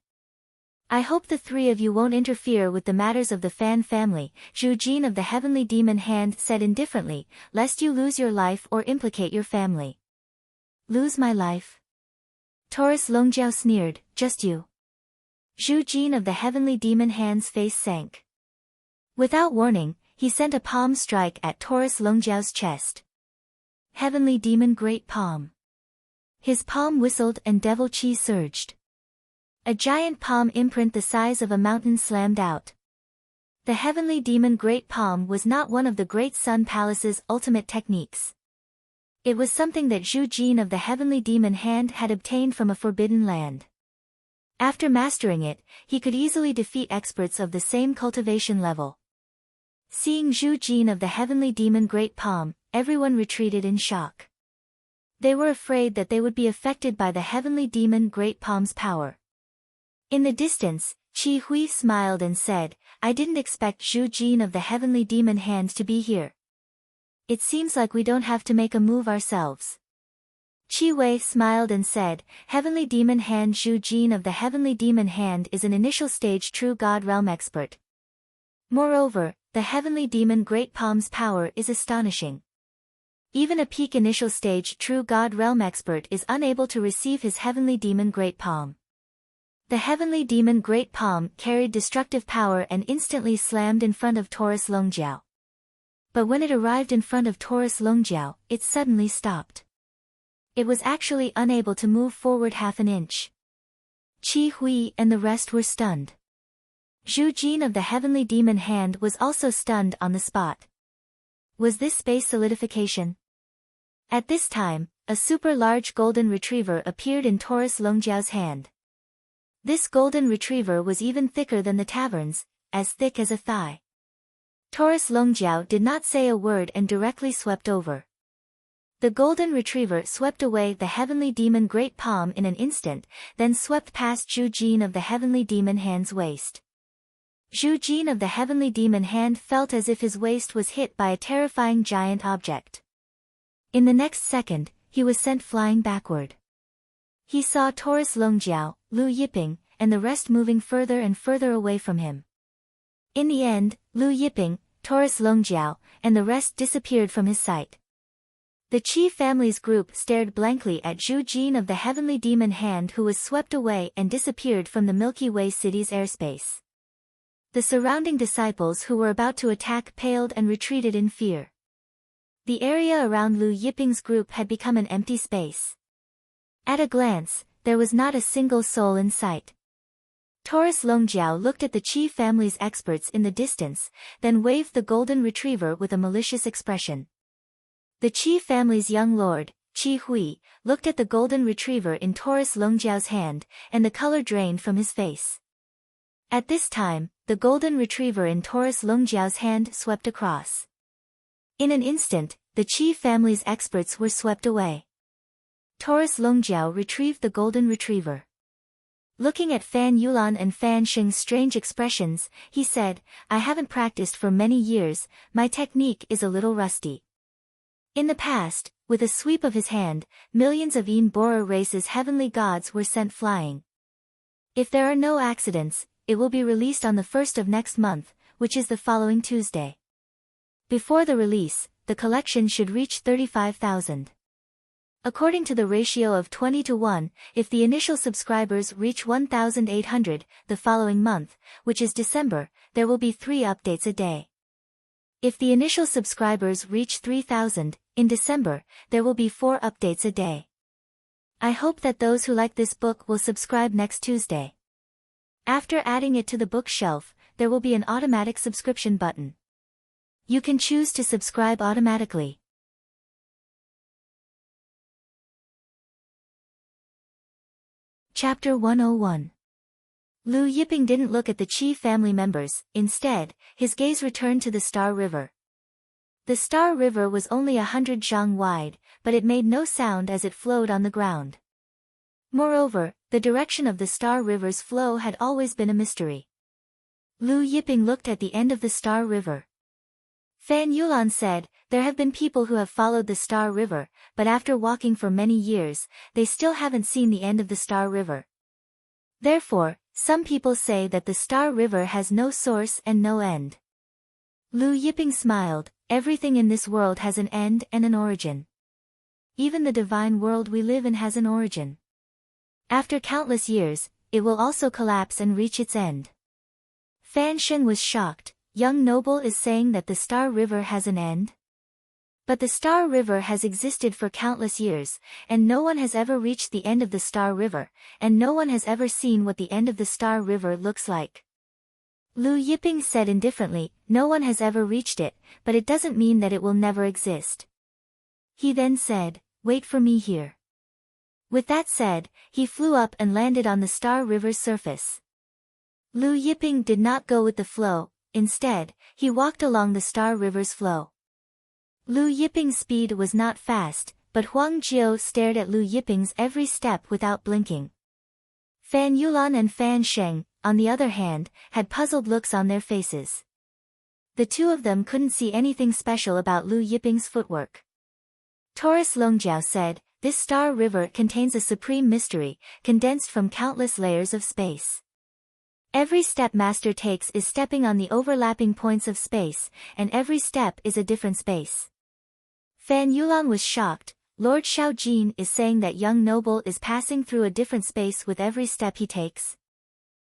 I hope the three of you won't interfere with the matters of the Fan family, Zhu Jin of the Heavenly Demon Hand said indifferently, lest you lose your life or implicate your family. Lose my life? Taurus Longjiao sneered, just you. Zhu Jin of the Heavenly Demon Hand's face sank. Without warning, he sent a palm strike at Taurus Longjiao's chest. Heavenly Demon Great Palm. His palm whistled and devil chi surged. A giant palm imprint the size of a mountain slammed out. The Heavenly Demon Great Palm was not one of the Great Sun Palace's ultimate techniques. It was something that Zhu Jin of the Heavenly Demon Hand had obtained from a forbidden land. After mastering it, he could easily defeat experts of the same cultivation level. Seeing Zhu Jin of the Heavenly Demon Great Palm, everyone retreated in shock. They were afraid that they would be affected by the Heavenly Demon Great Palm's power. In the distance, Qi Hui smiled and said, I didn't expect Zhu Jin of the Heavenly Demon Hand to be here. It seems like we don't have to make a move ourselves. Qi Wei smiled and said, Heavenly Demon Hand Zhu Jin of the Heavenly Demon Hand is an initial stage True God Realm expert. Moreover, the Heavenly Demon Great Palm's power is astonishing. Even a peak initial stage True God Realm expert is unable to receive his Heavenly Demon Great Palm. The Heavenly Demon Great Palm carried destructive power and instantly slammed in front of Taurus Longjiao. But when it arrived in front of Taurus Longjiao, it suddenly stopped. It was actually unable to move forward half an inch. Qi Hui and the rest were stunned. Zhu Jin of the Heavenly Demon Hand was also stunned on the spot. Was this space solidification? At this time, a super large golden retriever appeared in Taurus Longjiao's hand. This golden retriever was even thicker than the tavern's, as thick as a thigh. Taurus Longjiao did not say a word and directly swept over. The golden retriever swept away the Heavenly Demon Great Palm in an instant, then swept past Zhu Jin of the Heavenly Demon Hand's waist. Zhu Jin of the Heavenly Demon Hand felt as if his waist was hit by a terrifying giant object. In the next second, he was sent flying backward. He saw Taurus Longjiao, Lu Yiping, and the rest moving further and further away from him. In the end, Lu Yiping, Taurus Longjiao, and the rest disappeared from his sight. The Qi family's group stared blankly at Zhu Jin of the Heavenly Demon Hand, who was swept away and disappeared from the Milky Way city's airspace. The surrounding disciples who were about to attack paled and retreated in fear. The area around Lu Yiping's group had become an empty space. At a glance, there was not a single soul in sight. Taurus Longjiao looked at the Qi family's experts in the distance, then waved the golden retriever with a malicious expression. The Qi family's young lord, Qi Hui, looked at the golden retriever in Taurus Longjiao's hand, and the color drained from his face. At this time, the golden retriever in Taurus Longjiao's hand swept across. In an instant, the Qi family's experts were swept away. Taurus Longjiao retrieved the golden retriever. Looking at Fan Yulan and Fan Xing's strange expressions, he said, I haven't practiced for many years, my technique is a little rusty. In the past, with a sweep of his hand, millions of Yin Borer race's heavenly gods were sent flying. If there are no accidents, it will be released on the 1st of next month, which is the following Tuesday. Before the release, the collection should reach 35,000. According to the ratio of 20:1, if the initial subscribers reach 1,800, the following month, which is December, there will be 3 updates a day. If the initial subscribers reach 3,000, in December, there will be 4 updates a day. I hope that those who like this book will subscribe next Tuesday. After adding it to the bookshelf, there will be an automatic subscription button. You can choose to subscribe automatically. Chapter 101. Lu Yiping didn't look at the Qi family members, instead, his gaze returned to the Star River. The Star River was only 100 zhang wide, but it made no sound as it flowed on the ground. Moreover, the direction of the Star River's flow had always been a mystery. Lu Yiping looked at the end of the Star River. Fan Yulan said, there have been people who have followed the Star River, but after walking for many years, they still haven't seen the end of the Star River. Therefore, some people say that the Star River has no source and no end. Lu Yiping smiled, everything in this world has an end and an origin. Even the divine world we live in has an origin. After countless years, it will also collapse and reach its end. Fan Shen was shocked. Young noble is saying that the Star River has an end? But the Star River has existed for countless years, and no one has ever reached the end of the Star River, and no one has ever seen what the end of the Star River looks like. Lu Yiping said indifferently, no one has ever reached it, but it doesn't mean that it will never exist. He then said, wait for me here. With that said, he flew up and landed on the Star River's surface. Lu Yiping did not go with the flow. Instead, he walked along the Star River's flow. Lu Yiping's speed was not fast, but Huang Jiao stared at Lu Yiping's every step without blinking. Fan Yulan and Fan Sheng, on the other hand, had puzzled looks on their faces. The two of them couldn't see anything special about Lu Yiping's footwork. Taurus Longjiao said, this Star River contains a supreme mystery, condensed from countless layers of space. Every step Master takes is stepping on the overlapping points of space, and every step is a different space. Fan Yulan was shocked. Lord Shaojin is saying that young noble is passing through a different space with every step he takes.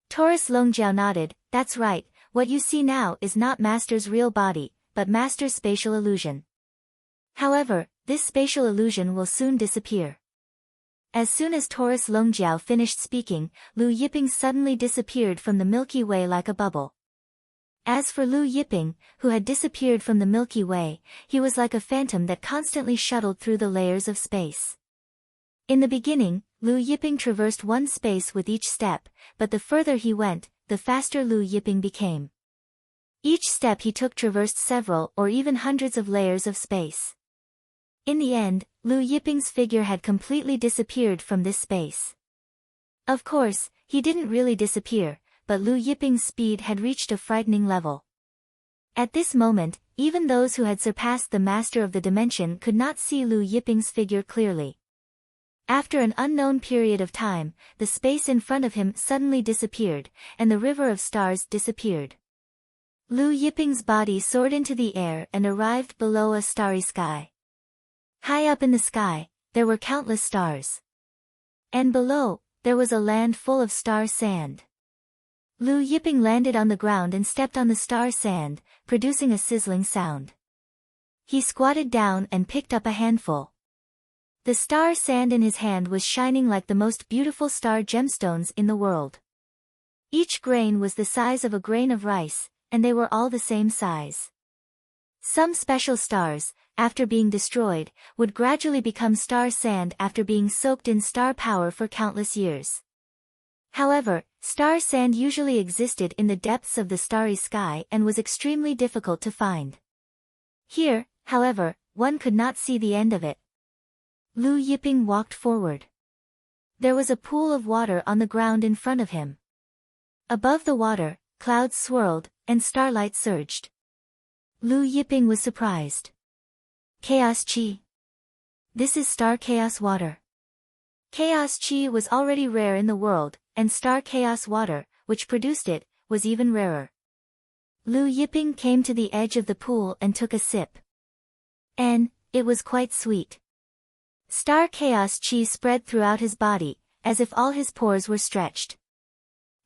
Taurus Longjiao nodded, that's right, what you see now is not Master's real body, but Master's spatial illusion. However, this spatial illusion will soon disappear. As soon as Taurus Longjiao finished speaking, Lu Yiping suddenly disappeared from the Milky Way like a bubble. As for Lu Yiping, who had disappeared from the Milky Way, he was like a phantom that constantly shuttled through the layers of space. In the beginning, Lu Yiping traversed one space with each step, but the further he went, the faster Lu Yiping became. Each step he took traversed several or even hundreds of layers of space. In the end, Lu Yiping's figure had completely disappeared from this space. Of course, he didn't really disappear, but Lu Yiping's speed had reached a frightening level. At this moment, even those who had surpassed the master of the dimension could not see Lu Yiping's figure clearly. After an unknown period of time, the space in front of him suddenly disappeared, and the river of stars disappeared. Lu Yiping's body soared into the air and arrived below a starry sky. High up in the sky, there were countless stars. And below, there was a land full of star sand. Lu Yiping landed on the ground and stepped on the star sand, producing a sizzling sound. He squatted down and picked up a handful. The star sand in his hand was shining like the most beautiful star gemstones in the world. Each grain was the size of a grain of rice, and they were all the same size. Some special stars, after being destroyed, would gradually become star sand after being soaked in star power for countless years. However, star sand usually existed in the depths of the starry sky and was extremely difficult to find. Here, however, one could not see the end of it. Lu Yiping walked forward. There was a pool of water on the ground in front of him. Above the water, clouds swirled, and starlight surged. Lu Yiping was surprised. Chaos Chi. This is star chaos water. Chaos Chi was already rare in the world, and star chaos water, which produced it, was even rarer. Lu Yiping came to the edge of the pool and took a sip. And it was quite sweet. Star chaos Chi spread throughout his body, as if all his pores were stretched.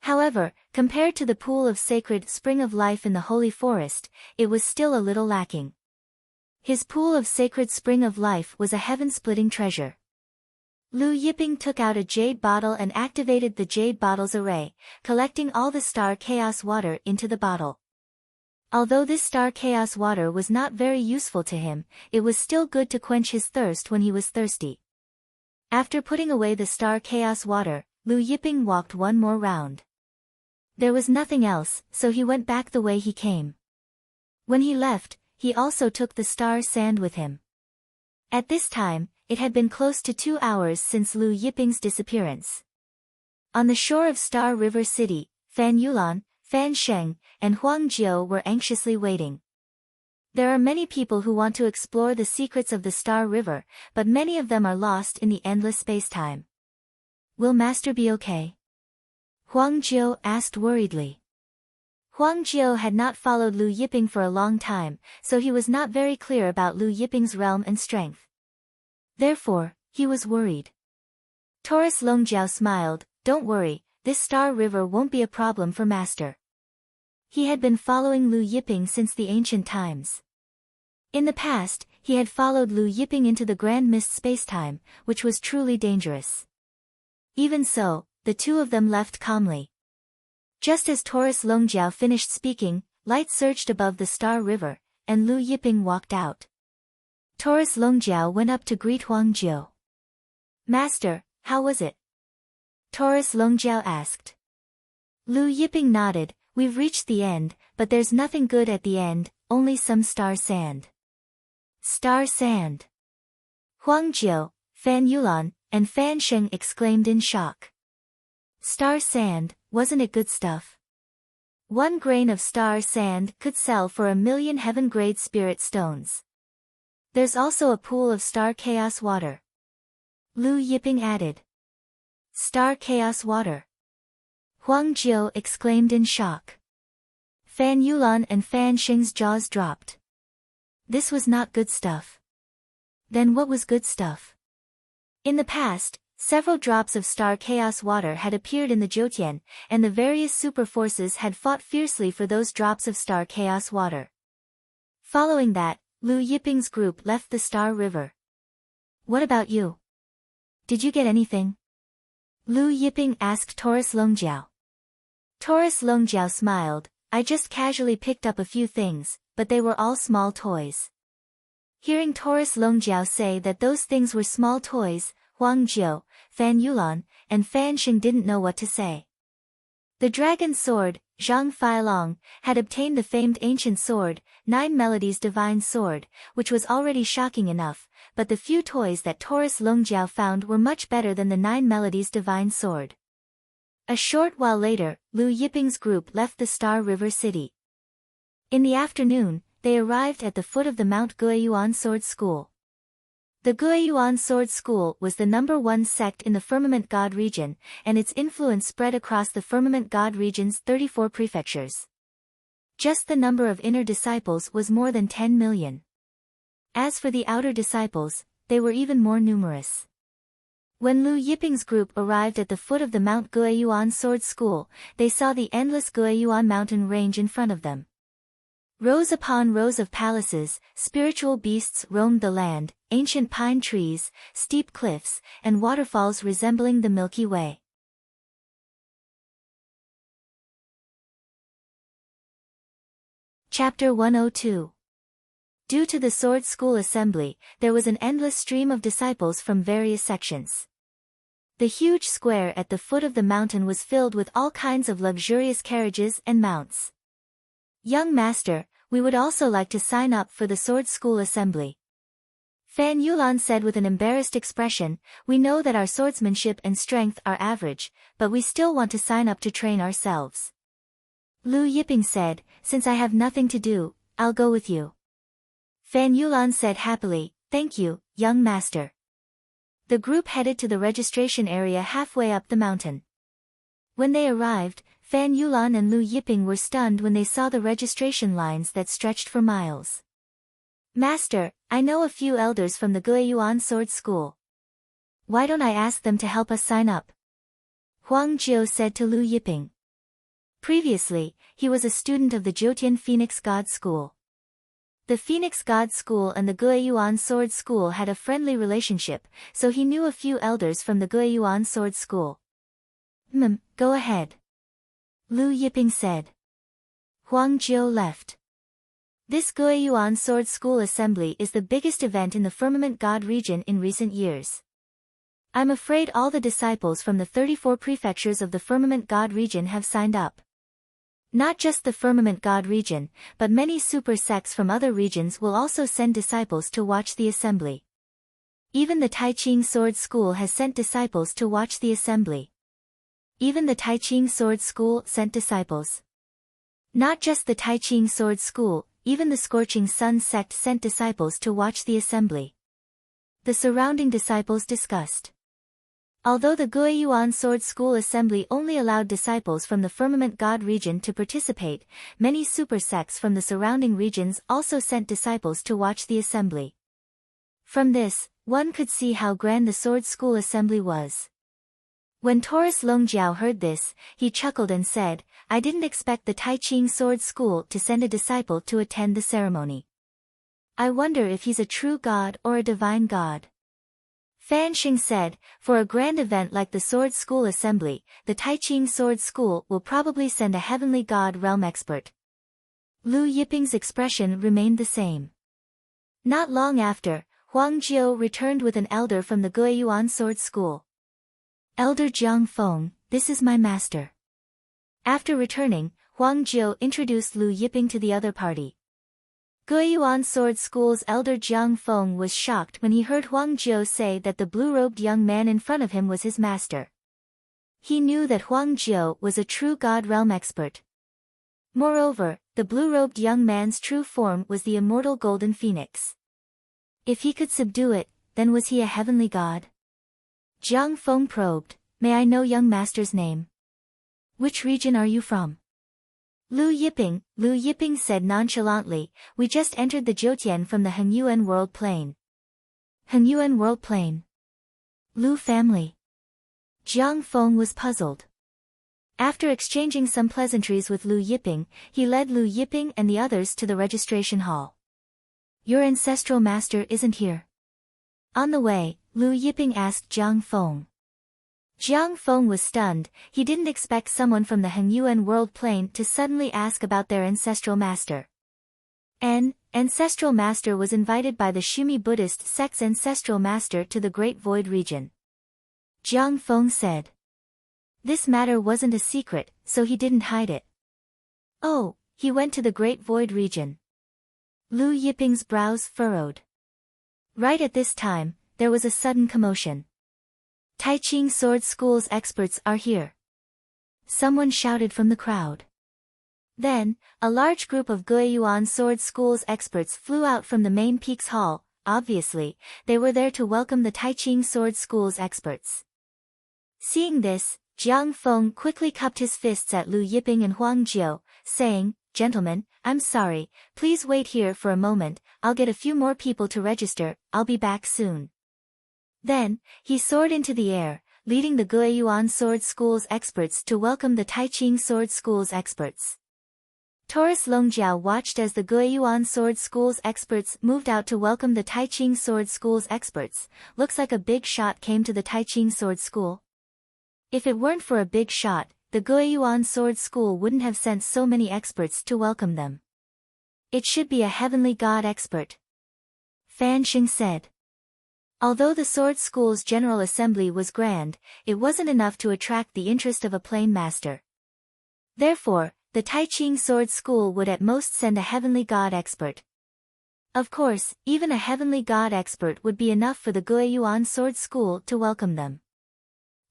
However, compared to the pool of sacred spring of life in the holy forest, it was still a little lacking. His pool of sacred spring of life was a heaven-splitting treasure. Lu Yiping took out a jade bottle and activated the jade bottle's array, collecting all the star chaos water into the bottle. Although this star chaos water was not very useful to him, it was still good to quench his thirst when he was thirsty. After putting away the star chaos water, Lu Yiping walked one more round. There was nothing else, so he went back the way he came. When he left, he also took the star sand with him. At this time, it had been close to 2 hours since Lu Yiping's disappearance. On the shore of Star River City, Fan Yulan, Fan Sheng, and Huang Jiao were anxiously waiting. There are many people who want to explore the secrets of the Star River, but many of them are lost in the endless spacetime. Will Master be okay? Huang Jiu asked worriedly. Huang Jiu had not followed Lu Yiping for a long time, so he was not very clear about Lu Yiping's realm and strength. Therefore, he was worried. Taurus Longjiao smiled, "Don't worry, this Star River won't be a problem for Master." He had been following Lu Yiping since the ancient times. In the past, he had followed Lu Yiping into the Grand Mist spacetime, which was truly dangerous. Even so, the two of them left calmly. Just as Taurus Longjiao finished speaking, light surged above the Star River, and Lu Yiping walked out. Taurus Longjiao went up to greet Huang Jiu. "Master, how was it?" Taurus Longjiao asked. Lu Yiping nodded, "We've reached the end, but there's nothing good at the end, only some star sand." Star sand. Huang Jiu, Fan Yulan, and Fan Sheng exclaimed in shock. Star sand, wasn't it good stuff? 1 grain of star sand could sell for 1,000,000 heaven-grade spirit stones. There's also a pool of star chaos water. Lu Yiping added. Star chaos water. Huang Jiu exclaimed in shock. Fan Yulan and Fan Sheng's jaws dropped. This was not good stuff. Then what was good stuff? In the past, several drops of star chaos water had appeared in the Jiutian, and the various super forces had fought fiercely for those drops of star chaos water. Following that, Lu Yiping's group left the Star River. What about you? Did you get anything? Lu Yiping asked Taurus Longjiao. Taurus Longjiao smiled, I just casually picked up a few things, but they were all small toys. Hearing Taurus Longjiao say that those things were small toys, Huang Jiu, Fan Yulan, and Fan Sheng didn't know what to say. The dragon sword, Zhang Feilong, had obtained the famed ancient sword, 9 Melodies Divine Sword, which was already shocking enough, but the few toys that Taurus Longjiao found were much better than the 9 Melodies Divine Sword. A short while later, Lu Yiping's group left the Star River City. In the afternoon, they arrived at the foot of the Mount Guiyuan Sword School. The Guiyuan Sword School was the #1 sect in the Firmament God region, and its influence spread across the Firmament God region's 34 prefectures. Just the number of inner disciples was more than 10 million. As for the outer disciples, they were even more numerous. When Lu Yiping's group arrived at the foot of the Mount Guiyuan Sword School, they saw the endless Guiyuan mountain range in front of them. Rows upon rows of palaces, spiritual beasts roamed the land, ancient pine trees, steep cliffs, and waterfalls resembling the Milky Way. Chapter 102. Due to the Sword School Assembly, there was an endless stream of disciples from various sections. The huge square at the foot of the mountain was filled with all kinds of luxurious carriages and mounts. Young Master, we would also like to sign up for the Sword School Assembly. Fan Yulan said with an embarrassed expression, we know that our swordsmanship and strength are average, but we still want to sign up to train ourselves. Lu Yiping said, since I have nothing to do, I'll go with you. Fan Yulan said happily, thank you, young master. The group headed to the registration area halfway up the mountain. When they arrived, Fan Yulan and Lu Yiping were stunned when they saw the registration lines that stretched for miles. Master, I know a few elders from the Guiyuan Sword School. Why don't I ask them to help us sign up? Huang Jiu said to Lu Yiping. Previously, he was a student of the Jiutian Phoenix God School. The Phoenix God School and the Guiyuan Sword School had a friendly relationship, so he knew a few elders from the Guiyuan Sword School. Go ahead. Lu Yiping said. Huang Jiu left. This Guiyuan Sword School Assembly is the biggest event in the Firmament God region in recent years. I'm afraid all the disciples from the 34 prefectures of the Firmament God region have signed up. Not just the Firmament God region, but many super sects from other regions will also send disciples to watch the assembly. Even the Taiching Sword School has sent disciples to watch the assembly. Even the Taiching Sword School sent disciples. Not just the Taiching Sword School, even the scorching sun sect sent disciples to watch the assembly. The surrounding disciples discussed. Although the Guiyuan Sword School assembly only allowed disciples from the Firmament God region to participate, many super sects from the surrounding regions also sent disciples to watch the assembly. From this, one could see how grand the Sword School assembly was. When Taurus Longjiao heard this, he chuckled and said, "I didn't expect the Taiching Sword School to send a disciple to attend the ceremony. I wonder if he's a true god or a divine god." Fan Xing said, "For a grand event like the Sword School Assembly, the Taiching Sword School will probably send a heavenly god realm expert." Lu Yiping's expression remained the same. Not long after, Huang Jiu returned with an elder from the Guiyuan Sword School. "Elder Jiang Feng, this is my master." After returning, Huang Jiu introduced Lu Yiping to the other party. Guiyuan Sword School's elder Jiang Feng was shocked when he heard Huang Jiu say that the blue-robed young man in front of him was his master. He knew that Huang Jiu was a true god realm expert. Moreover, the blue-robed young man's true form was the immortal golden phoenix. If he could subdue it, then was he a heavenly god? Jiang Feng probed, "May I know young master's name? Which region are you from?" Lu Yiping said nonchalantly, "We just entered the Jiutian from the Hengyuan World Plain." Hengyuan World Plain? Lu family? Jiang Feng was puzzled. After exchanging some pleasantries with Lu Yiping, he led Lu Yiping and the others to the registration hall. "Your ancestral master isn't here." On the way, Lu Yiping asked Jiang Feng. Jiang Feng was stunned. He didn't expect someone from the Hengyuan World Plain to suddenly ask about their ancestral master. An ancestral master was invited by the Shumi Buddhist sect's ancestral master to the Great Void region. Jiang Feng said. This matter wasn't a secret, so he didn't hide it. "Oh, he went to the Great Void region." Lu Yiping's brows furrowed. Right at this time, there was a sudden commotion. "Taiching Sword School's experts are here!" someone shouted from the crowd. Then, a large group of Guiyuan Sword School's experts flew out from the main peaks hall. Obviously, they were there to welcome the Taiching Sword School's experts. Seeing this, Jiang Feng quickly cupped his fists at Lu Yiping and Huang Jiu, saying, "Gentlemen, I'm sorry, please wait here for a moment, I'll get a few more people to register, I'll be back soon." Then, he soared into the air, leading the Guiyuan Sword School's experts to welcome the Taiching Sword School's experts. Taurus Longjiao watched as the Guiyuan Sword School's experts moved out to welcome the Taiching Sword School's experts. "Looks like a big shot came to the Taiching Sword School." If it weren't for a big shot, the Guiyuan Sword School wouldn't have sent so many experts to welcome them. "It should be a heavenly god expert," Fan Xing said. Although the Sword School's General Assembly was grand, it wasn't enough to attract the interest of a plain master. Therefore, the Taiching Sword School would at most send a heavenly god expert. Of course, even a heavenly god expert would be enough for the Guiyuan Sword School to welcome them.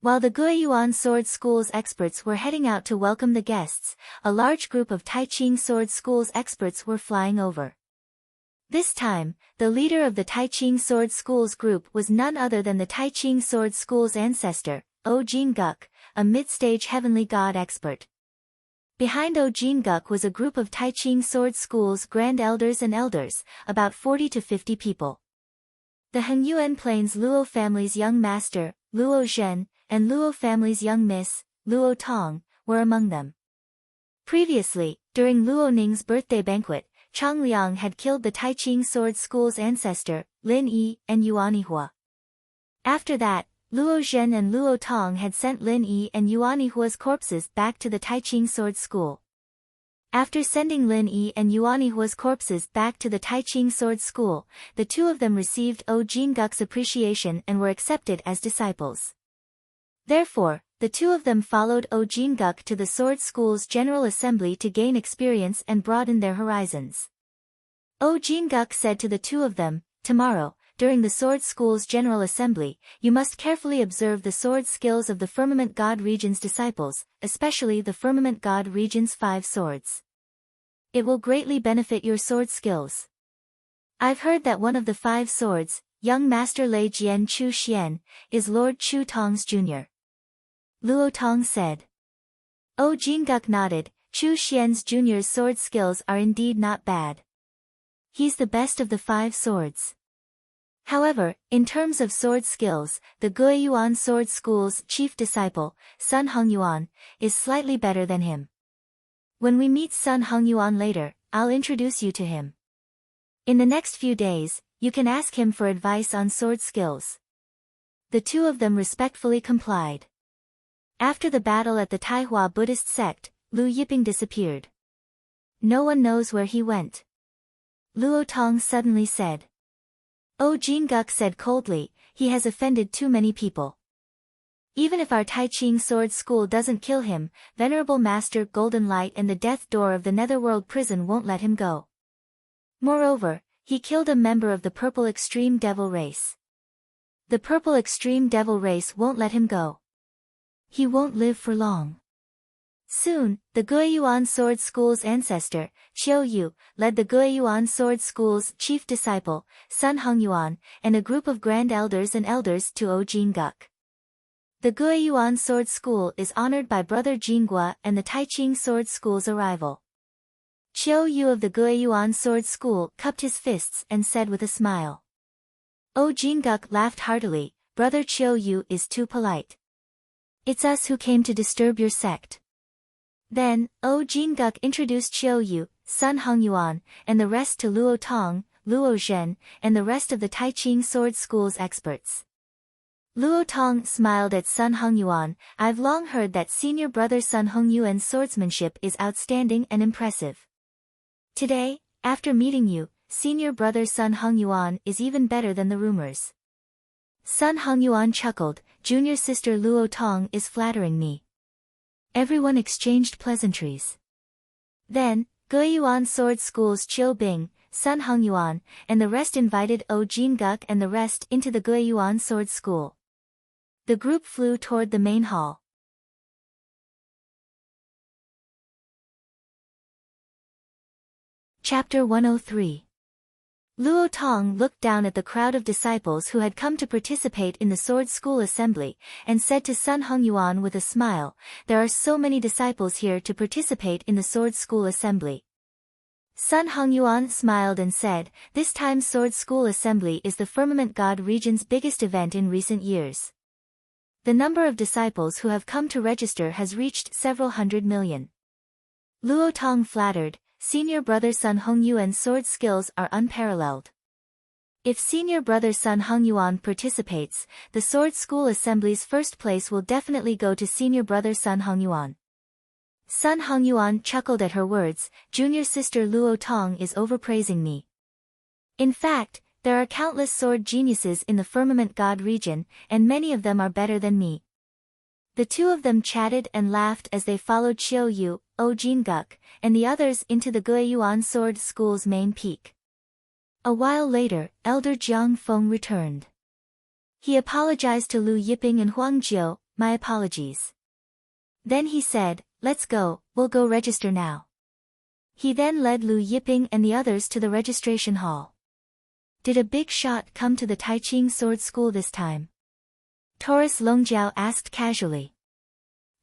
While the Guiyuan Sword School's experts were heading out to welcome the guests, a large group of Taiching Sword School's experts were flying over. This time, the leader of the Taiching Sword School's group was none other than the Taiching Sword School's ancestor, O Jin-guk, a mid-stage heavenly god expert. Behind O Jin-guk was a group of Taiching Sword School's grand elders and elders, about 40 to 50 people. The Hengyuan Plains Luo family's young master, Luo Zhen, and Luo family's young miss, Luo Tong, were among them. Previously, during Luo Ning's birthday banquet, Chang Liang had killed the Taiching Sword School's ancestor, Lin Yi, and Yuanihua. After that, Luo Zhen and Luo Tong had sent Lin Yi and Yuanihua's corpses back to the Taiching Sword School. After sending Lin Yi and Yuanihua's corpses back to the Taiching Sword School, the two of them received O Jin-guk's appreciation and were accepted as disciples. Therefore, the two of them followed O Jin-guk to the Sword School's General Assembly to gain experience and broaden their horizons. O Jin-guk said to the two of them, "Tomorrow, during the Sword School's General Assembly, you must carefully observe the sword skills of the Firmament God Region's disciples, especially the Firmament God Region's 5 swords. It will greatly benefit your sword skills. I've heard that one of the 5 swords, young Master Lei Jian Chu Xian, is Lord Chu Tong's junior. Luo Tong said. Oh, Jinguk nodded. Chu Xian's junior's sword skills are indeed not bad. He's the best of the 5 swords. However, in terms of sword skills, the Guiyuan Sword School's chief disciple, Sun Hongyuan, is slightly better than him. When we meet Sun Hongyuan later, I'll introduce you to him. In the next few days, you can ask him for advice on sword skills. The 2 of them respectfully complied. After the battle at the Taihua Buddhist sect, Lu Yiping disappeared. No one knows where he went. Luo Tong suddenly said. Oh, Jinguk said coldly, he has offended too many people. Even if our Taiching Sword School doesn't kill him, Venerable Master Golden Light and the death door of the Netherworld prison won't let him go. Moreover, he killed a member of the Purple Extreme Devil race. The Purple Extreme Devil race won't let him go. He won't live for long. Soon, the Guiyuan Sword School's ancestor, Qiu Yu, led the Guiyuan Sword School's chief disciple, Sun Hongyuan, and a group of grand elders and elders to O Jinguk. The Guiyuan Sword School is honored by Brother Jinghua and the Taiching Sword School's arrival. Qiu Yu of the Guiyuan Sword School cupped his fists and said with a smile. O Jinguk laughed heartily, Brother Qiu Yu is too polite. It's us who came to disturb your sect. Then, O Jinguk introduced Qiu Yu, Sun Hongyuan, and the rest to Luo Tong, Luo Zhen, and the rest of the Taiching Sword School's experts. Luo Tong smiled at Sun Hongyuan. I've long heard that senior brother Sun Hongyuan's swordsmanship is outstanding and impressive. Today, after meeting you, senior brother Sun Hongyuan is even better than the rumors. Sun Hongyuan chuckled, junior sister Luo Tong is flattering me. Everyone exchanged pleasantries. Then, Guiyuan Sword School's Qiu Bing, Sun Hongyuan, and the rest invited O Jinguk and the rest into the Guiyuan Sword School. The group flew toward the main hall. Chapter 103. Luo Tong looked down at the crowd of disciples who had come to participate in the Sword School assembly, and said to Sun Hongyuan with a smile, there are so many disciples here to participate in the Sword School assembly. Sun Hongyuan smiled and said, this time's Sword School assembly is the Firmament God region's biggest event in recent years. The number of disciples who have come to register has reached several hundred million. Luo Tong flattered, senior brother Sun Hongyuan's sword skills are unparalleled. If senior brother Sun Hongyuan participates, the Sword School Assembly's first place will definitely go to senior brother Sun Hongyuan. Sun Hongyuan chuckled at her words, junior sister Luo Tong is overpraising me. In fact, there are countless sword geniuses in the Firmament God region, and many of them are better than me. The 2 of them chatted and laughed as they followed Qiu Yu, O Jinguk, and the others into the Guiyuan Sword School's main peak. A while later, Elder Jiang Feng returned. He apologized to Lu Yiping and Huang Jiu, my apologies. Then he said, let's go, we'll go register now. He then led Lu Yiping and the others to the registration hall. Did a big shot come to the Taiching Sword School this time? Taurus Longjiao asked casually.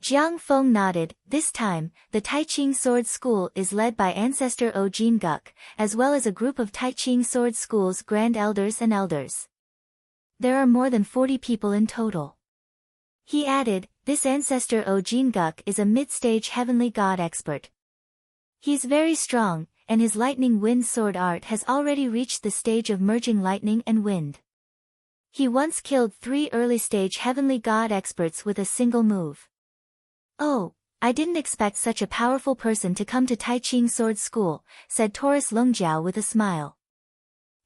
Jiang Feng nodded. This time, the Taiching Sword School is led by Ancestor O Jinguk, as well as a group of Taiching Sword School's Grand Elders and Elders. There are more than 40 people in total. He added, this Ancestor O Jinguk is a mid-stage heavenly god expert. He's very strong, and his lightning wind sword art has already reached the stage of merging lightning and wind. He once killed 3 early-stage heavenly god experts with a single move. Oh, I didn't expect such a powerful person to come to Taiching Sword School, said Taurus Longjiao with a smile.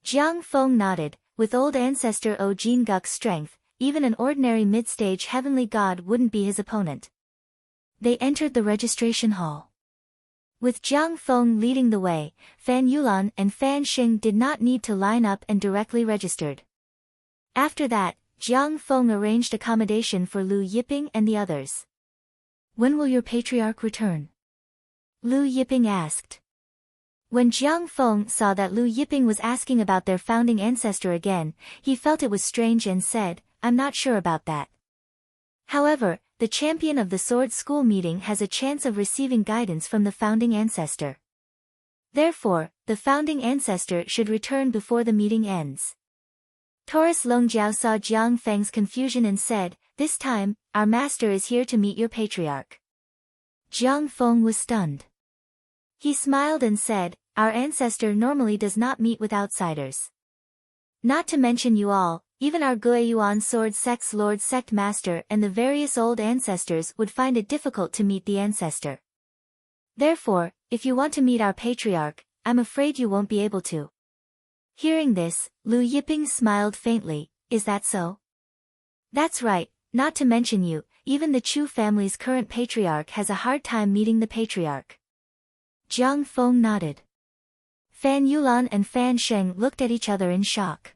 Jiang Feng nodded, with old ancestor O Jinguk's strength, even an ordinary mid-stage heavenly god wouldn't be his opponent. They entered the registration hall. With Jiang Feng leading the way, Fan Yulan and Fan Xing did not need to line up and directly registered. After that, Jiang Feng arranged accommodation for Lu Yiping and the others. When will your patriarch return? Lu Yiping asked. When Jiang Feng saw that Lu Yiping was asking about their founding ancestor again, he felt it was strange and said, "I'm not sure about that. However, the champion of the sword school meeting has a chance of receiving guidance from the founding ancestor. Therefore, the founding ancestor should return before the meeting ends." Taurus Longjiao saw Jiang Feng's confusion and said, "This time, our master is here to meet your patriarch." Jiang Feng was stunned. He smiled and said, "Our ancestor normally does not meet with outsiders. Not to mention you all, even our Guiyuan sword sect's lord sect master and the various old ancestors would find it difficult to meet the ancestor. Therefore, if you want to meet our patriarch, I'm afraid you won't be able to." Hearing this, Lu Yiping smiled faintly, "Is that so?" "That's right, not to mention you, even the Chu family's current patriarch has a hard time meeting the patriarch." Jiang Feng nodded. Fan Yulan and Fan Sheng looked at each other in shock.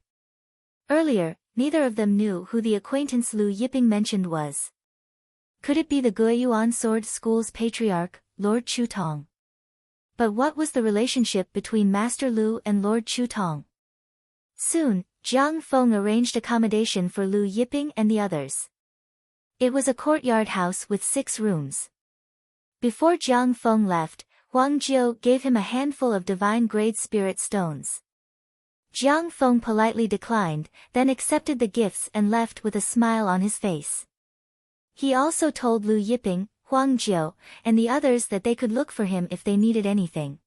Earlier, neither of them knew who the acquaintance Lu Yiping mentioned was. Could it be the Guiyuan Sword School's patriarch, Lord Chu Tong? But what was the relationship between Master Lu and Lord Chu Tong? Soon, Jiang Feng arranged accommodation for Lu Yiping and the others. It was a courtyard house with 6 rooms. Before Jiang Feng left, Huang Jiu gave him a handful of divine-grade spirit stones. Jiang Feng politely declined, then accepted the gifts and left with a smile on his face. He also told Lu Yiping, Huang Jiu, and the others that they could look for him if they needed anything.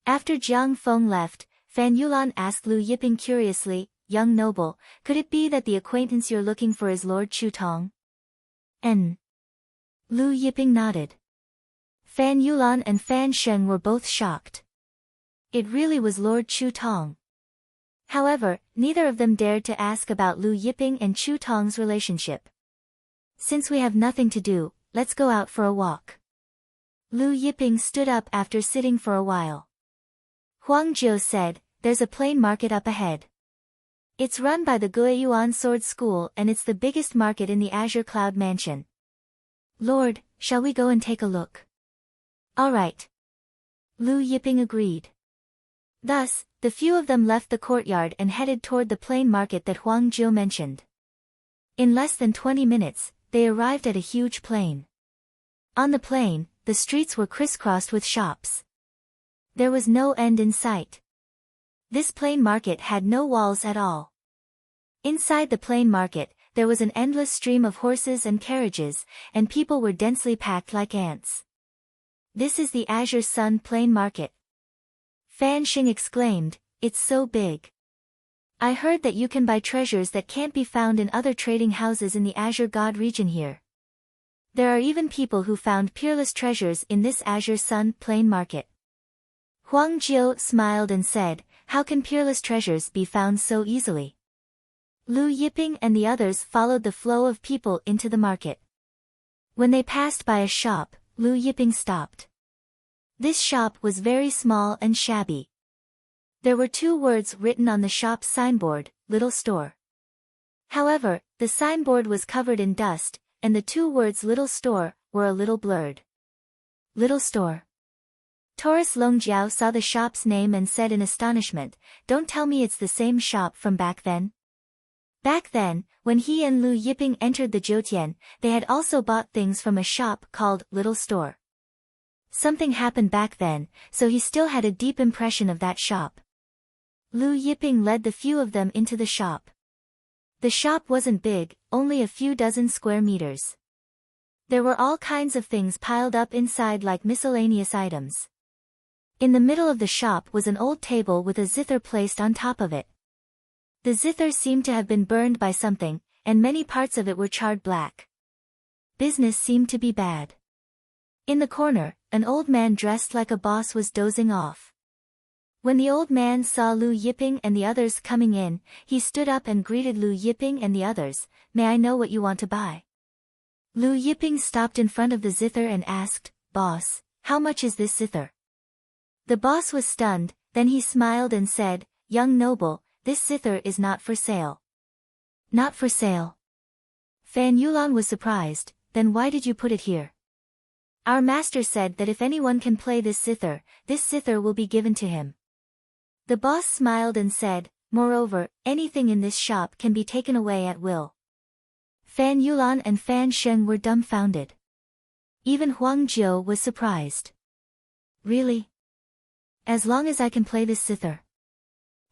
After Jiang Feng left, Fan Yulan asked Lu Yiping curiously, "Young noble, could it be that the acquaintance you're looking for is Lord Chu Tong?" Lu Yiping nodded. Fan Yulan and Fan Sheng were both shocked. It really was Lord Chu Tong. However, neither of them dared to ask about Lu Yiping and Chu Tong's relationship. "Since we have nothing to do, let's go out for a walk." Lu Yiping stood up after sitting for a while. Huang Jiu said, "There's a plain market up ahead. It's run by the Guiyuan Sword School and it's the biggest market in the Azure Cloud Mansion. Lord, shall we go and take a look?" "All right." Lu Yiping agreed. Thus, the few of them left the courtyard and headed toward the plain market that Huang Jiu mentioned. In less than 20 minutes, they arrived at a huge plain. On the plain, the streets were crisscrossed with shops. There was no end in sight. This plain market had no walls at all. Inside the plain market, there was an endless stream of horses and carriages, and people were densely packed like ants. "This is the Azure Sun Plain Market." Fan Xing exclaimed, "It's so big. I heard that you can buy treasures that can't be found in other trading houses in the Azure God region here. There are even people who found peerless treasures in this Azure Sun Plain Market." Huang Jiu smiled and said, "How can peerless treasures be found so easily?" Lu Yiping and the others followed the flow of people into the market. When they passed by a shop, Lu Yiping stopped. This shop was very small and shabby. There were 2 words written on the shop's signboard, "Little Store." However, the signboard was covered in dust, and the 2 words "Little Store" were a little blurred. Little Store. Taurus Longjiao saw the shop's name and said in astonishment, "Don't tell me it's the same shop from back then." Back then, when he and Lu Yiping entered the Jiutian, they had also bought things from a shop called Little Store. Something happened back then, so he still had a deep impression of that shop. Lu Yiping led the few of them into the shop. The shop wasn't big, only a few dozen square meters. There were all kinds of things piled up inside like miscellaneous items. In the middle of the shop was an old table with a zither placed on top of it. The zither seemed to have been burned by something, and many parts of it were charred black. Business seemed to be bad. In the corner, an old man dressed like a boss was dozing off. When the old man saw Lu Yiping and the others coming in, he stood up and greeted Lu Yiping and the others, "May I know what you want to buy?" Lu Yiping stopped in front of the zither and asked, "Boss, how much is this zither?" The boss was stunned, then he smiled and said, "Young noble, this zither is not for sale." "Not for sale?" Fan Yulan was surprised, "Then why did you put it here?" Our master said that if anyone can play this zither will be given to him. The boss smiled and said, moreover, anything in this shop can be taken away at will. Fan Yulan and Fan Sheng were dumbfounded. Even Huang Jiu was surprised. Really? As long as I can play this zither?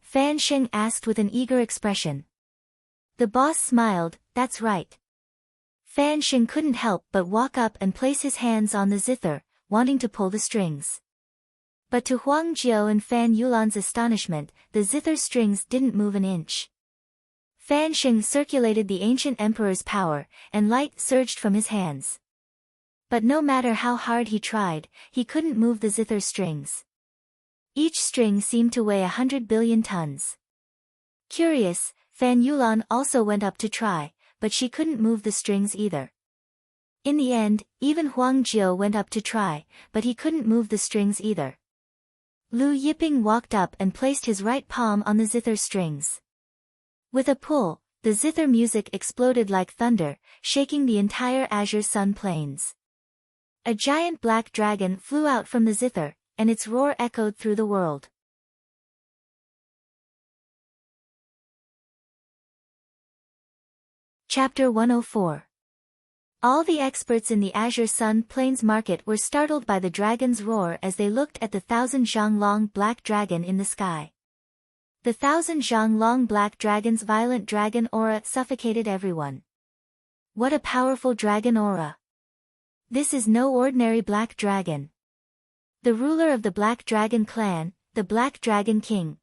Fan Sheng asked with an eager expression. The boss smiled, that's right. Fan Sheng couldn't help but walk up and place his hands on the zither, wanting to pull the strings. But to Huang Jiu and Fan Yulan's astonishment, the zither strings didn't move an inch. Fan Sheng circulated the ancient emperor's power, and light surged from his hands. But no matter how hard he tried, he couldn't move the zither strings. Each string seemed to weigh 100 billion tons. Curious, Fan Yulan also went up to try, but she couldn't move the strings either. In the end, even Huang Jiu went up to try, but he couldn't move the strings either. Lu Yiping walked up and placed his right palm on the zither strings. With a pull, the zither music exploded like thunder, shaking the entire Azure Sun Plains. A giant black dragon flew out from the zither, and its roar echoed through the world. Chapter 104. All the experts in the Azure Sun Plains market were startled by the dragon's roar as they looked at the 1,000 zhang long black dragon in the sky. The 1,000 zhang long black dragon's violent dragon aura suffocated everyone. What a powerful dragon aura! This is no ordinary black dragon. The ruler of the Black Dragon clan, the Black Dragon King.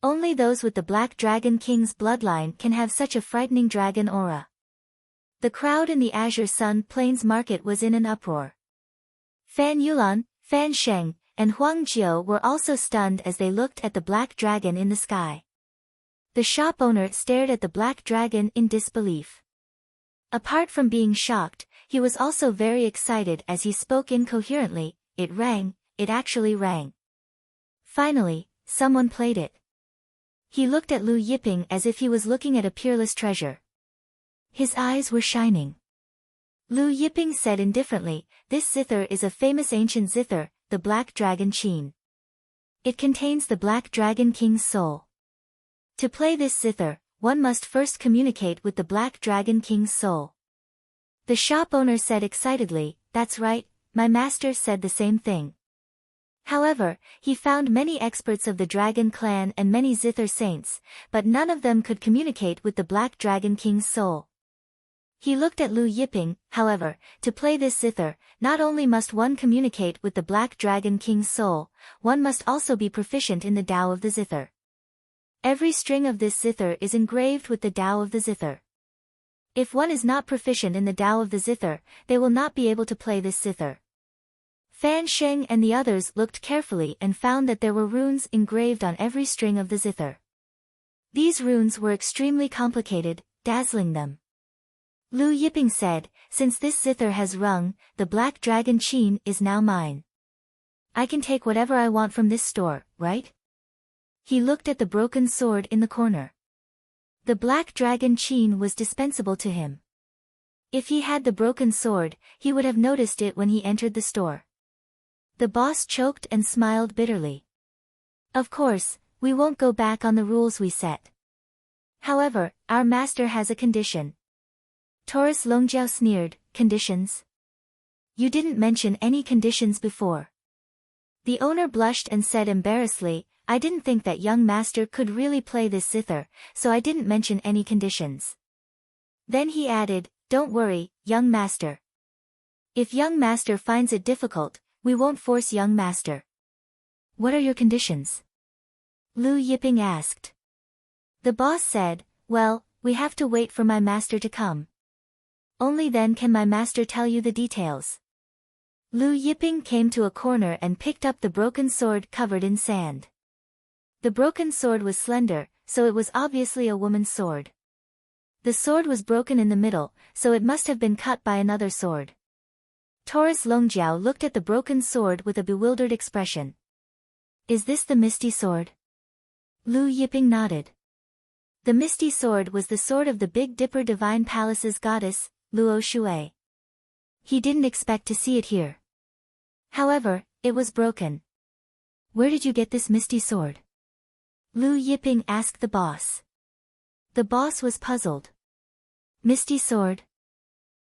Only those with the Black Dragon King's bloodline can have such a frightening dragon aura. The crowd in the Azure Sun Plains market was in an uproar. Fan Yulan, Fan Sheng, and Huang Jiu were also stunned as they looked at the black dragon in the sky. The shop owner stared at the black dragon in disbelief. Apart from being shocked, he was also very excited as he spoke incoherently. It rang, it actually rang. Finally, someone played it. He looked at Lu Yiping as if he was looking at a peerless treasure. His eyes were shining. Lu Yiping said indifferently, this zither is a famous ancient zither, the Black Dragon Qin. It contains the Black Dragon King's soul. To play this zither, one must first communicate with the Black Dragon King's soul. The shop owner said excitedly, that's right, my master said the same thing. However, he found many experts of the Dragon Clan and many zither saints, but none of them could communicate with the Black Dragon King's soul. He looked at Lu Yiping, however, to play this zither, not only must one communicate with the Black Dragon King's soul, one must also be proficient in the Tao of the zither. Every string of this zither is engraved with the Tao of the zither. If one is not proficient in the Tao of the zither, they will not be able to play this zither. Fan Sheng and the others looked carefully and found that there were runes engraved on every string of the zither. These runes were extremely complicated, dazzling them. Lu Yiping said, since this zither has rung, the Black Dragon Qin is now mine. I can take whatever I want from this store, right? He looked at the broken sword in the corner. The Black Dragon Qin was dispensable to him. If he had the broken sword, he would have noticed it when he entered the store. The boss choked and smiled bitterly. Of course, we won't go back on the rules we set. However, our master has a condition. Taurus Longjiao sneered, conditions? You didn't mention any conditions before. The owner blushed and said embarrassedly, I didn't think that young master could really play this zither, so I didn't mention any conditions. Then he added, don't worry, young master. If young master finds it difficult, we won't force young master. What are your conditions? Lu Yiping asked. The boss said, well, we have to wait for my master to come. Only then can my master tell you the details. Lu Yiping came to a corner and picked up the broken sword covered in sand. The broken sword was slender, so it was obviously a woman's sword. The sword was broken in the middle, so it must have been cut by another sword. Taurus Longjiao looked at the broken sword with a bewildered expression. Is this the Misty Sword? Lu Yiping nodded. The Misty Sword was the sword of the Big Dipper Divine Palace's goddess, Luo Shui. He didn't expect to see it here. However, it was broken. Where did you get this misty sword? Lu Yiping asked the boss. The boss was puzzled. Misty sword?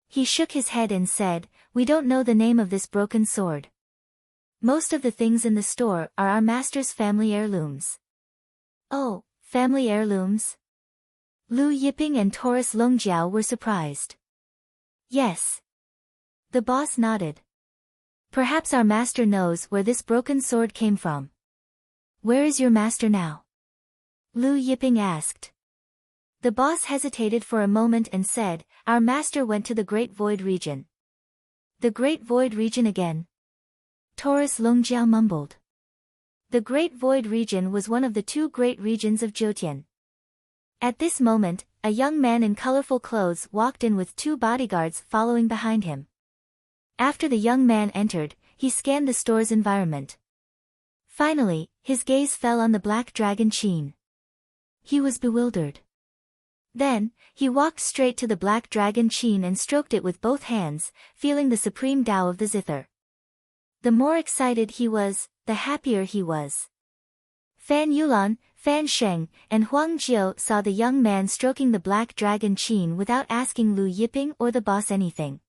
He shook his head and said, we don't know the name of this broken sword. Most of the things in the store are our master's family heirlooms. Oh, family heirlooms? Lu Yiping and Taurus Longjiao were surprised. Yes. The boss nodded. Perhaps our master knows where this broken sword came from. Where is your master now? Lu Yiping asked. The boss hesitated for a moment and said, our master went to the Great Void region. The Great Void region again? Taurus Longjiao mumbled. The Great Void region was one of the two great regions of Jotian. At this moment, a young man in colorful clothes walked in with two bodyguards following behind him. After the young man entered, he scanned the store's environment. Finally, his gaze fell on the black dragon chain. He was bewildered. Then, he walked straight to the black dragon chain and stroked it with both hands, feeling the supreme Tao of the zither. The more excited he was, the happier he was. Fan Yulan, Fan Sheng, and Huang Jiu saw the young man stroking the black dragon chain without asking Lu Yiping or the boss anything.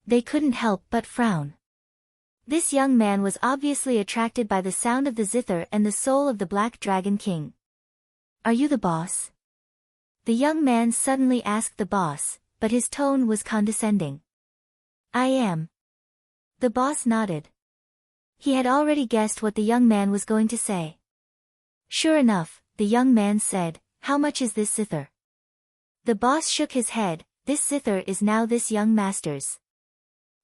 They couldn't help but frown. This young man was obviously attracted by the sound of the zither and the soul of the Black Dragon King. Are you the boss? The young man suddenly asked the boss, but his tone was condescending. I am. The boss nodded. He had already guessed what the young man was going to say. Sure enough, the young man said, how much is this zither? The boss shook his head, this zither is now this young master's.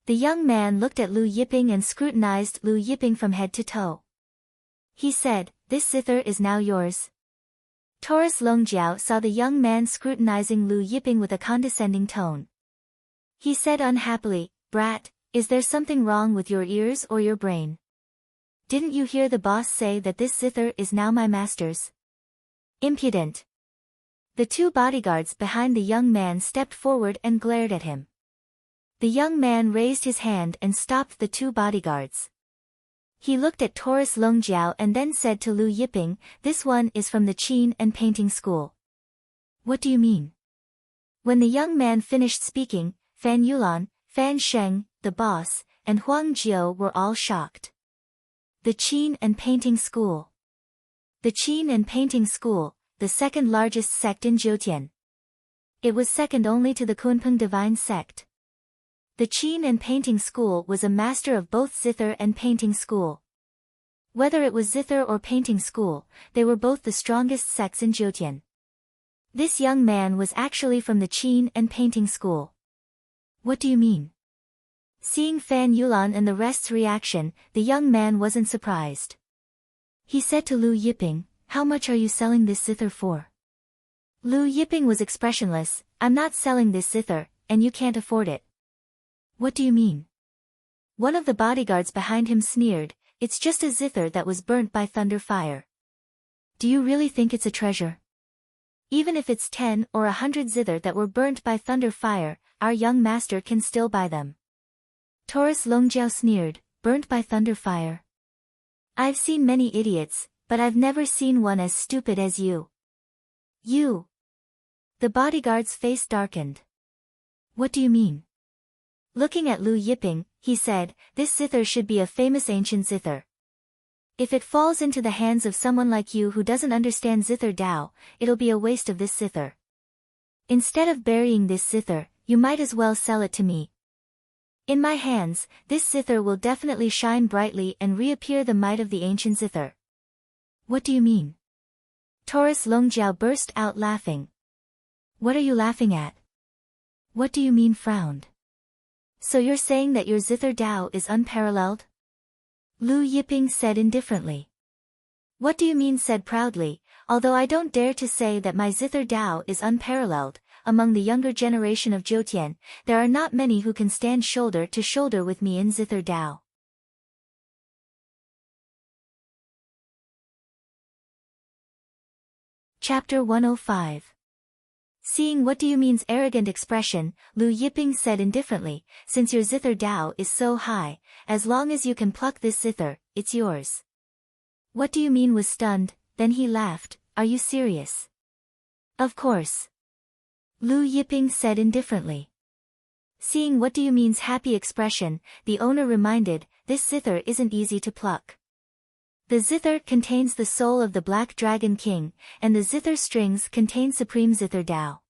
The young man looked at Lu Yiping and scrutinized Lu Yiping from head to toe. He said, this zither is now yours. Taurus Longjiao saw the young man scrutinizing Lu Yiping with a condescending tone. He said unhappily, brat, is there something wrong with your ears or your brain? Didn't you hear the boss say that this zither is now my master's? Impudent. The two bodyguards behind the young man stepped forward and glared at him. The young man raised his hand and stopped the two bodyguards. He looked at Taurus Longjiao and then said to Lu Yiping, this one is from the Qin and Painting School. What do you mean? When the young man finished speaking, Fan Yulan, Fan Sheng, the boss, and Huang Jiu were all shocked. The Qin and Painting School. The Qin and Painting School, the second largest sect in Jotian. It was second only to the Kunpeng Divine Sect. The Qin and Painting School was a master of both zither and painting school. Whether it was zither or painting school, they were both the strongest sects in Jotian. This young man was actually from the Qin and Painting School. What do you mean? Seeing Fan Yulan and the rest's reaction, the young man wasn't surprised. He said to Lu Yiping, how much are you selling this zither for? Lu Yiping was expressionless, I'm not selling this zither, and you can't afford it. What do you mean? One of the bodyguards behind him sneered, it's just a zither that was burnt by thunder fire. Do you really think it's a treasure? Even if it's 10 or 100 zither that were burnt by thunder fire, our young master can still buy them. Taurus Longjiao sneered, burnt by thunder fire. I've seen many idiots, but I've never seen one as stupid as you. You. The bodyguard's face darkened. What do you mean? Looking at Lu Yiping, he said, this zither should be a famous ancient zither. If it falls into the hands of someone like you who doesn't understand zither Tao, it'll be a waste of this zither. Instead of burying this zither, you might as well sell it to me. In my hands, this zither will definitely shine brightly and reappear the might of the ancient zither. What do you mean? Taurus Longjiao burst out laughing. What are you laughing at? What do you mean frowned? So you're saying that your zither Tao is unparalleled? Lu Yiping said indifferently. What do you mean said proudly, although I don't dare to say that my zither Tao is unparalleled, among the younger generation of Jotian, there are not many who can stand shoulder to shoulder with me in zither Tao. Chapter 105. Seeing what do you mean's arrogant expression, Lu Yiping said indifferently, since your zither Dao is so high, as long as you can pluck this zither, it's yours. What do you mean was stunned, then he laughed, are you serious? Of course. Lu Yiping said indifferently. Seeing what do you mean's happy expression, the owner reminded, this zither isn't easy to pluck. The zither contains the soul of the Black Dragon King, and the zither strings contain Supreme Zither Dao.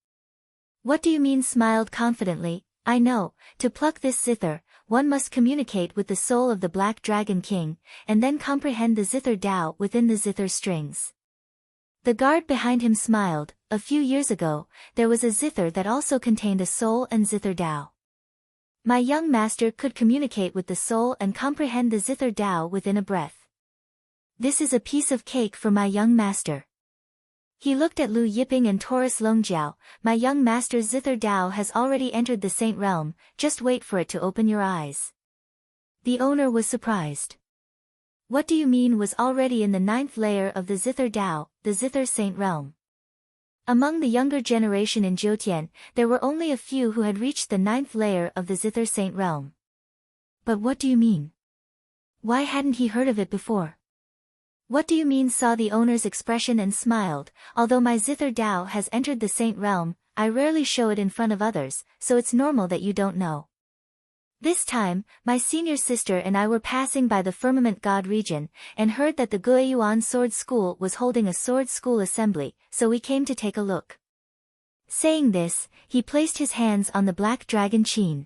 What do you mean smiled confidently, I know, to pluck this zither, one must communicate with the soul of the Black Dragon King, and then comprehend the zither Dao within the zither strings. The guard behind him smiled, a few years ago, there was a zither that also contained a soul and zither Dao. My young master could communicate with the soul and comprehend the zither Dao within a breath. This is a piece of cake for my young master. He looked at Lu Yiping and Taurus Longjiao, my young master's zither Dao has already entered the Saint Realm, just wait for it to open your eyes. The owner was surprised. What do you mean was already in the 9th layer of the zither Dao, the zither Saint Realm? Among the younger generation in Jiutian, there were only a few who had reached the 9th layer of the zither Saint Realm. But what do you mean? Why hadn't he heard of it before? What do you mean saw the owner's expression and smiled, although my zither Dao has entered the Saint Realm, I rarely show it in front of others, so it's normal that you don't know. This time, my senior sister and I were passing by the Firmament God region, and heard that the Guiyuan Sword School was holding a sword school assembly, so we came to take a look. Saying this, he placed his hands on the Black Dragon Qin.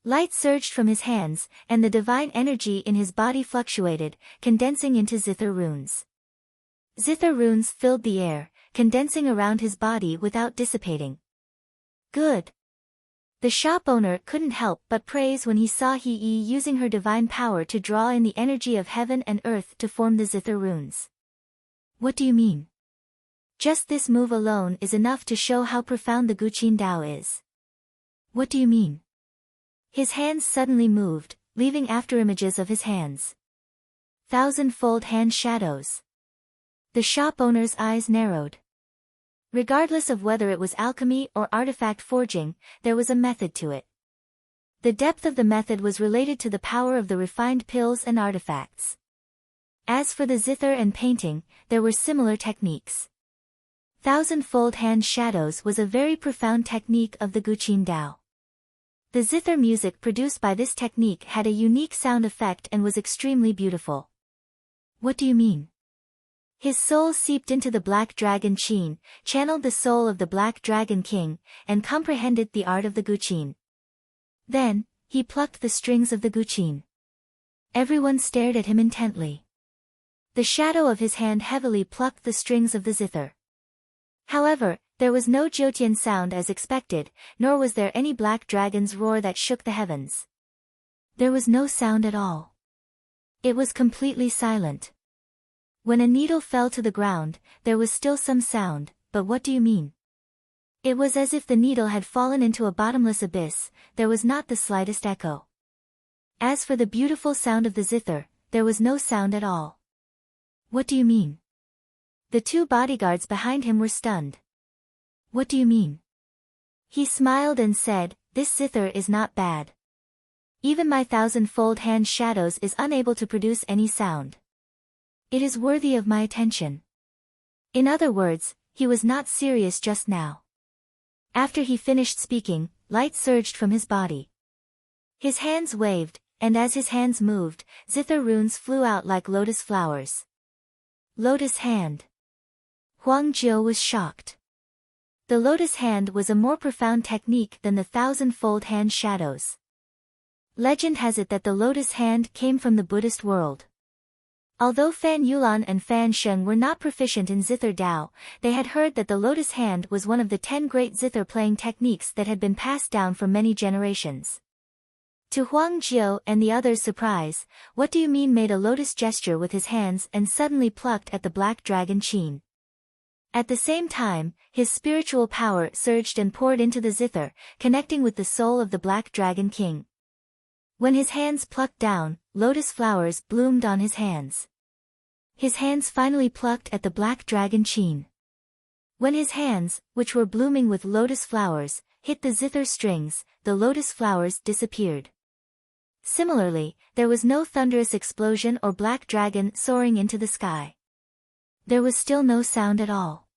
Light surged from his hands, and the divine energy in his body fluctuated, condensing into zither runes. Zither runes filled the air, condensing around his body without dissipating. Good. The shop owner couldn't help but praise when he saw He-Yi using her divine power to draw in the energy of heaven and earth to form the zither runes. What do you mean? Just this move alone is enough to show how profound the Guqin Dao is. What do you mean? His hands suddenly moved, leaving afterimages of his hands. Thousand-fold hand shadows. The shop owner's eyes narrowed. Regardless of whether it was alchemy or artifact forging, there was a method to it. The depth of the method was related to the power of the refined pills and artifacts. As for the zither and painting, there were similar techniques. Thousand-fold hand shadows was a very profound technique of the Guqin Dao. The zither music produced by this technique had a unique sound effect and was extremely beautiful. What do you mean? His soul seeped into the Black Dragon Qin, channeled the soul of the Black Dragon King, and comprehended the art of the Guqin. Then, he plucked the strings of the Guqin. Everyone stared at him intently. The shadow of his hand heavily plucked the strings of the zither. However, there was no Jiutian sound as expected, nor was there any black dragon's roar that shook the heavens. There was no sound at all. It was completely silent. When a needle fell to the ground, there was still some sound, but what do you mean? It was as if the needle had fallen into a bottomless abyss, there was not the slightest echo. As for the beautiful sound of the zither, there was no sound at all. What do you mean? The two bodyguards behind him were stunned. What do you mean? He smiled and said, this zither is not bad. Even my thousand-fold hand shadows is unable to produce any sound. It is worthy of my attention. In other words, he was not serious just now. After he finished speaking, light surged from his body. His hands waved, and as his hands moved, zither runes flew out like lotus flowers. Lotus hand. Huang Jiu was shocked. The lotus hand was a more profound technique than the thousand-fold hand shadows. Legend has it that the lotus hand came from the Buddhist world. Although Fan Yulan and Fan Sheng were not proficient in zither Dao, they had heard that the lotus hand was one of the 10 great zither playing techniques that had been passed down for many generations. To Huang Jiu and the others' surprise, what do you mean made a lotus gesture with his hands and suddenly plucked at the Black Dragon Qin. At the same time, his spiritual power surged and poured into the zither, connecting with the soul of the Black Dragon King. When his hands plucked down, lotus flowers bloomed on his hands. His hands finally plucked at the Black Dragon Qin. When his hands, which were blooming with lotus flowers, hit the zither strings, the lotus flowers disappeared. Similarly, there was no thunderous explosion or black dragon soaring into the sky. There was still no sound at all.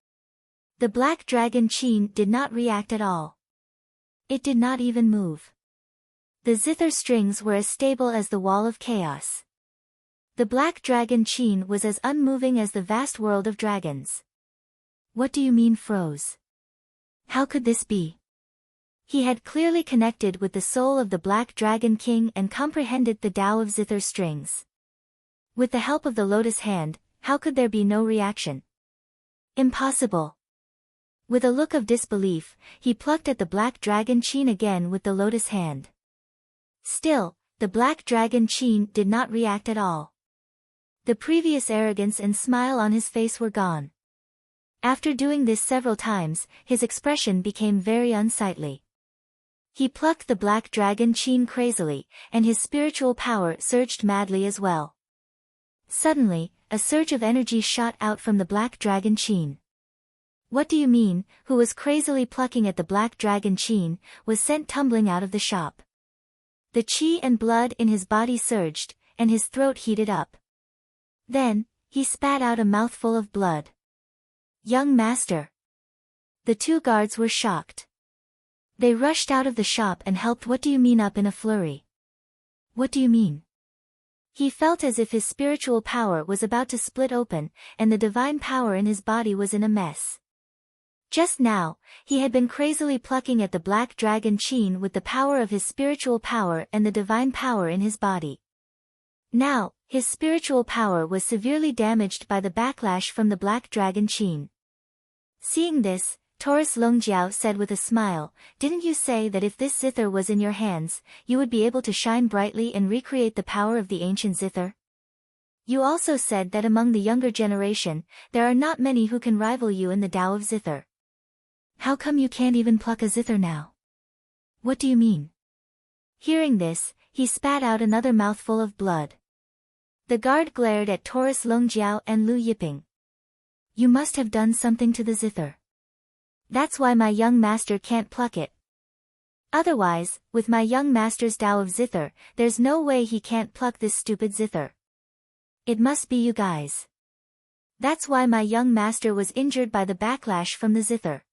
The black dragon Qin did not react at all. It did not even move. The zither strings were as stable as the wall of chaos. The black dragon Qin was as unmoving as the vast world of dragons. What do you mean froze? How could this be? He had clearly connected with the soul of the Black Dragon King and comprehended the Tao of zither strings. With the help of the lotus hand, how could there be no reaction? Impossible. With a look of disbelief, he plucked at the Black Dragon Qin again with the lotus hand. Still, the Black Dragon Qin did not react at all. The previous arrogance and smile on his face were gone. After doing this several times, his expression became very unsightly. He plucked the Black Dragon Qin crazily, and his spiritual power surged madly as well. Suddenly, a surge of energy shot out from the Black Dragon Qin. What do you mean? Who was crazily plucking at the Black Dragon Qin, was sent tumbling out of the shop. The qi and blood in his body surged, and his throat heated up. Then, he spat out a mouthful of blood. Young master. The two guards were shocked. They rushed out of the shop and helped. What do you mean up in a flurry? What do you mean? He felt as if his spiritual power was about to split open, and the divine power in his body was in a mess. Just now, he had been crazily plucking at the Black Dragon Qin with the power of his spiritual power and the divine power in his body. Now, his spiritual power was severely damaged by the backlash from the Black Dragon Qin. Seeing this, Taurus Longjiao said with a smile, "Didn't you say that if this zither was in your hands, you would be able to shine brightly and recreate the power of the ancient zither? You also said that among the younger generation, there are not many who can rival you in the Tao of zither. How come you can't even pluck a zither now? What do you mean?" Hearing this, he spat out another mouthful of blood. The guard glared at Taurus Longjiao and Lu Yiping. "You must have done something to the zither. That's why my young master can't pluck it. Otherwise, with my young master's Tao of zither, there's no way he can't pluck this stupid zither. It must be you guys. That's why my young master was injured by the backlash from the zither."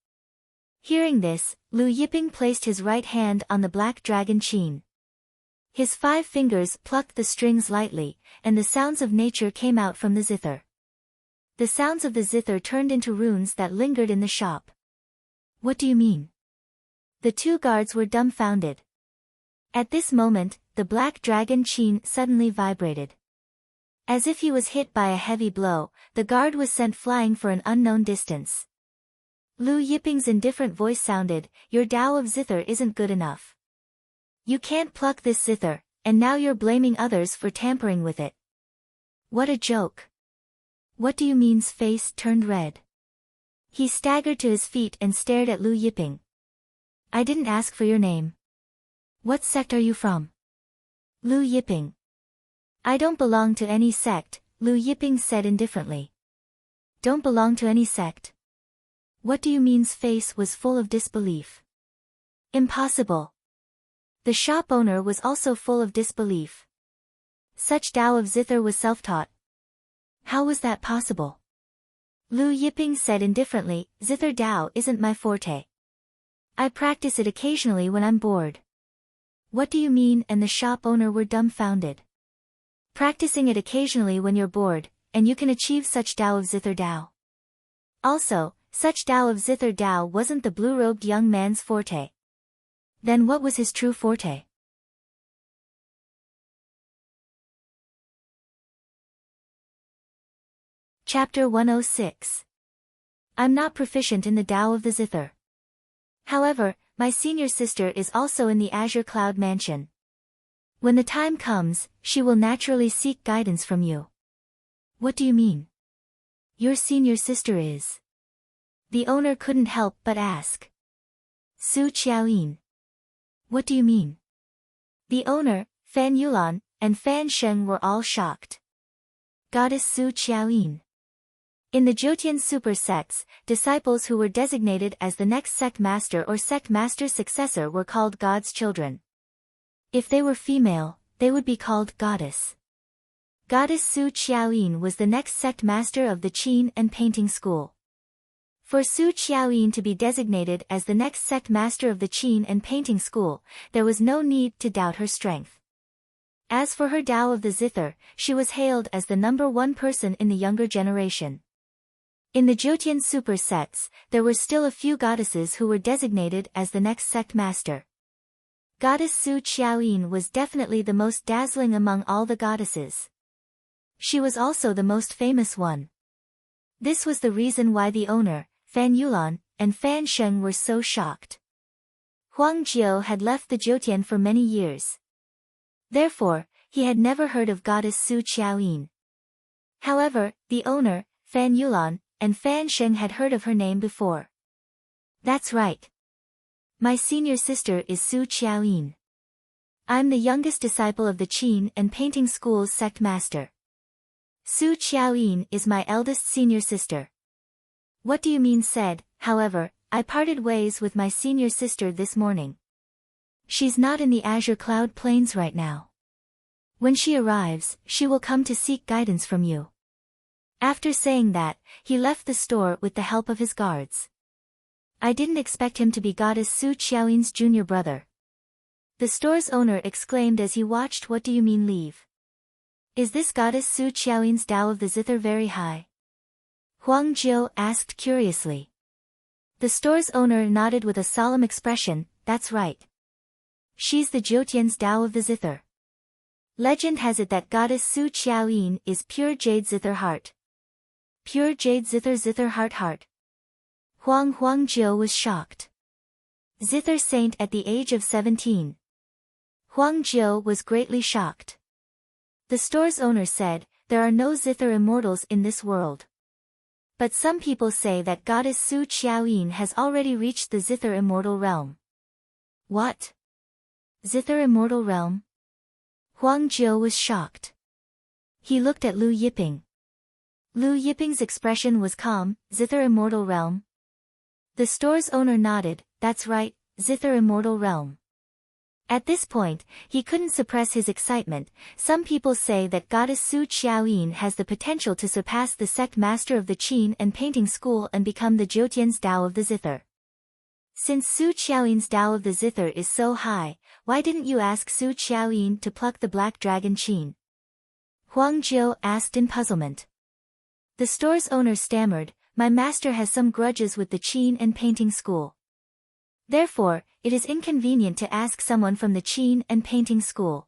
Hearing this, Lu Yiping placed his right hand on the Black Dragon Qin. His 5 fingers plucked the strings lightly, and the sounds of nature came out from the zither. The sounds of the zither turned into runes that lingered in the shop. What do you mean? The two guards were dumbfounded. At this moment, the Black Dragon Qin suddenly vibrated. As if he was hit by a heavy blow, the guard was sent flying for an unknown distance. Lu Yiping's indifferent voice sounded, "Your Tao of zither isn't good enough. You can't pluck this zither, and now you're blaming others for tampering with it. What a joke." "What do you mean's face turned red. He staggered to his feet and stared at Lu Yiping. "I didn't ask for your name. What sect are you from?" Lu Yiping. "I don't belong to any sect," Lu Yiping said indifferently. "Don't belong to any sect? What do you mean's face was full of disbelief. "Impossible." The shop owner was also full of disbelief. Such Tao of zither was self-taught. How was that possible? Lu Yiping said indifferently, "Zither Tao isn't my forte. I practice it occasionally when I'm bored." "What do you mean?" and the shop owner were dumbfounded. "Practicing it occasionally when you're bored, and you can achieve such Tao of zither Tao. Also, such Tao of zither Tao wasn't the blue-robed young man's forte. Then what was his true forte?" Chapter 106. I'm not proficient in the Tao of the zither. However, my senior sister is also in the Azure Cloud Mansion. When the time comes, she will naturally seek guidance from you. What do you mean? Your senior sister is? The owner couldn't help but ask. Su Qiaoyin. What do you mean? The owner, Fan Yulan, and Fan Sheng were all shocked. Goddess Su Qiaoyin. In the Jotian super sects, disciples who were designated as the next sect master or sect master's successor were called God's children. If they were female, they would be called goddess. Goddess Su Qiaoyin was the next sect master of the Qin and painting school. For Su Qiaoyin to be designated as the next sect master of the Qin and painting school, there was no need to doubt her strength. As for her Tao of the Zither, she was hailed as the #1 person in the younger generation. In the Jotian super sects, there were still a few goddesses who were designated as the next sect master. Goddess Su Qiaoyin was definitely the most dazzling among all the goddesses. She was also the most famous one. This was the reason why the owner, Fan Yulan, and Fan Sheng were so shocked. Huang Jiu had left the Jotian for many years. Therefore, he had never heard of goddess Su Qiaoyin. However, the owner, Fan Yulan, and Fan Sheng had heard of her name before. That's right. My senior sister is Su Qiaoyin. I'm the youngest disciple of the Qin and painting school's sect master. Su Qiaoyin is my eldest senior sister. What do you mean? Said, however, I parted ways with my senior sister this morning. She's not in the Azure Cloud Plains right now. When she arrives, she will come to seek guidance from you. After saying that, he left the store with the help of his guards. I didn't expect him to be goddess Su Qiaoyin's junior brother. The store's owner exclaimed as he watched. What do you mean leave? Is this goddess Su Qiaoyin's Tao of the Zither very high? Huang Jiu asked curiously. The store's owner nodded with a solemn expression. That's right. She's the Jotian's Tao of the Zither. Legend has it that goddess Su Qiaoyin is pure jade zither heart. Pure jade zither heart. Huang Jiu was shocked. Zither saint at the age of 17. Huang Jiu was greatly shocked. The store's owner said, there are no zither immortals in this world. But some people say that goddess Su Qiaoyin has already reached the zither immortal realm. What? Zither immortal realm? Huang Jiu was shocked. He looked at Lu Yiping. Lu Yiping's expression was calm. Zither immortal realm? The store's owner nodded. That's right, zither immortal realm. At this point, he couldn't suppress his excitement. Some people say that goddess Su Qiaoyin has the potential to surpass the sect master of the Qin and painting school and become the Jotian's Tao of the Zither. Since Su Qiaoyin's Tao of the Zither is so high, why didn't you ask Su Qiaoyin to pluck the black dragon Qin? Huang Jiu asked in puzzlement. The store's owner stammered, my master has some grudges with the Qin and painting school. Therefore, it is inconvenient to ask someone from the Qin and painting school.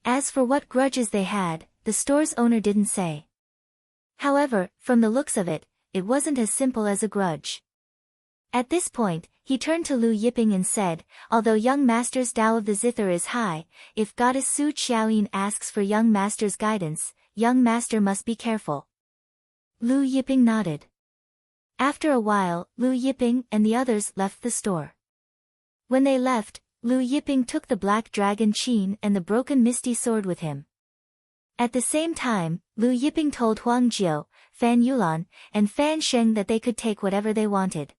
As for what grudges they had, the store's owner didn't say. However, from the looks of it, it wasn't as simple as a grudge. At this point, he turned to Lu Yiping and said, although young master's Tao of the Zither is high, if goddess Su Qiaoyin asks for young master's guidance, young master must be careful. Lu Yiping nodded. After a while, Lu Yiping and the others left the store. When they left, Lu Yiping took the black dragon Qin and the broken misty sword with him. At the same time, Lu Yiping told Huang Jiu, Fan Yulan, and Fan Sheng that they could take whatever they wanted.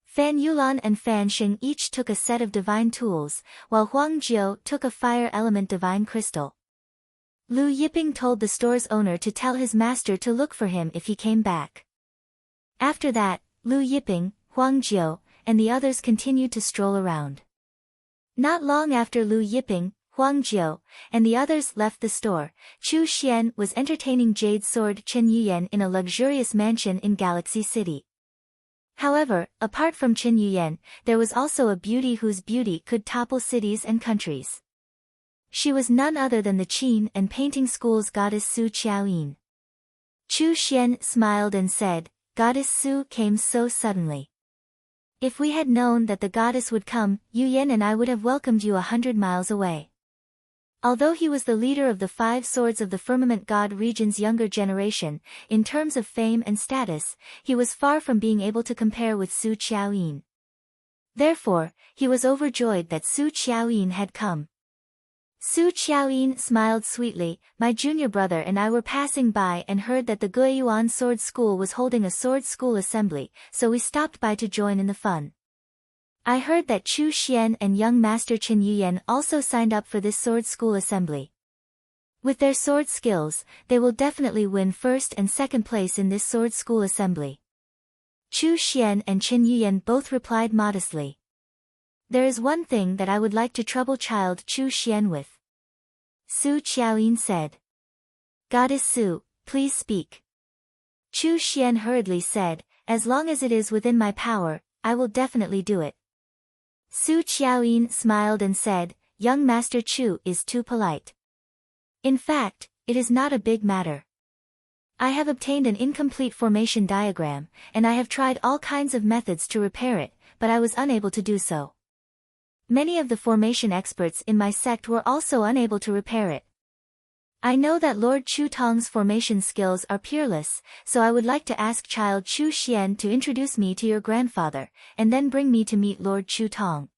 Fan Yulan and Fan Sheng each took a set of divine tools, while Huang Jiu took a fire element divine crystal. Lu Yiping told the store's owner to tell his master to look for him if he came back. After that, Lu Yiping, Huang Jiu, and the others continued to stroll around. Not long after Lu Yiping, Huang Jiu, and the others left the store, Chu Xian was entertaining Jade Sword Chen Yuyan in a luxurious mansion in Galaxy City. However, apart from Chen Yuyan, there was also a beauty whose beauty could topple cities and countries. She was none other than the Qin and painting school's goddess Su Qiaoyin. Chu Xian smiled and said, Goddess Su came so suddenly. If we had known that the goddess would come, Yuyan and I would have welcomed you 100 miles away. Although he was the leader of the 5 Swords of the Firmament God region's younger generation, in terms of fame and status, he was far from being able to compare with Su Qiaoyin. Therefore, he was overjoyed that Su Qiaoyin had come. Su Qiaoyin smiled sweetly. My junior brother and I were passing by and heard that the Guiyuan Sword School was holding a sword school assembly, so we stopped by to join in the fun. I heard that Chu Xian and young master Qin Yuyan also signed up for this sword school assembly. With their sword skills, they will definitely win first and second place in this sword school assembly. Chu Xian and Qin Yuyan both replied modestly. There is one thing that I would like to trouble child Chu Xian with. Su Qiaoyin said. Goddess Su, please speak. Chu Xian hurriedly said, as long as it is within my power, I will definitely do it. Su Qiaoyin smiled and said, young master Chu is too polite. In fact, it is not a big matter. I have obtained an incomplete formation diagram, and I have tried all kinds of methods to repair it, but I was unable to do so. Many of the formation experts in my sect were also unable to repair it. I know that Lord Chu Tong's formation skills are peerless, so I would like to ask child Chu Xian to introduce me to your grandfather, and then bring me to meet Lord Chu Tong.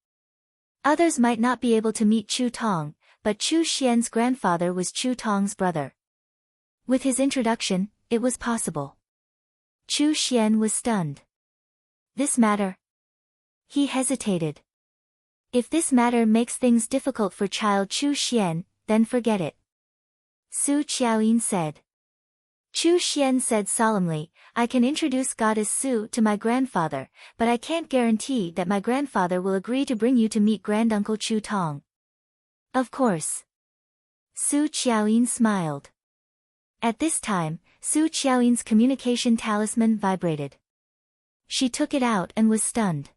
Others might not be able to meet Chu Tong, but Chu Xian's grandfather was Chu Tong's brother. With his introduction, it was possible. Chu Xian was stunned. This matter? He hesitated. If this matter makes things difficult for child Chu Xian, then forget it. Su Qiaoyin said. Chu Xian said solemnly, I can introduce Goddess Su to my grandfather, but I can't guarantee that my grandfather will agree to bring you to meet Granduncle Chu Tong. Of course. Su Qiaoyin smiled. At this time, Su Qiaoyin's communication talisman vibrated. She took it out and was stunned.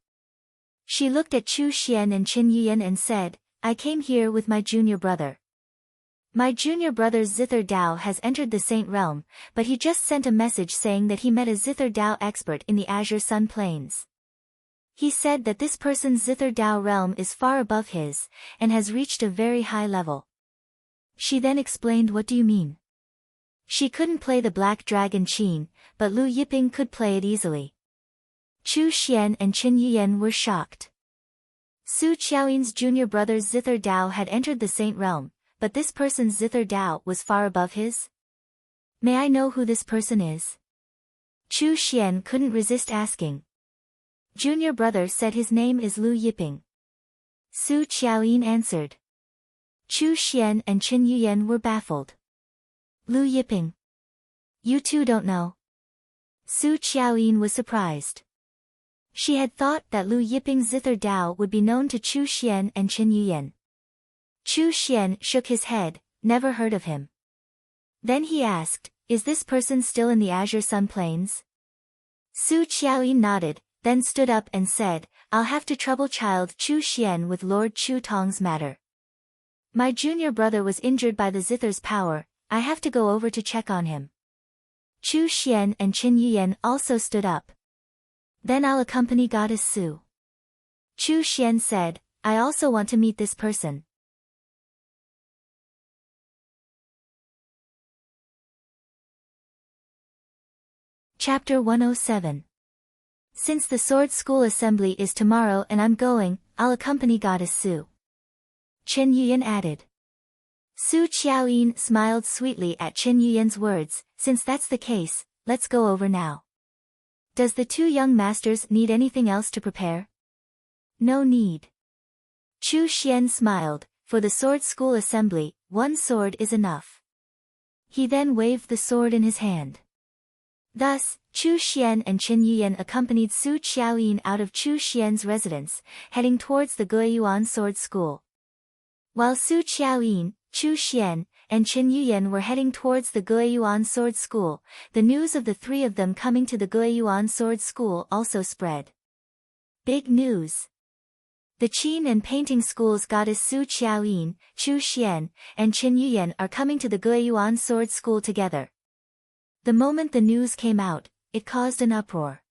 She looked at Chu Xian and Qin Yuyan and said, I came here with my junior brother. My junior brother Zither Dao has entered the Saint Realm, but he just sent a message saying that he met a Zither Dao expert in the Azure Sun Plains. He said that this person's Zither Dao realm is far above his, and has reached a very high level. She then explained, what do you mean? She couldn't play the Black Dragon Qin, but Lu Yiping could play it easily. Chu Xian and Qin Yuyan were shocked. Su Qiaoyin's junior brother Zither Dao had entered the Saint Realm, but this person's Zither Dao was far above his? May I know who this person is? Chu Xian couldn't resist asking. Junior brother said his name is Lu Yiping. Su Qiaoyin answered. Chu Xian and Qin Yuyan were baffled. Lu Yiping. You two don't know? Su Qiaoyin was surprised. She had thought that Lu Yiping's Zither Dao would be known to Chu Xian and Qin Yuyan. Chu Xian shook his head, never heard of him. Then he asked, is this person still in the Azure Sun Plains? Su Qiaoyin nodded, then stood up and said, I'll have to trouble child Chu Xian with Lord Chu Tong's matter. My junior brother was injured by the Zither's power, I have to go over to check on him. Chu Xian and Qin Yuyan also stood up. Then I'll accompany Goddess Su. Chu Xian said, I also want to meet this person. Chapter 107. Since the Sword School Assembly is tomorrow and I'm going, I'll accompany Goddess Su. Qin Yuyan added. Su Qiaoyin smiled sweetly at Qin Yuyan's words, since that's the case, let's go over now. Does the two young masters need anything else to prepare? No need. Chu Xian smiled, for the Sword School Assembly, one sword is enough. He then waved the sword in his hand. Thus, Chu Xian and Qin Yuyan accompanied Su Qiaoyin out of Chu Xian's residence, heading towards the Guiyuan Sword School. While Su Qiaoyin, Chu Xian, and Qin Yuyan were heading towards the Guiyuan Sword School, the news of the three of them coming to the Guiyuan Sword School also spread. Big news! The Qin and Painting School's goddess Su Qiaoyin, Chu Xian, and Qin Yuyan are coming to the Guiyuan Sword School together. The moment the news came out, it caused an uproar.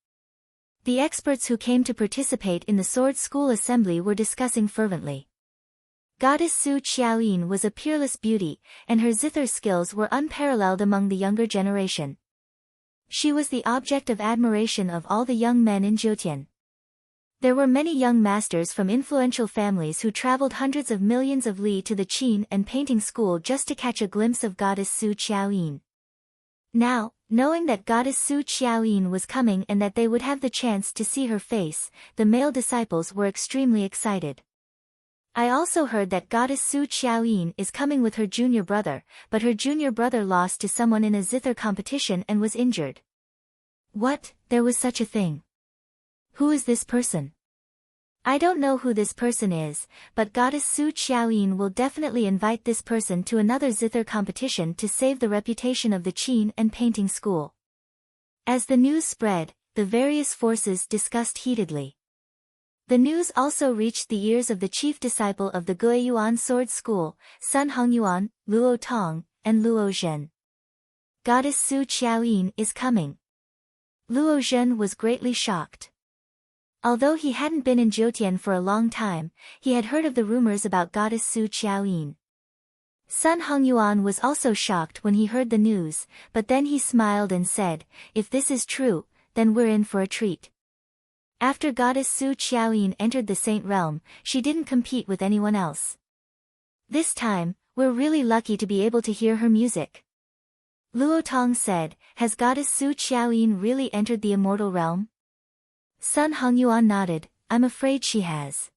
The experts who came to participate in the Sword School Assembly were discussing fervently. Goddess Su Qiaoyin was a peerless beauty, and her zither skills were unparalleled among the younger generation. She was the object of admiration of all the young men in Zhoutian. There were many young masters from influential families who traveled hundreds of millions of li to the Qin and painting school just to catch a glimpse of goddess Su Qiaoyin. Now, knowing that goddess Su Qiaoyin was coming and that they would have the chance to see her face, the male disciples were extremely excited. I also heard that goddess Su Qiaoyin is coming with her junior brother, but her junior brother lost to someone in a zither competition and was injured. What? There was such a thing. Who is this person? I don't know who this person is, but goddess Su Qiaoyin will definitely invite this person to another zither competition to save the reputation of the Qin and painting school. As the news spread, the various forces discussed heatedly. The news also reached the ears of the chief disciple of the Guiyuan sword school, Sun Hongyuan, Luo Tong, and Luo Zhen. Goddess Su Qiaoyin is coming. Luo Zhen was greatly shocked. Although he hadn't been in Jiutian for a long time, he had heard of the rumors about goddess Su Qiaoyin. Sun Hongyuan was also shocked when he heard the news, but then he smiled and said, "If this is true, then we're in for a treat." After goddess Su Qiaoyin entered the Saint Realm, she didn't compete with anyone else. This time, we're really lucky to be able to hear her music. Luo Tong said, "Has goddess Su Qiaoyin really entered the immortal realm?" Sun Hongyuan nodded, "I'm afraid she has."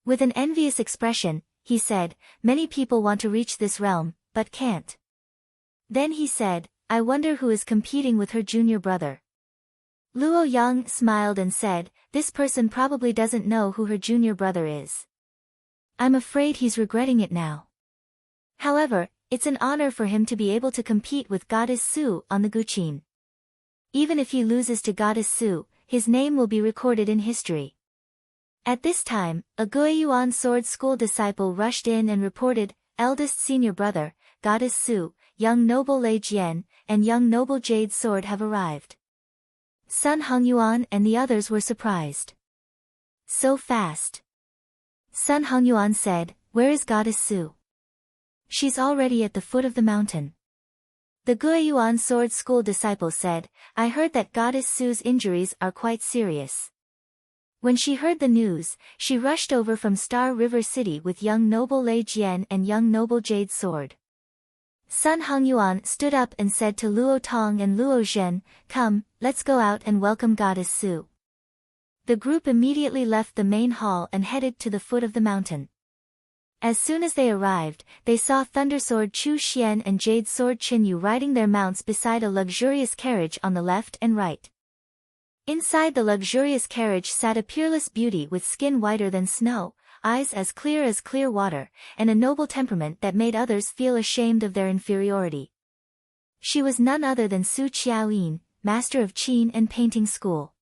With an envious expression, he said, "Many people want to reach this realm, but can't." Then he said, "I wonder who is competing with her junior brother." Luo Yang smiled and said, "This person probably doesn't know who her junior brother is. I'm afraid he's regretting it now. However, it's an honor for him to be able to compete with goddess Su on the Guqin. Even if he loses to goddess Su, his name will be recorded in history." At this time, a Guiyuan sword school disciple rushed in and reported, "Eldest senior brother, goddess Su, young noble Lei Jian, and young noble Jade Sword have arrived." Sun Hongyuan and the others were surprised. "So fast." Sun Hongyuan said, "Where is goddess Su?" "She's already at the foot of the mountain." The Guiyuan sword school disciple said, "I heard that goddess Su's injuries are quite serious." When she heard the news, she rushed over from Star River City with young noble Lei Jian and young noble Jade Sword. Sun Hongyuan stood up and said to Luo Tong and Luo Zhen, "Come, let's go out and welcome goddess Su." The group immediately left the main hall and headed to the foot of the mountain. As soon as they arrived, they saw Thundersword Chu Xian and Jade Sword Qin Yu riding their mounts beside a luxurious carriage on the left and right. Inside the luxurious carriage sat a peerless beauty with skin whiter than snow, eyes as clear water, and a noble temperament that made others feel ashamed of their inferiority. She was none other than Su Qiaoyin, master of Qin and painting school.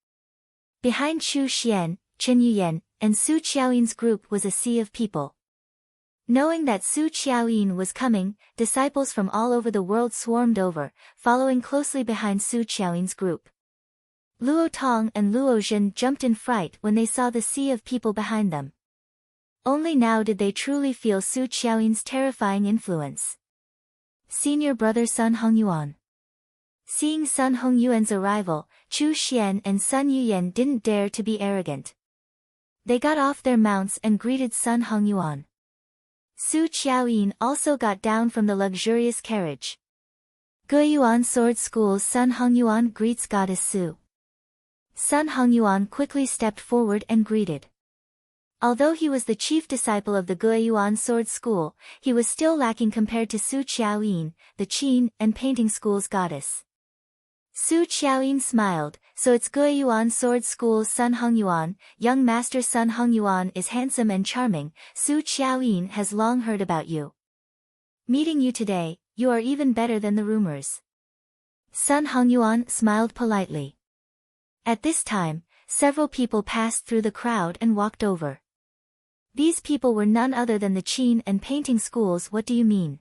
Behind Chu Xian, Qin Yuyan, and Su Qiaoyin's group was a sea of people. Knowing that Su Qiaoyin was coming, disciples from all over the world swarmed over, following closely behind Su Qiaoyin's group. Luo Tong and Luo Zhen jumped in fright when they saw the sea of people behind them. Only now did they truly feel Su Qiaoyin's terrifying influence. Senior brother Sun Hongyuan. Seeing Sun Hongyuan's arrival, Chu Xian and Sun Yuyan didn't dare to be arrogant. They got off their mounts and greeted Sun Hongyuan. Su Qiaoyin also got down from the luxurious carriage. Guiyuan Sword School's Sun Hongyuan greets goddess Su. Sun Hongyuan quickly stepped forward and greeted. Although he was the chief disciple of the Guiyuan Sword School, he was still lacking compared to Su Qiaoyin, the Qin and painting school's goddess. Su Qiaoyin smiled, "So it's Guiyuan Sword School's Sun Hongyuan. Young master Sun Hongyuan is handsome and charming. Su Qiaoyin has long heard about you. Meeting you today, you are even better than the rumors." Sun Hongyuan smiled politely. At this time, several people passed through the crowd and walked over. These people were none other than the Qin and painting schools. "What do you mean?"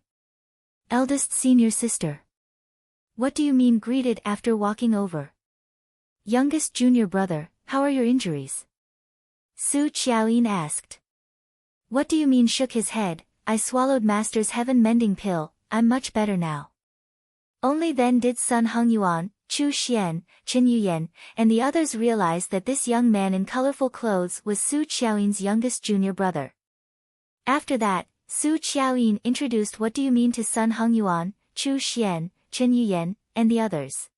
"Eldest senior sister." "What do you mean?" greeted after walking over. "Youngest junior brother, how are your injuries?" Su Qiaoyin asked. "What do you mean?" shook his head, "I swallowed master's heaven mending pill, I'm much better now." Only then did Sun Hongyuan, Chu Xian, Chen Yuyan, and the others realized that this young man in colorful clothes was Su Qiaoyin's youngest junior brother. After that, Su Qiaoyin introduced what do you mean to Sun Hongyuan, Chu Xian, Chen Yuyan, and the others.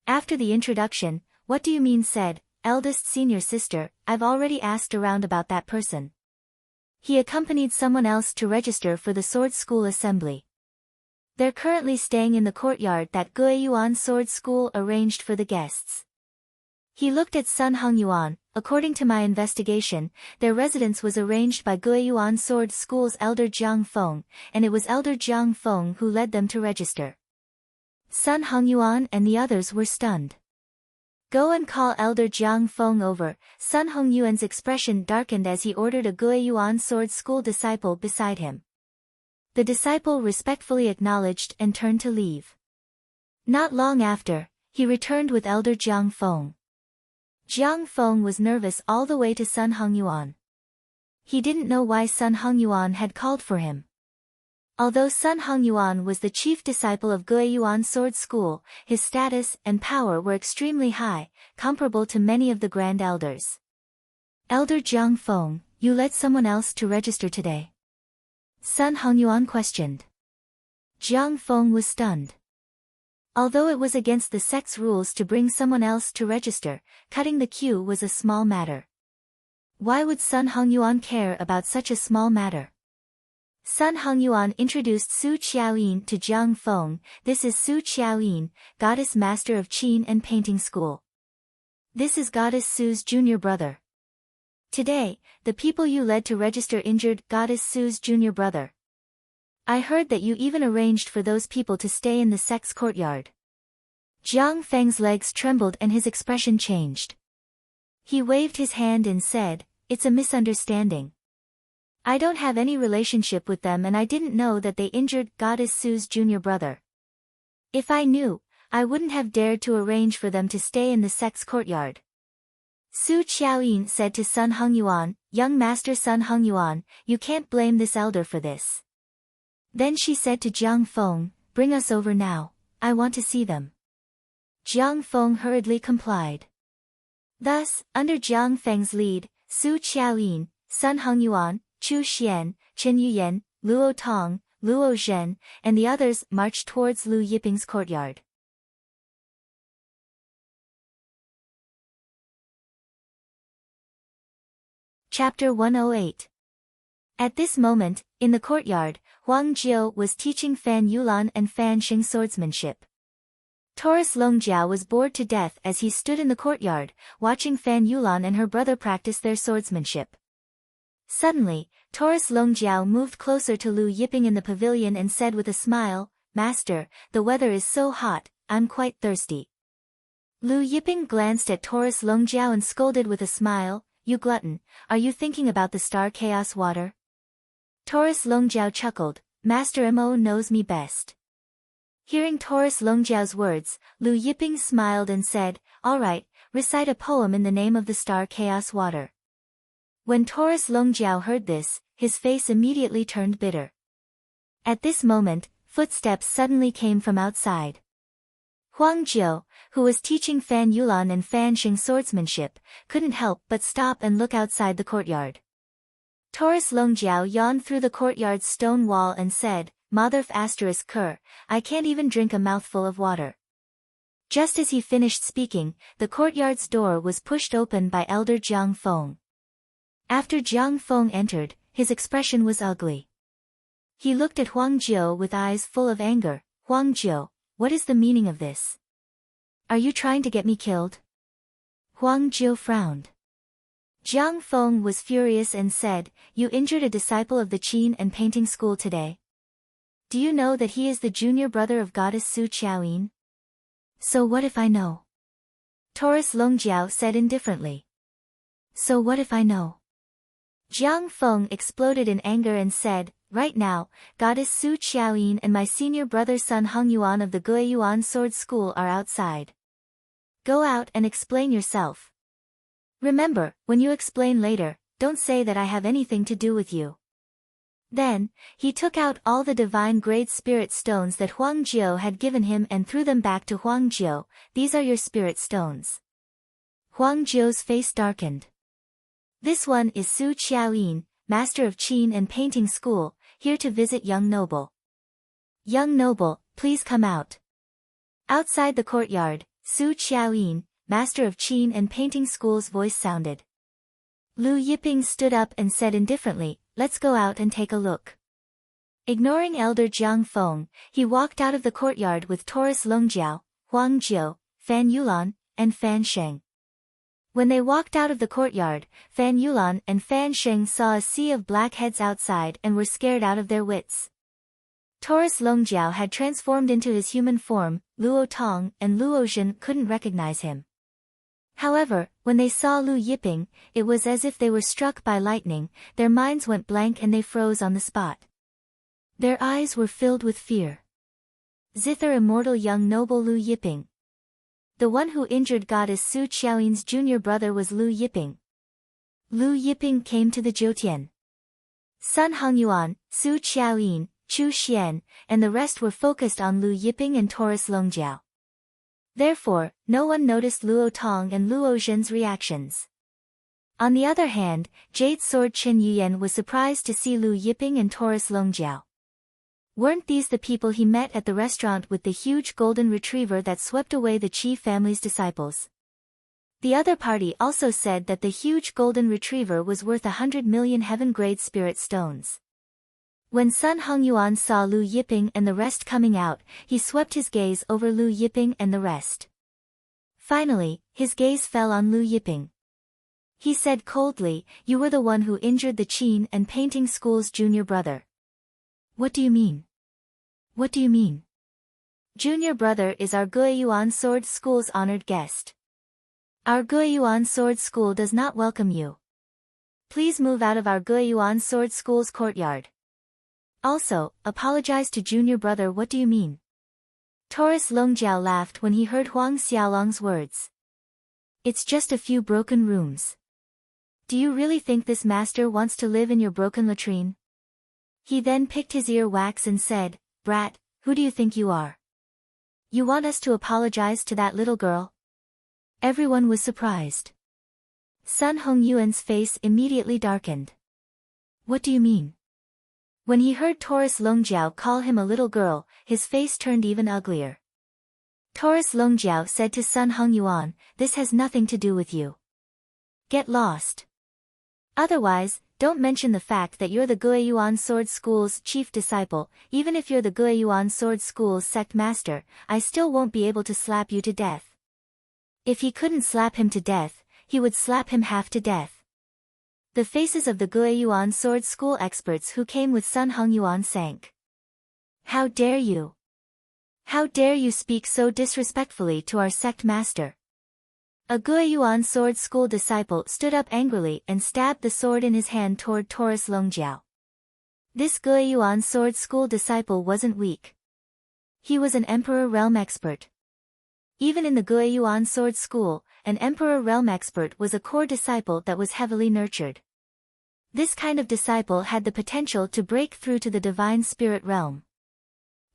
After the introduction, what do you mean said, eldest senior sister, I've already asked around about that person. He accompanied someone else to register for the sword school assembly. They're currently staying in the courtyard that Guiyuan Sword School arranged for the guests. He looked at Sun Hongyuan. According to my investigation, their residence was arranged by Guiyuan Sword School's elder Jiang Feng, and it was elder Jiang Feng who led them to register. Sun Hongyuan and the others were stunned. Go and call elder Jiang Feng over. Sun Hongyuan's expression darkened as he ordered a Guiyuan Sword School disciple beside him. The disciple respectfully acknowledged and turned to leave. Not long after, he returned with elder Jiang Feng. Jiang Feng was nervous all the way to Sun Hongyuan. He didn't know why Sun Hongyuan had called for him. Although Sun Hongyuan was the chief disciple of Guiyuan Sword School, his status and power were extremely high, comparable to many of the grand elders. Elder Jiang Feng, you led someone else to register today? Sun Hongyuan questioned. Jiang Feng was stunned. Although it was against the sect's rules to bring someone else to register, cutting the queue was a small matter. Why would Sun Hongyuan care about such a small matter? Sun Hongyuan introduced Su Qiaoyin to Jiang Feng. This is Su Qiaoyin, goddess master of Qin and painting school. This is goddess Su's junior brother. Today, the people you led to register injured goddess Su's junior brother. I heard that you even arranged for those people to stay in the sect's courtyard. Jiang Feng's legs trembled and his expression changed. He waved his hand and said, it's a misunderstanding. I don't have any relationship with them and I didn't know that they injured goddess Su's junior brother. If I knew, I wouldn't have dared to arrange for them to stay in the sect's courtyard. Su Qiaoyin said to Sun Hongyuan, young master Sun Hongyuan, you can't blame this elder for this. Then she said to Jiang Feng, bring us over now, I want to see them. Jiang Feng hurriedly complied. Thus, under Jiang Feng's lead, Su Qiaoyin, Sun Hongyuan, Chu Xian, Chen Yuyan, Luo Tong, Luo Zhen, and the others marched towards Lu Yiping's courtyard. Chapter 108. At this moment, in the courtyard, Huang Jiu was teaching Fan Yulan and Fan Xing swordsmanship. Taurus Longjiao was bored to death as he stood in the courtyard, watching Fan Yulan and her brother practice their swordsmanship. Suddenly, Taurus Longjiao moved closer to Lu Yiping in the pavilion and said with a smile, Master, the weather is so hot, I'm quite thirsty. Lu Yiping glanced at Taurus Longjiao and scolded with a smile, You glutton, are you thinking about the star chaos water? Taurus Longjiao chuckled, Master Mo knows me best. Hearing Taurus Longjiao's words, Lu Yiping smiled and said, All right, recite a poem in the name of the star chaos water. When Taurus Longjiao heard this, his face immediately turned bitter. At this moment, footsteps suddenly came from outside. Huang Jiu, who was teaching Fan Yulan and Fan Xing swordsmanship, couldn't help but stop and look outside the courtyard. Taurus Longjiao yawned through the courtyard's stone wall and said, Motherf asterisk cur, I can't even drink a mouthful of water. Just as he finished speaking, the courtyard's door was pushed open by elder Jiang Feng. After Jiang Feng entered, his expression was ugly. He looked at Huang Jiu with eyes full of anger. Huang Jiu, what is the meaning of this? Are you trying to get me killed? Huang Jiu frowned. Jiang Feng was furious and said, You injured a disciple of the Qin and painting school today. Do you know that he is the junior brother of goddess Su Qiaoyin? So what if I know? Taurus Longjiao said indifferently. So what if I know? Jiang Feng exploded in anger and said, Right now, goddess Su Qiaoyin and my senior brother Sun Hongyuan of the Guiyuan Sword School are outside. Go out and explain yourself. Remember, when you explain later, don't say that I have anything to do with you. Then, he took out all the divine grade spirit stones that Huang Jiao had given him and threw them back to Huang Jiao. These are your spirit stones. Huang Jiao's face darkened. This one is Su Qiaoyin, master of Qin and painting school, here to visit young noble. Young noble, please come out. Outside the courtyard, Su Qiaoyin, master of Qin and painting school's voice sounded. Lu Yiping stood up and said indifferently, let's go out and take a look. Ignoring elder Jiang Feng, he walked out of the courtyard with Taurus Longjiao, Huang Jiao, Fan Yulan, and Fan Sheng. When they walked out of the courtyard, Fan Yulan and Fan Sheng saw a sea of black heads outside and were scared out of their wits. Taurus Longjiao had transformed into his human form. Luo Tong and Luo Zhen couldn't recognize him. However, when they saw Lu Yiping, it was as if they were struck by lightning, their minds went blank and they froze on the spot. Their eyes were filled with fear. Zither immortal young noble Lu Yiping. The one who injured goddess Su Qiaoyin's junior brother was Lu Yiping. Lu Yiping came to the Jiutian. Sun Hongyuan, Su Qiaoyin, Chu Xian, and the rest were focused on Lu Yiping and Taurus Longjiao. Therefore, no one noticed Luo Tong and Luo Zhen's reactions. On the other hand, Jade Sword Qin Yuyan was surprised to see Lu Yiping and Taurus Longjiao. Weren't these the people he met at the restaurant with the huge golden retriever that swept away the Qi family's disciples? The other party also said that the huge golden retriever was worth 100 million heaven-grade spirit stones. When Sun Hongyuan saw Lu Yiping and the rest coming out, he swept his gaze over Lu Yiping and the rest. Finally, his gaze fell on Lu Yiping. He said coldly, "You were the one who injured the Qin and painting school's junior brother." "What do you mean? What do you mean?" "Junior brother is our Guiyuan Sword School's honored guest. Our Guiyuan Sword School does not welcome you. Please move out of our Guiyuan Sword School's courtyard. Also, apologize to junior brother." "What do you mean?" Taurus Longjiao laughed when he heard Huang Xiaolong's words. "It's just a few broken rooms. Do you really think this master wants to live in your broken latrine?" He then picked his ear wax and said, "Brat, who do you think you are? You want us to apologize to that little girl?" Everyone was surprised. Sun Hongyuan's face immediately darkened. "What do you mean?" When he heard Taurus Longjiao call him a little girl, his face turned even uglier. Taurus Longjiao said to Sun Hongyuan, "This has nothing to do with you. Get lost. Otherwise, don't mention the fact that you're the Guiyuan Sword School's chief disciple. Even if you're the Guiyuan Sword School's sect master, I still won't be able to slap you to death." If he couldn't slap him to death, he would slap him half to death. The faces of the Guiyuan Sword School experts who came with Sun Hongyuan sank. "How dare you? How dare you speak so disrespectfully to our sect master?" A Guiyuan Sword School disciple stood up angrily and stabbed the sword in his hand toward Taurus Longjiao. This Guiyuan Sword School disciple wasn't weak. He was an Emperor Realm expert. Even in the Guiyuan Sword School, an Emperor Realm expert was a core disciple that was heavily nurtured. This kind of disciple had the potential to break through to the divine spirit realm.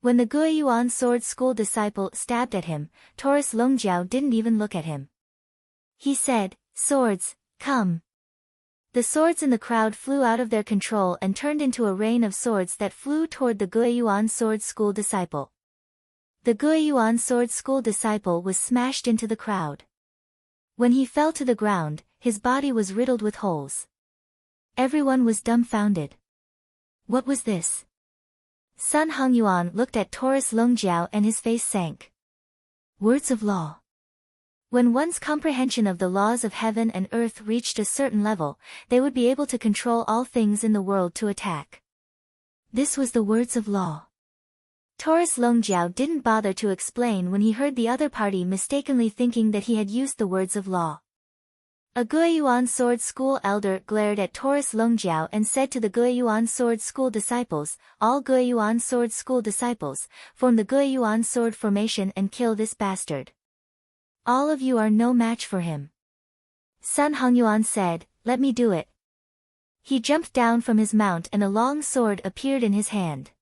When the Guiyuan Sword School disciple stabbed at him, Taurus Longjiao didn't even look at him. He said, "Swords, come." The swords in the crowd flew out of their control and turned into a rain of swords that flew toward the Guiyuan Sword School disciple. The Guiyuan Sword School disciple was smashed into the crowd. When he fell to the ground, his body was riddled with holes. Everyone was dumbfounded. What was this? Sun Hongyuan looked at Taurus Longjiao and his face sank. Words of law. When one's comprehension of the laws of heaven and earth reached a certain level, they would be able to control all things in the world to attack. This was the words of law. Taurus Longjiao didn't bother to explain when he heard the other party mistakenly thinking that he had used the words of law. A Guiyuan Sword School elder glared at Taurus Longjiao and said to the Guiyuan Sword School disciples, "All Guiyuan Sword School disciples, form the Guiyuan Sword formation and kill this bastard. All of you are no match for him." Sun Hongyuan said, "Let me do it." He jumped down from his mount and a long sword appeared in his hand.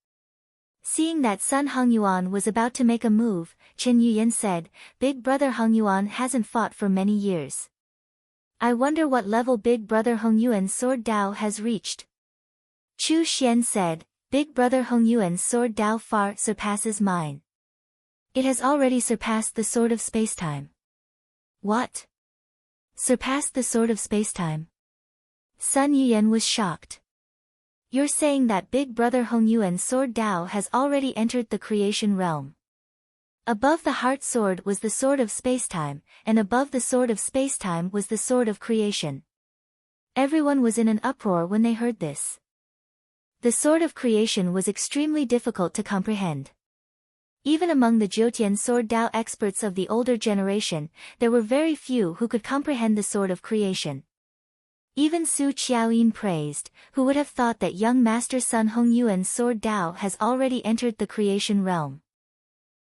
Seeing that Sun Hongyuan was about to make a move, Chen Yuyan said, "Big brother Hongyuan hasn't fought for many years. I wonder what level Big brother Hongyuan's sword Dao has reached." Chu Xian said, "Big brother Hongyuan's sword Dao far surpasses mine. It has already surpassed the sword of spacetime." "What? Surpassed the sword of spacetime?" Sun Yuyan was shocked. "You're saying that Big brother Hongyuan's sword Dao has already entered the creation realm?" Above the heart sword was the sword of spacetime, and above the sword of spacetime was the sword of creation. Everyone was in an uproar when they heard this. The sword of creation was extremely difficult to comprehend. Even among the Jiutian sword Dao experts of the older generation, there were very few who could comprehend the sword of creation. Even Su Qiaoyin praised, who would have thought that young Master Sun Hongyuan's sword Dao has already entered the creation realm.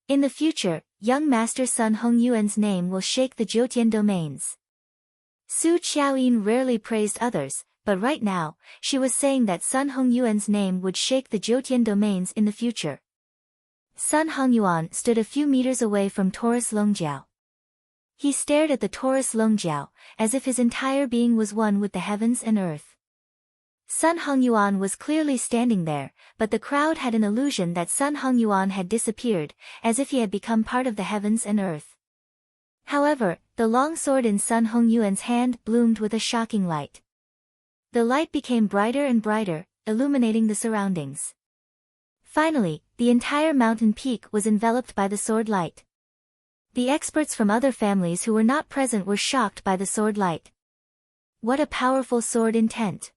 In the future, young Master Sun Hongyuan's name will shake the Jiutian domains. Su Qiaoyin rarely praised others, but right now, she was saying that Sun Hongyuan's name would shake the Jiutian domains in the future. Sun Hongyuan stood a few meters away from Taurus Longjiao. He stared at the Taurus Longjiao, as if his entire being was one with the heavens and earth. Sun Hongyuan was clearly standing there, but the crowd had an illusion that Sun Hongyuan had disappeared, as if he had become part of the heavens and earth. However, the long sword in Sun Hongyuan's hand bloomed with a shocking light. The light became brighter and brighter, illuminating the surroundings. Finally, the entire mountain peak was enveloped by the sword light. The experts from other families who were not present were shocked by the sword light. What a powerful sword intent!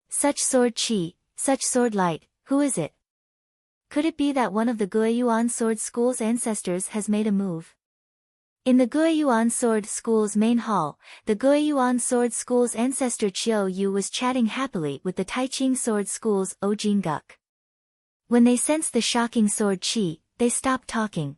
Such sword chi, such sword light, who is it? Could it be that one of the Guiyuan Sword School's ancestors has made a move? In the Guiyuan Sword School's main hall, the Guiyuan Sword School's ancestor Qiu Yu was chatting happily with the Taiqing Sword School's Ojin Guk. When they sensed the shocking sword chi, they stopped talking.